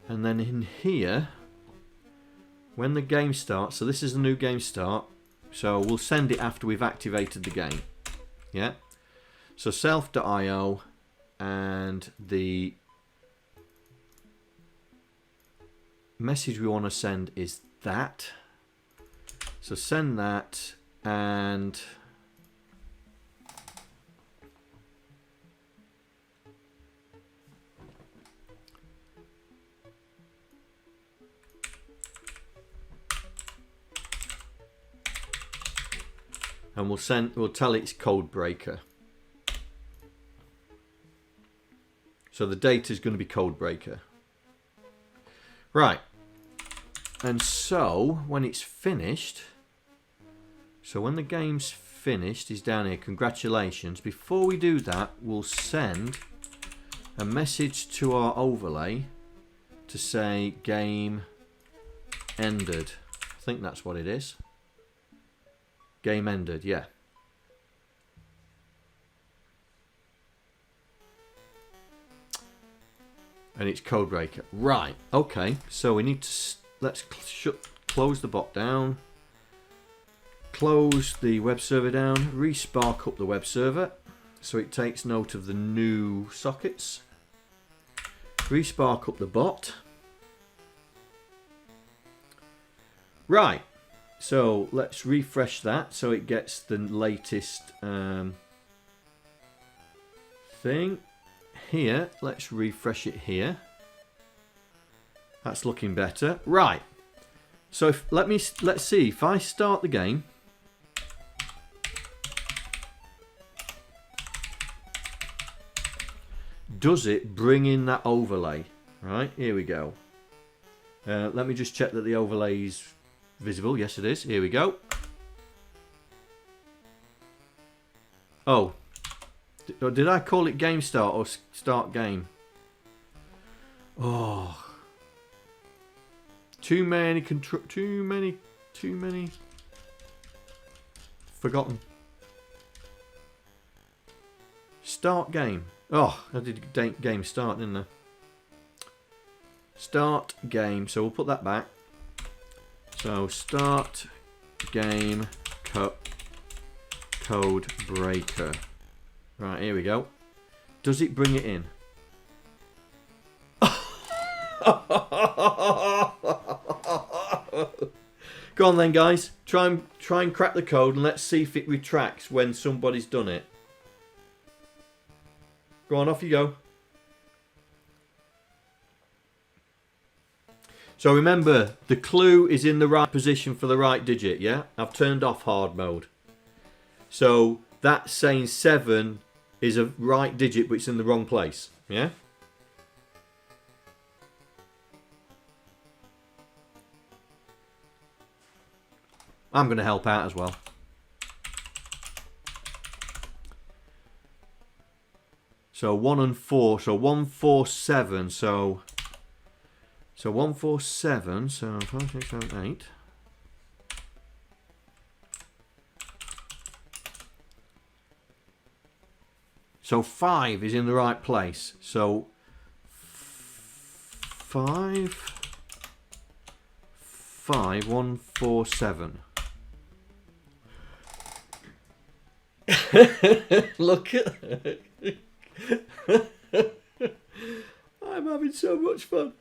And then in here, when the game starts, so this is the new game start, so we'll send it after we've activated the game. Yeah. So self.io, and the message we want to send is that. So send that, and we'll tell it it's code breaker. So the data is going to be codebreaker. Right. And so when it's finished, so when the game's finished, is down here, congratulations. Before we do that, we'll send a message to our overlay to say game ended. I think that's what it is. Game ended, yeah. And it's codebreaker. Right, okay. So we need to, let's close the bot down. Close the web server down. Respark up the web server so it takes note of the new sockets. Respark up the bot. Right, so let's refresh that so it gets the latest thing. Here, let's refresh it here. That's looking better. Right. So if, let's see if I start the game. Does it bring in that overlay? Right, here we go. Let me just check that the overlay is visible. Yes, it is. Here we go. Oh. Did I call it game start or start game? Oh. Too many. Forgotten. Start game. Oh, I did game start, didn't I? Start game. So we'll put that back. So start game code breaker. Right, here we go. Does it bring it in? Go on then, guys. Try and crack the code and let's see if it retracts when somebody's done it. Go on, off you go. So remember, the clue is in the right position for the right digit, yeah? I've turned off hard mode. So that's saying 7 is a right digit, but it's in the wrong place, yeah? I'm going to help out as well. So 1 and 4, so 147, so 147, so 5, 6, 7, 8. So 5 is in the right place. So 147. Look at I'm having so much fun.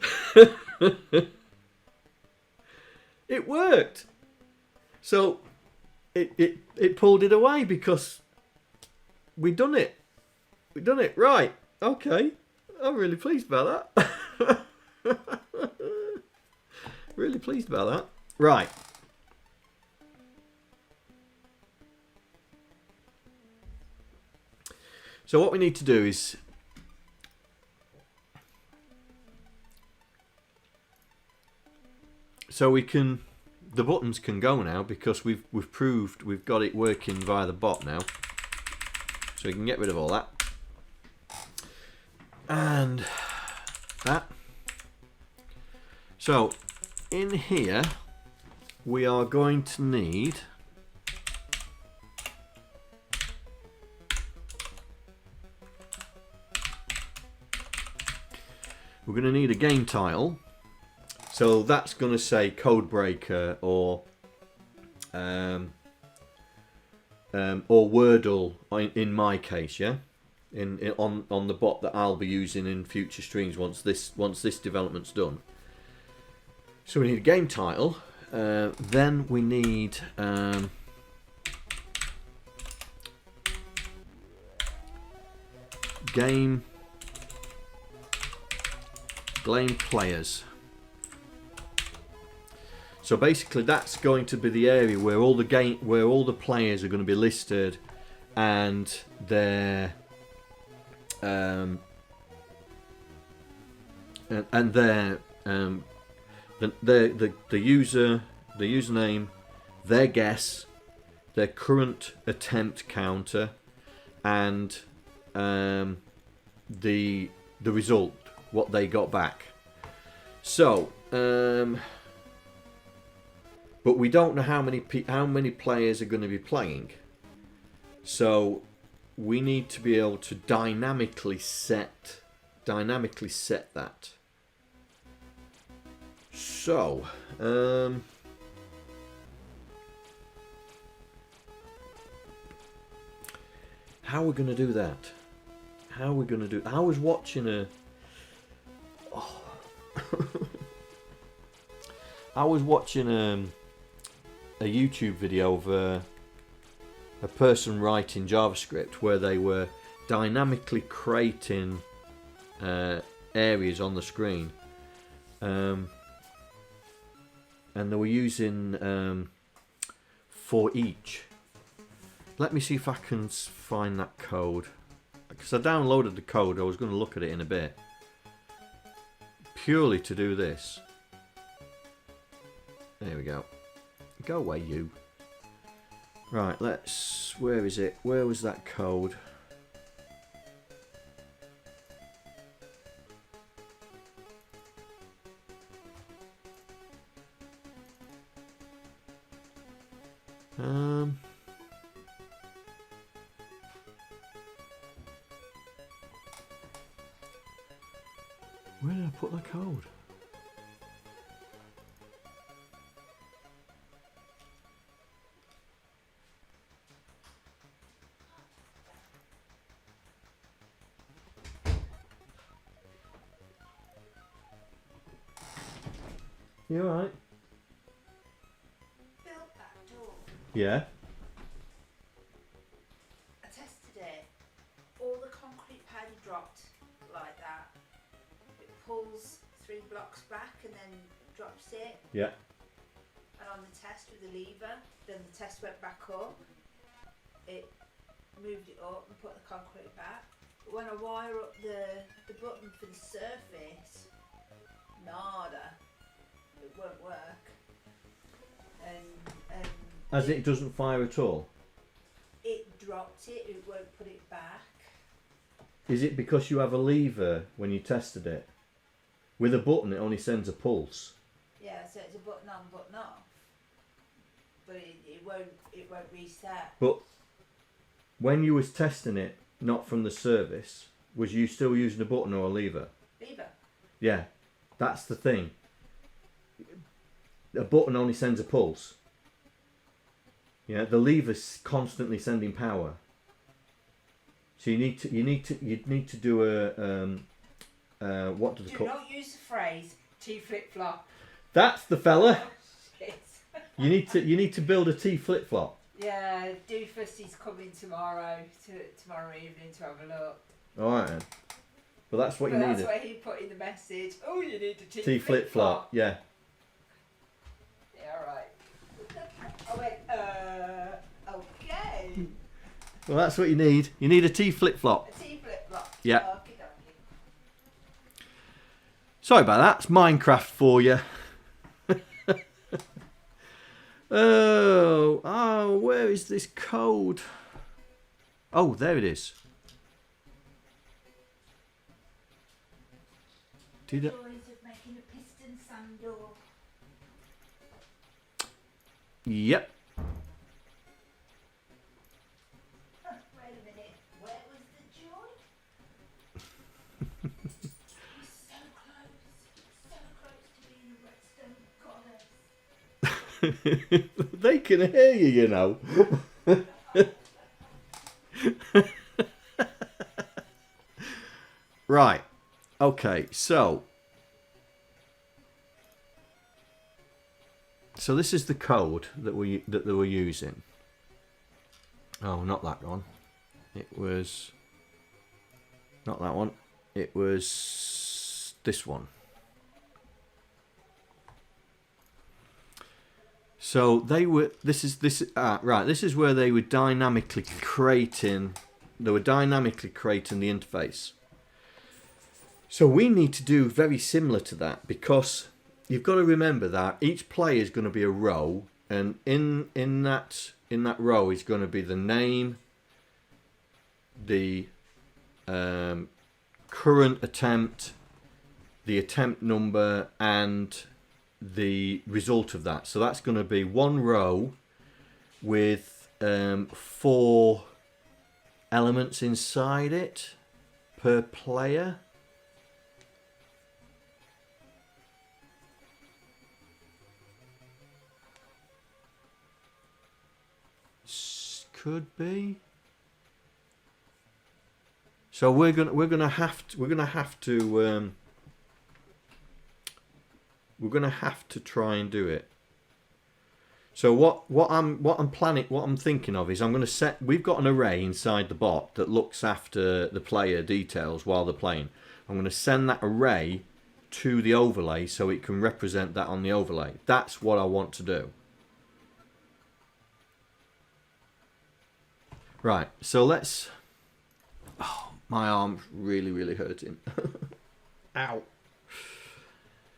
It worked. So it pulled it away because we done it. We done it right. Okay, I'm really pleased about that. Really pleased about that. Right. So what we need to do is the buttons can go now because we've proved we've got it working via the bot now. So we can get rid of all that. And that. So in here we are going to need a game tile. So that's going to say codebreaker or Wordle in my case, yeah. On the bot that I'll be using in future streams once this development's done. So we need a game title. Then we need game players. So basically, that's going to be the area where all the players are going to be listed, and their and their the username, their guess, their current attempt counter, and the result, what they got back. So, but we don't know how many players are going to be playing. So we need to be able to dynamically set that. So, how are we going to do that? How are we going to do? I was watching a. Oh. I was watching a YouTube video of a person writing JavaScript where they were dynamically creating areas on the screen, and they were using for each. Let me see if I can find that code, because I downloaded the code. I was going to look at it in a bit, purely to do this. There we go. Go away, you. Right, let's... Where is it? Where was that code? Where did I put the code? You alright? Built that door. Yeah. I tested it. All the concrete pad dropped like that. It pulls 3 blocks back and then drops it. Yeah. And on the test with the lever, then the test went back up. It moved it up and put the concrete back. But when I wire up the button for the surface, nada. It won't work. And As it doesn't fire at all? it dropped it, it won't put it back. Is it because you have a lever when you tested it? With a button, it only sends a pulse. Yeah, so it's a button on, button off. But it won't reset. But when you was testing it, not from the service, was you still using a button or a lever? Lever. Yeah, that's the thing. A button only sends a pulse. Yeah, the lever's constantly sending power. So you need to do a what do they call? Do not use the phrase T flip flop. That's the fella. Oh, shit. You need to build a T flip flop. Yeah, Doofus is coming tomorrow evening to have a look. All right then. But that's what you need. That's where he put in the message. Oh, you need a T flip flop. Yeah. Yeah, all right. I went, okay. Well, that's what you need. You need a T flip flop. A T flip flop. Yeah. Okey-dokey. Sorry about that. It's Minecraft for you. Oh, where is this code? Oh, there it is. Did it? Joys of making a piston sand door. Yep. Wait a minute. Where was the joy? so close to being a redstone goddess. They can hear you, you know. Right. Okay, so this is the code that they were using. Oh, not that one. It was not that one. It was this one. So they were. This is where they were dynamically creating. They were dynamically creating the interface. So we need to do very similar to that, because you've got to remember that each player is going to be a row, and in that row is going to be the name, the current attempt, the attempt number, and the result of that. So that's going to be one row with 4 elements inside it per player. Could be. So we're gonna have to try and do it. So what I'm thinking of is we've got an array inside the bot that looks after the player details while they're playing. I'm going to send that array to the overlay so it can represent that on the overlay. That's what I want to do. Right, so let's... Oh, my arm's really hurting. Ow.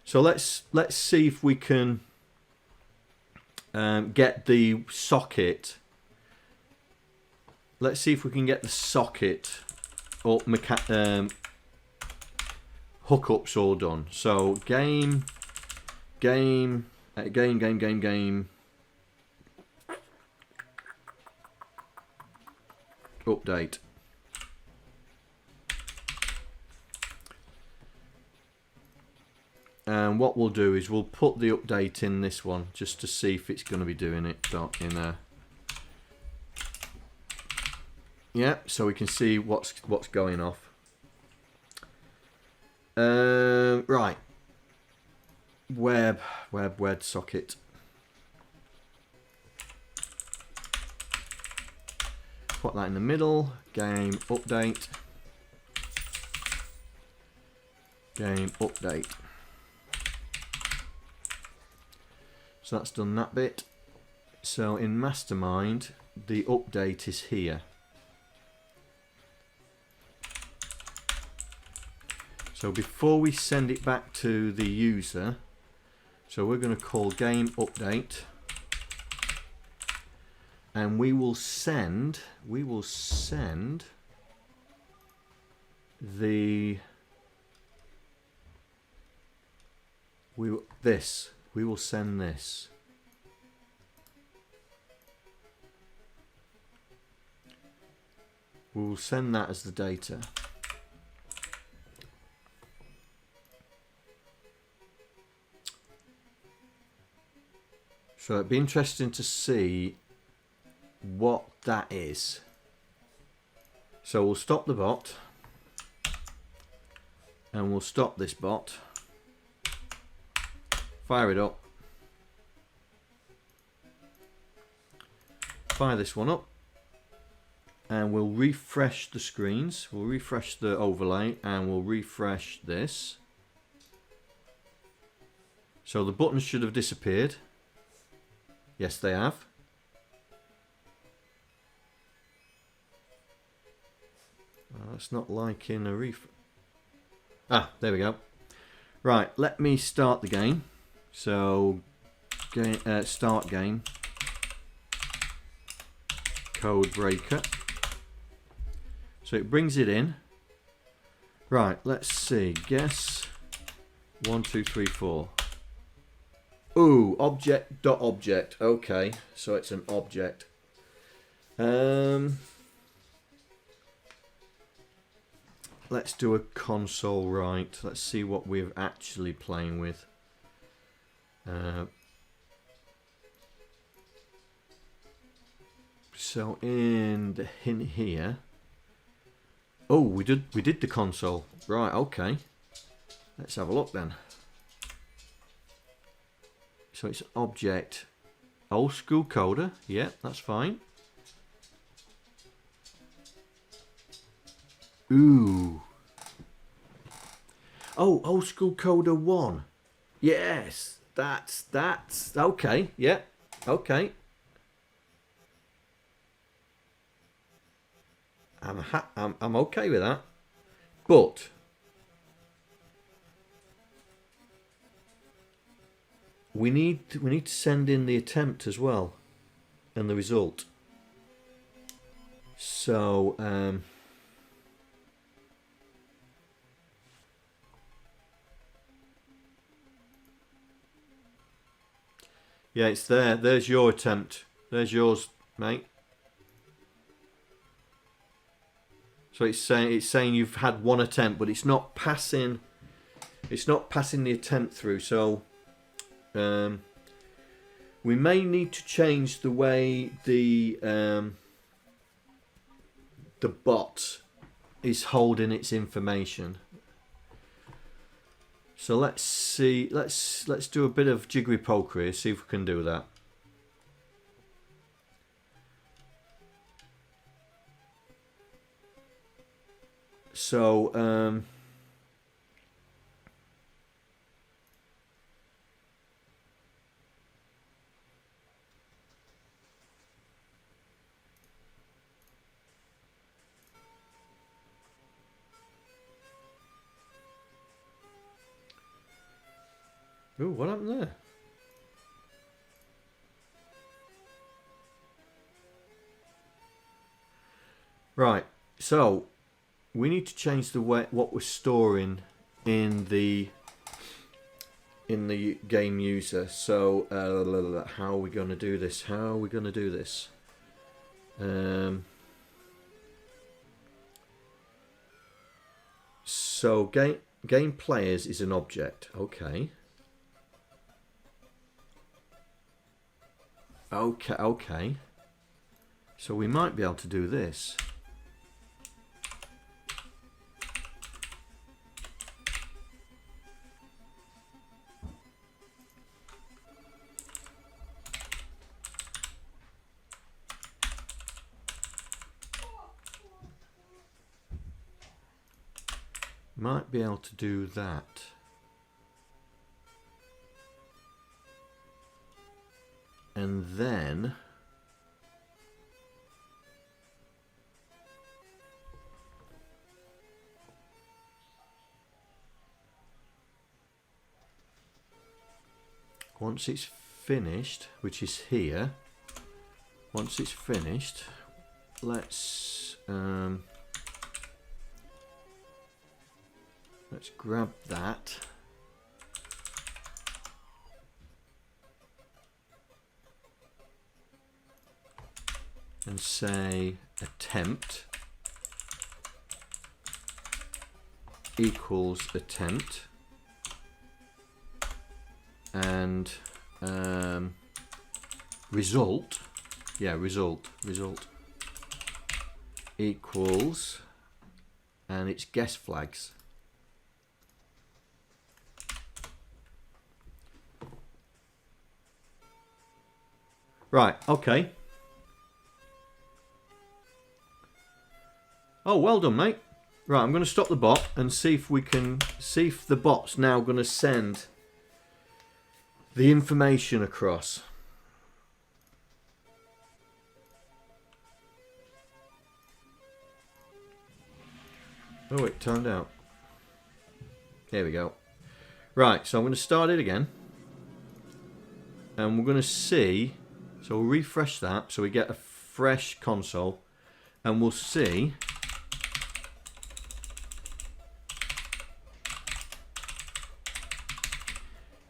So let's see if we can get the socket. Let's see if we can get the socket or hookups all done. So game. Update. And what we'll do is we'll put the update in this one just to see if it's going to be doing it in a... Yeah, so we can see what's going off. Right. Web socket. Put that in the middle. Game update. Game update. So that's done that bit. So in Mastermind, the update is here. So before we send it back to the user, so we're going to call game update, and we will send the we will send this. We will send that as the data. So it'd be interesting to see what that is. So we'll stop the bot, and we'll stop this bot. Fire it up. Fire this one up, and we'll refresh the screens. We'll refresh the overlay, and we'll refresh this. So the buttons should have disappeared. Yes, they have. That's not like in a ref. Ah, there we go. Right, let me start the game. So, start game. Code breaker. So it brings it in. Right, let's see. Guess 1, 2, 3, 4. Ooh, object.object. Okay, so it's an object. Let's do a console write. Let's see what we're actually playing with. So in here. Oh, we did the console. Right, okay. Let's have a look then. So it's object. Old school coder. Yeah, that's fine. Ooh. Oh, old school coder 1. Yes, that's okay. Yeah, okay. I'm okay with that. But we need to send in the attempt as well, and the result. So yeah, it's there. There's your attempt. There's yours, mate. So it's saying you've had one attempt, but it's not passing. It's not passing the attempt through. So we may need to change the way the bot is holding its information. So let's see. Let's do a bit of jiggery pokery. See if we can do that. So ooh, what happened there? Right, so we need to change the way what we're storing in the game user. So how are we going to do this? How are we going to do this? So game players is an object. Okay. Okay. So we might be able to do this. Might be able to do that. And then once it's finished, which is here, once it's finished, let's grab that. And say attempt equals attempt, and result, yeah, result equals, and it's guess flags. Right, okay. Oh, well done, mate. Right, I'm going to stop the bot and see if we can see if the bot's now going to send the information across. Oh, it turned out. There we go. Right, so I'm going to start it again. And we're going to see, so we'll refresh that so we get a fresh console. And we'll see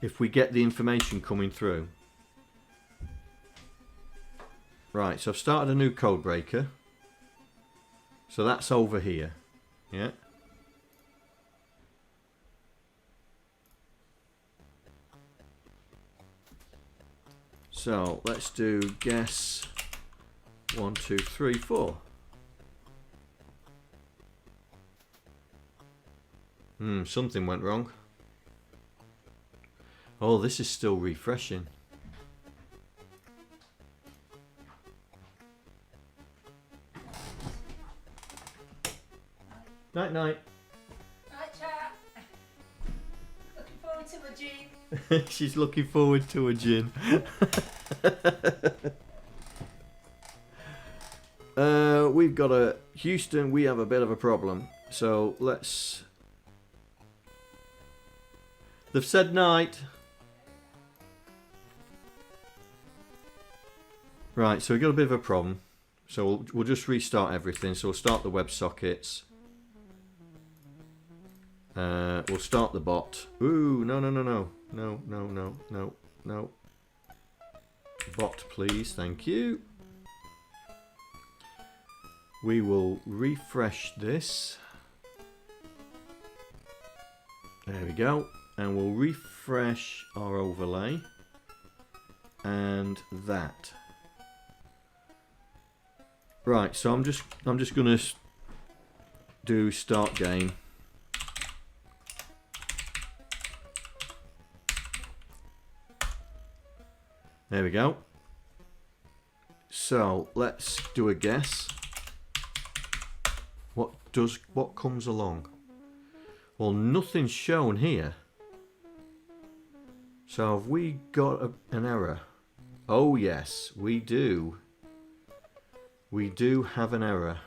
if we get the information coming through. Right, so I've started a new code breaker. So that's over here. Yeah. So let's do guess 1, 2, 3, 4. Something went wrong. Oh, this is still refreshing. Night, night. Night, chat. Looking forward to my gin. She's looking forward to a gin. We've got a Houston. We have a bit of a problem. So let's. They've said night. Right, so we've got a bit of a problem. So we'll just restart everything. So we'll start the WebSockets. We'll start the bot. Ooh, no. Bot, please, thank you. We will refresh this. There we go. And we'll refresh our overlay. And that. Right, so I'm just gonna do start game. There we go. So let's do a guess. What comes along? Well, nothing's shown here. So have we got an error? Oh yes, we do. We do have an error.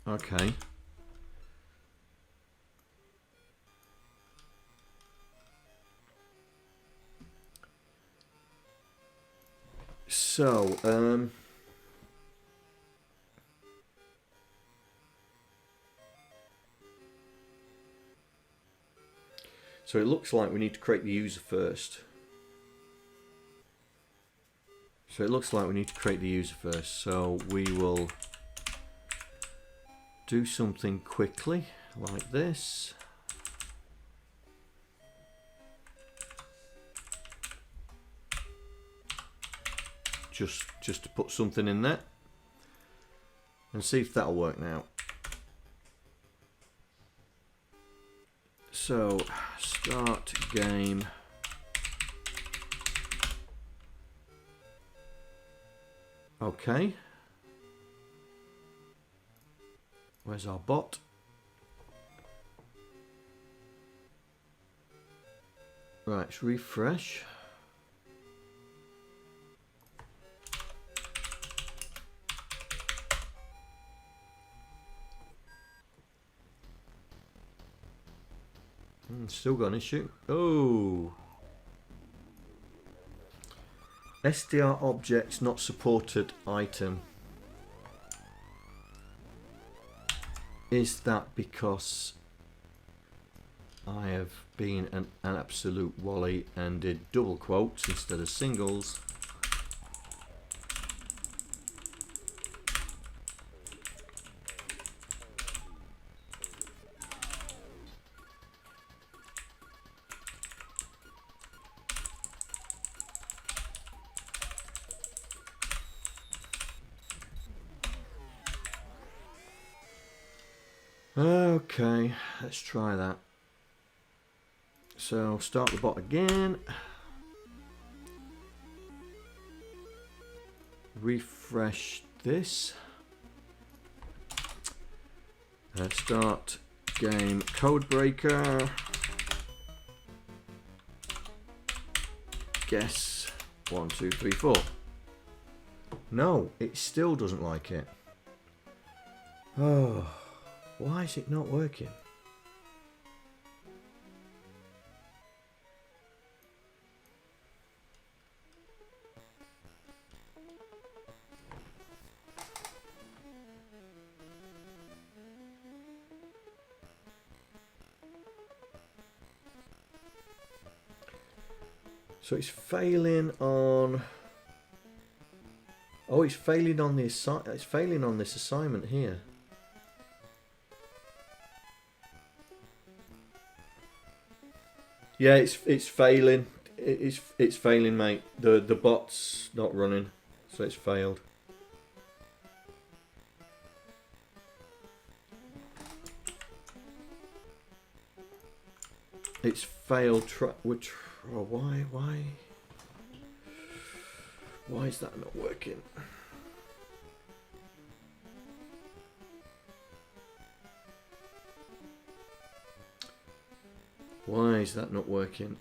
Okay. So, so it looks like we need to create the user first. So we will do something quickly like this. Just to put something in there and see if that'll work now. So start game. Okay. Where's our bot? Right, let's refresh. Still got an issue. Oh. SDR objects not supported item. Is that because I have been an absolute wally and did double quotes instead of singles? Okay, let's try that. So start the bot again. Refresh this. Start game codebreaker. Guess 1, 2, 3, 4. No, it still doesn't like it. Oh. Why is it not working? So it's failing on. Oh, it's failing on the it's failing on this assignment here. Yeah, it's failing. It's failing, mate. The bot's not running, so it's failed. It's failed. Why is that not working? Why is that not working?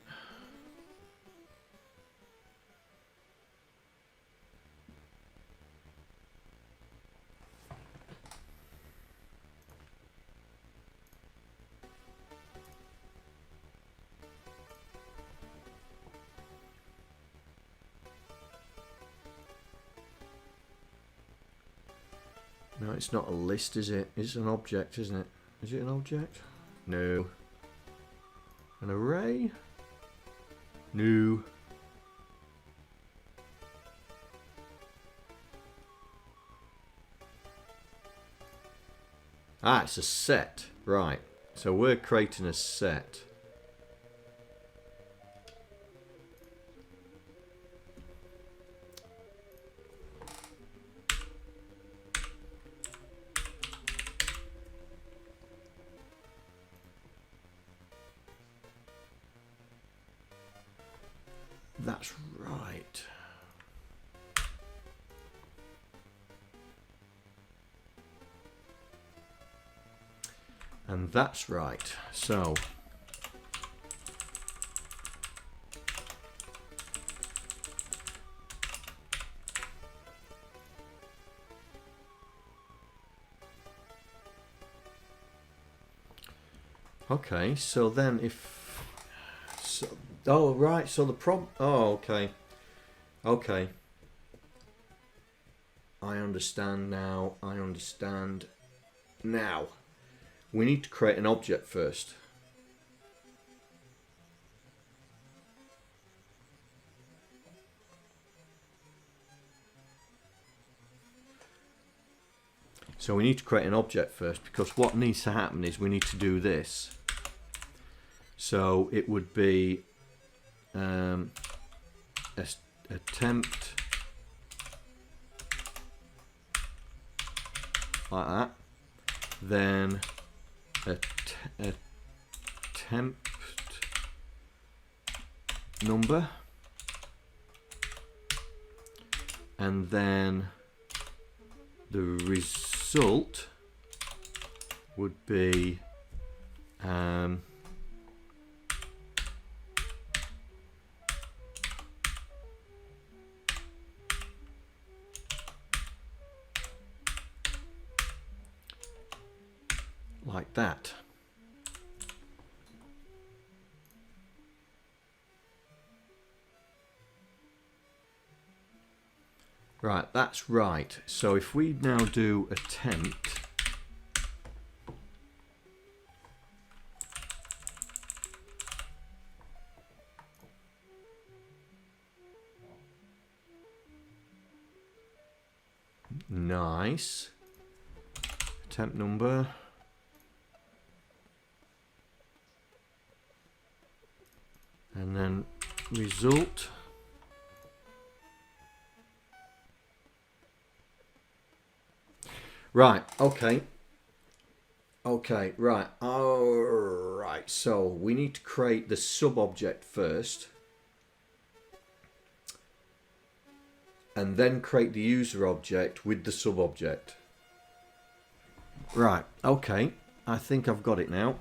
No, it's not a list, is it? It's an object, isn't it? Is it an object? No. An array? No. Ah, it's a set. Right. So we're creating a set. That's right. And that's right. So okay, so then if so, oh right, so the okay. Okay. I understand now. I understand now. We need to create an object first. So we need to create an object first, because what needs to happen is we need to do this. So it would be attempt like that, then attempt number, and then the result would be like that. Right, that's right. So if we now do attempt, nice, attempt number, and then result, right, okay, right, alright, so we need to create the sub-object first, and then create the user object with the sub-object. Right, okay, I think I've got it now.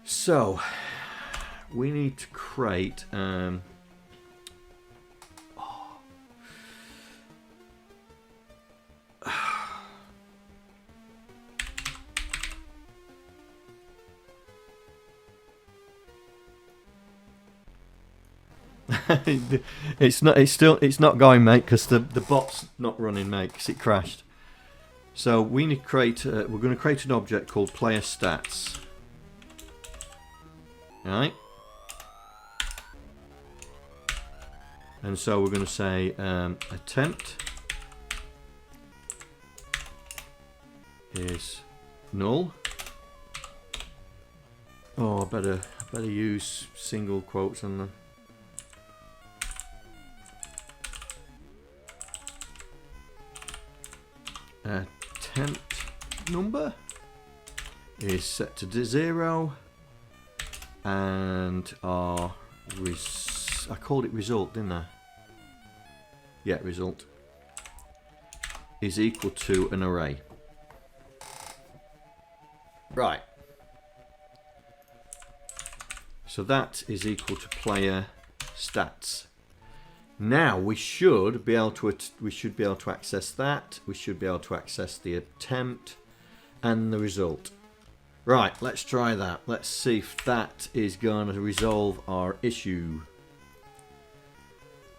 So we need to create it's not going, mate, because the bot's not running, mate, because it crashed. So we need to create we're going to create an object called player stats. Right, and so we're going to say attempt is null. Oh, I better use single quotes on the attempt number is set to 0. And our I called it result, didn't I? Yeah, result is equal to an array. Right. So that is equal to player stats. Now we should be able to access that. We should be able to access the attempt and the result. Right, let's try that. Let's see if that is going to resolve our issue.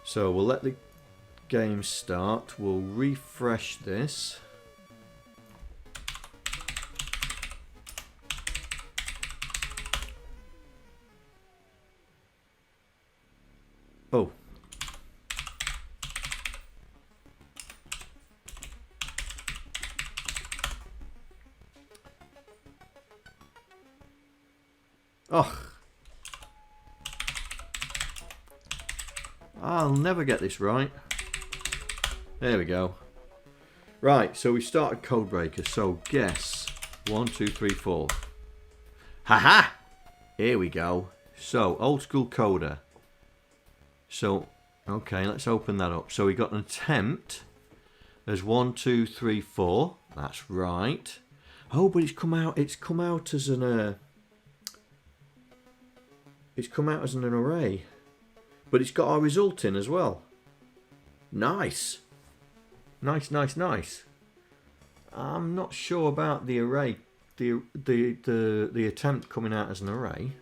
So we'll let the game start. We'll refresh this. Oh. Oh. I'll never get this right. There we go. Right, so we started Codebreaker. So guess 1, 2, 3, 4. Haha! Here we go. So old school coder. So okay, let's open that up. So we got an attempt as 1, 2, 3, 4. That's right. Oh, but it's come out. It's come out as an. It's come out as an array, but it's got our result in as well. Nice. Nice, nice, nice. I'm not sure about the array, the attempt coming out as an array.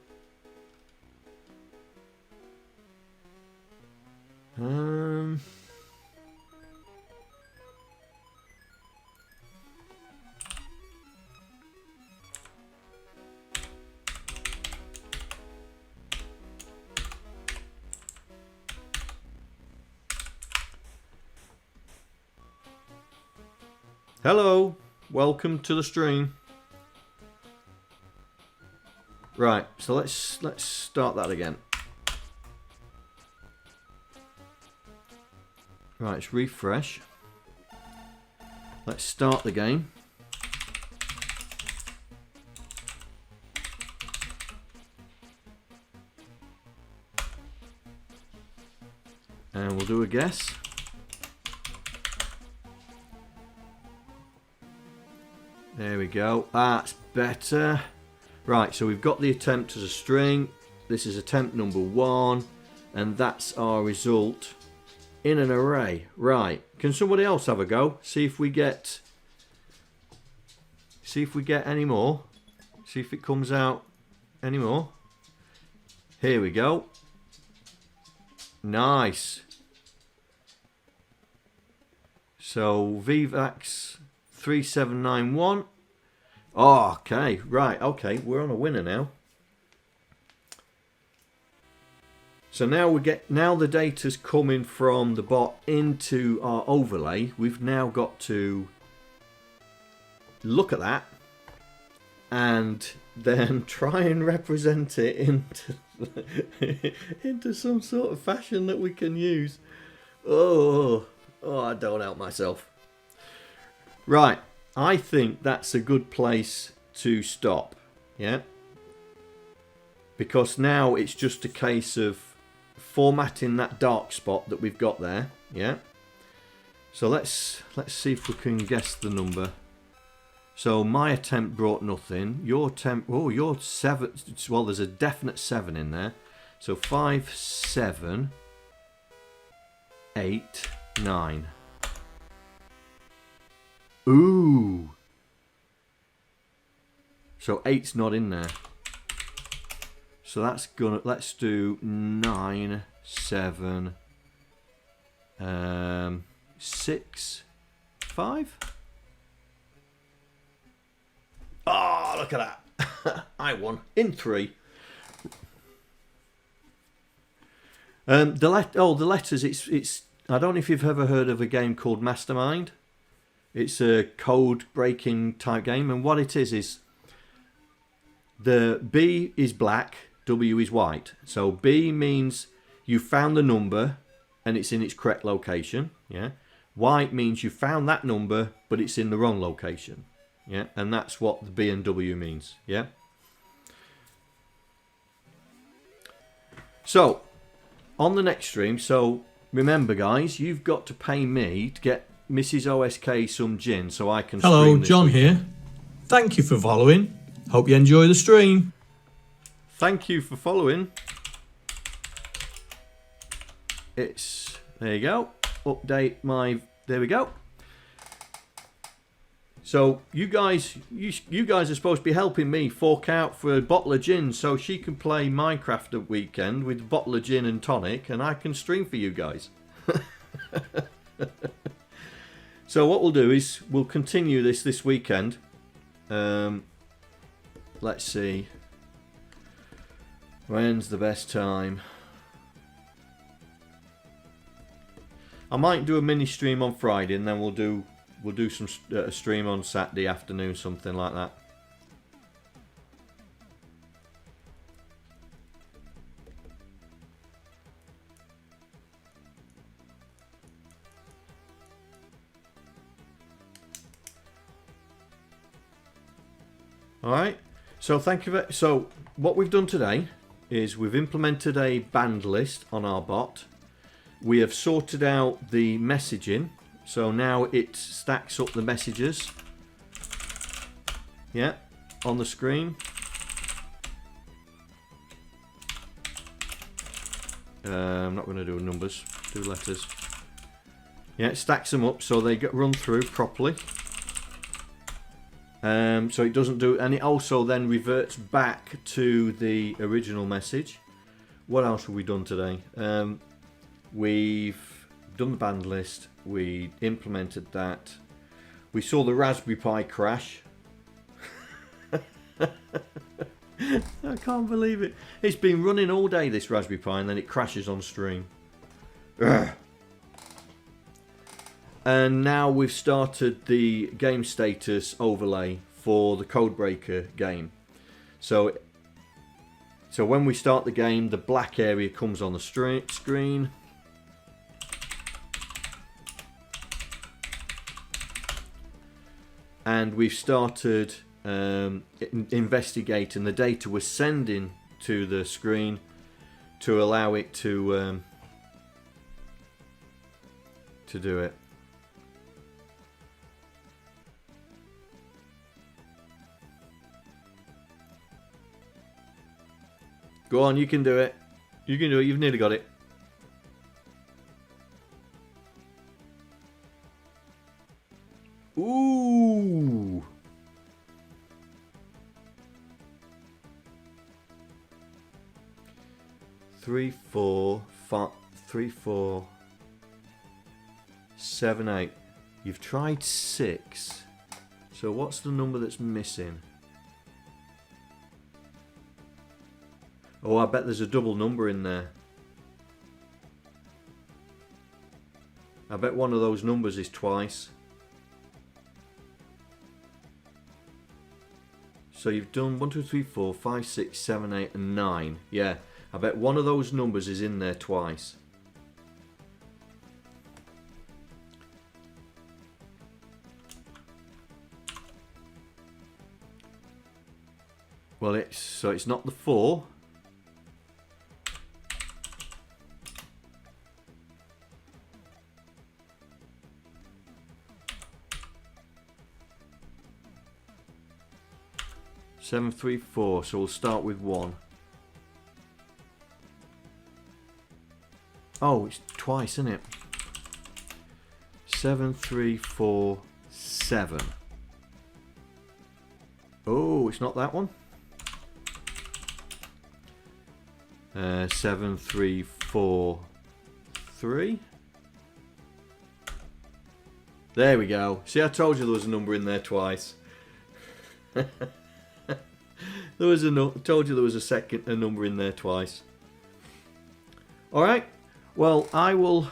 Hello, welcome to the stream. Right, so let's start that again. Right, let's refresh. Let's start the game. And we'll do a guess. There we go. That's better. Right, so we've got the attempt as a string. This is attempt number 1. And that's our result in an array. Right. Can somebody else have a go? See if we get any more. See if it comes out any more. Here we go. Nice. So VVAX 3791. Oh, okay, right, okay, we're on a winner now. So now now the data's coming from the bot into our overlay. We've now got to look at that and then try and represent it into some sort of fashion that we can use. Oh, I don't help myself. Right, I think that's a good place to stop, yeah? Because now it's just a case of formatting that dark spot that we've got there, yeah? So let's see if we can guess the number. So my attempt brought nothing. Your attempt, oh, your 7, well, there's a definite 7 in there. So 5, 7, 8, 9. Ooh. So 8's not in there. So that's gonna, let's do 9, 7, 6, 5. Oh, look at that. I won in 3. The letters, it's I don't know if you've ever heard of a game called Mastermind. It's a code breaking type game, and what it is the B is black, W is white. So B means you found the number and it's in its correct location, yeah. White means you found that number but it's in the wrong location, yeah. And that's what the B and W means, yeah. So on the next stream, so remember guys, you've got to pay me to get Mrs. OSK some gin so I can Hello, stream this John weekend. here. Thank you for following. Hope you enjoy the stream. Thank you for following. It's, there you go. Update my, there we go. So you guys are supposed to be helping me fork out for a bottle of gin so she can play Minecraft at weekend with a bottle of gin and tonic and I can stream for you guys. So what we'll do is we'll continue this weekend. Let's see. When's the best time? I might do a mini stream on Friday, and then we'll do some a stream on Saturday afternoon, something like that. All right. So thank you. So what we've done today is we've implemented a band list on our bot. We have sorted out the messaging, so now it stacks up the messages. Yeah, on the screen. I'm not going to do numbers, do letters. Yeah, it stacks them up so they get run through properly. So it doesn't do, and it also then reverts back to the original message. What else have we done today? We've done the band list, we implemented that, we saw the Raspberry Pi crash. I can't believe it. It's been running all day, this Raspberry Pi, and then it crashes on stream. Ugh. And now we've started the game status overlay for the Codebreaker game. So when we start the game, the black area comes on the screen. And we've started investigating the data we're sending to the screen to allow it to do it. Go on, you can do it. You can do it. You've nearly got it. Ooh. Three, four, 7, 8. You've tried 6. So what's the number that's missing? Oh, I bet there's a double number in there. I bet one of those numbers is twice. So you've done 1, 2, 3, 4, 5, 6, 7, 8, and 9. Yeah, I bet one of those numbers is in there twice. Well, it's not the 4. Seven, 3, 4. So we'll start with 1. Oh, it's twice, isn't it? 7, 3, 4, 7. Oh, it's not that one. 7, 3, 4, 3. There we go. See, I told you there was a number in there twice. Told you there was a number in there twice. All right. Well, I will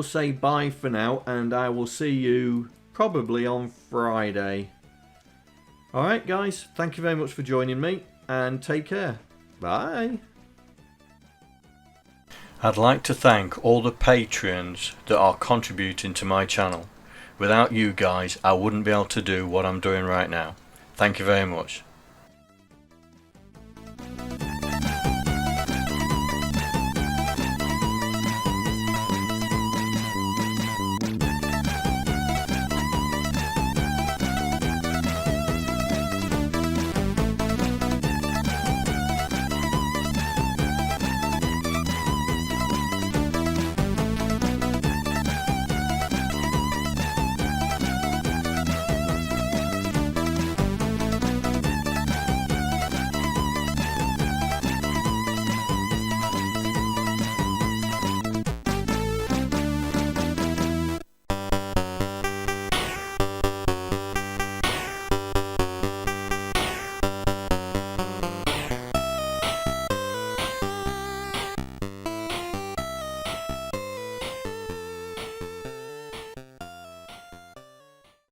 say bye for now, and I will see you probably on Friday. All right, guys. Thank you very much for joining me, and take care. Bye. I'd like to thank all the patrons that are contributing to my channel. Without you guys, I wouldn't be able to do what I'm doing right now. Thank you very much.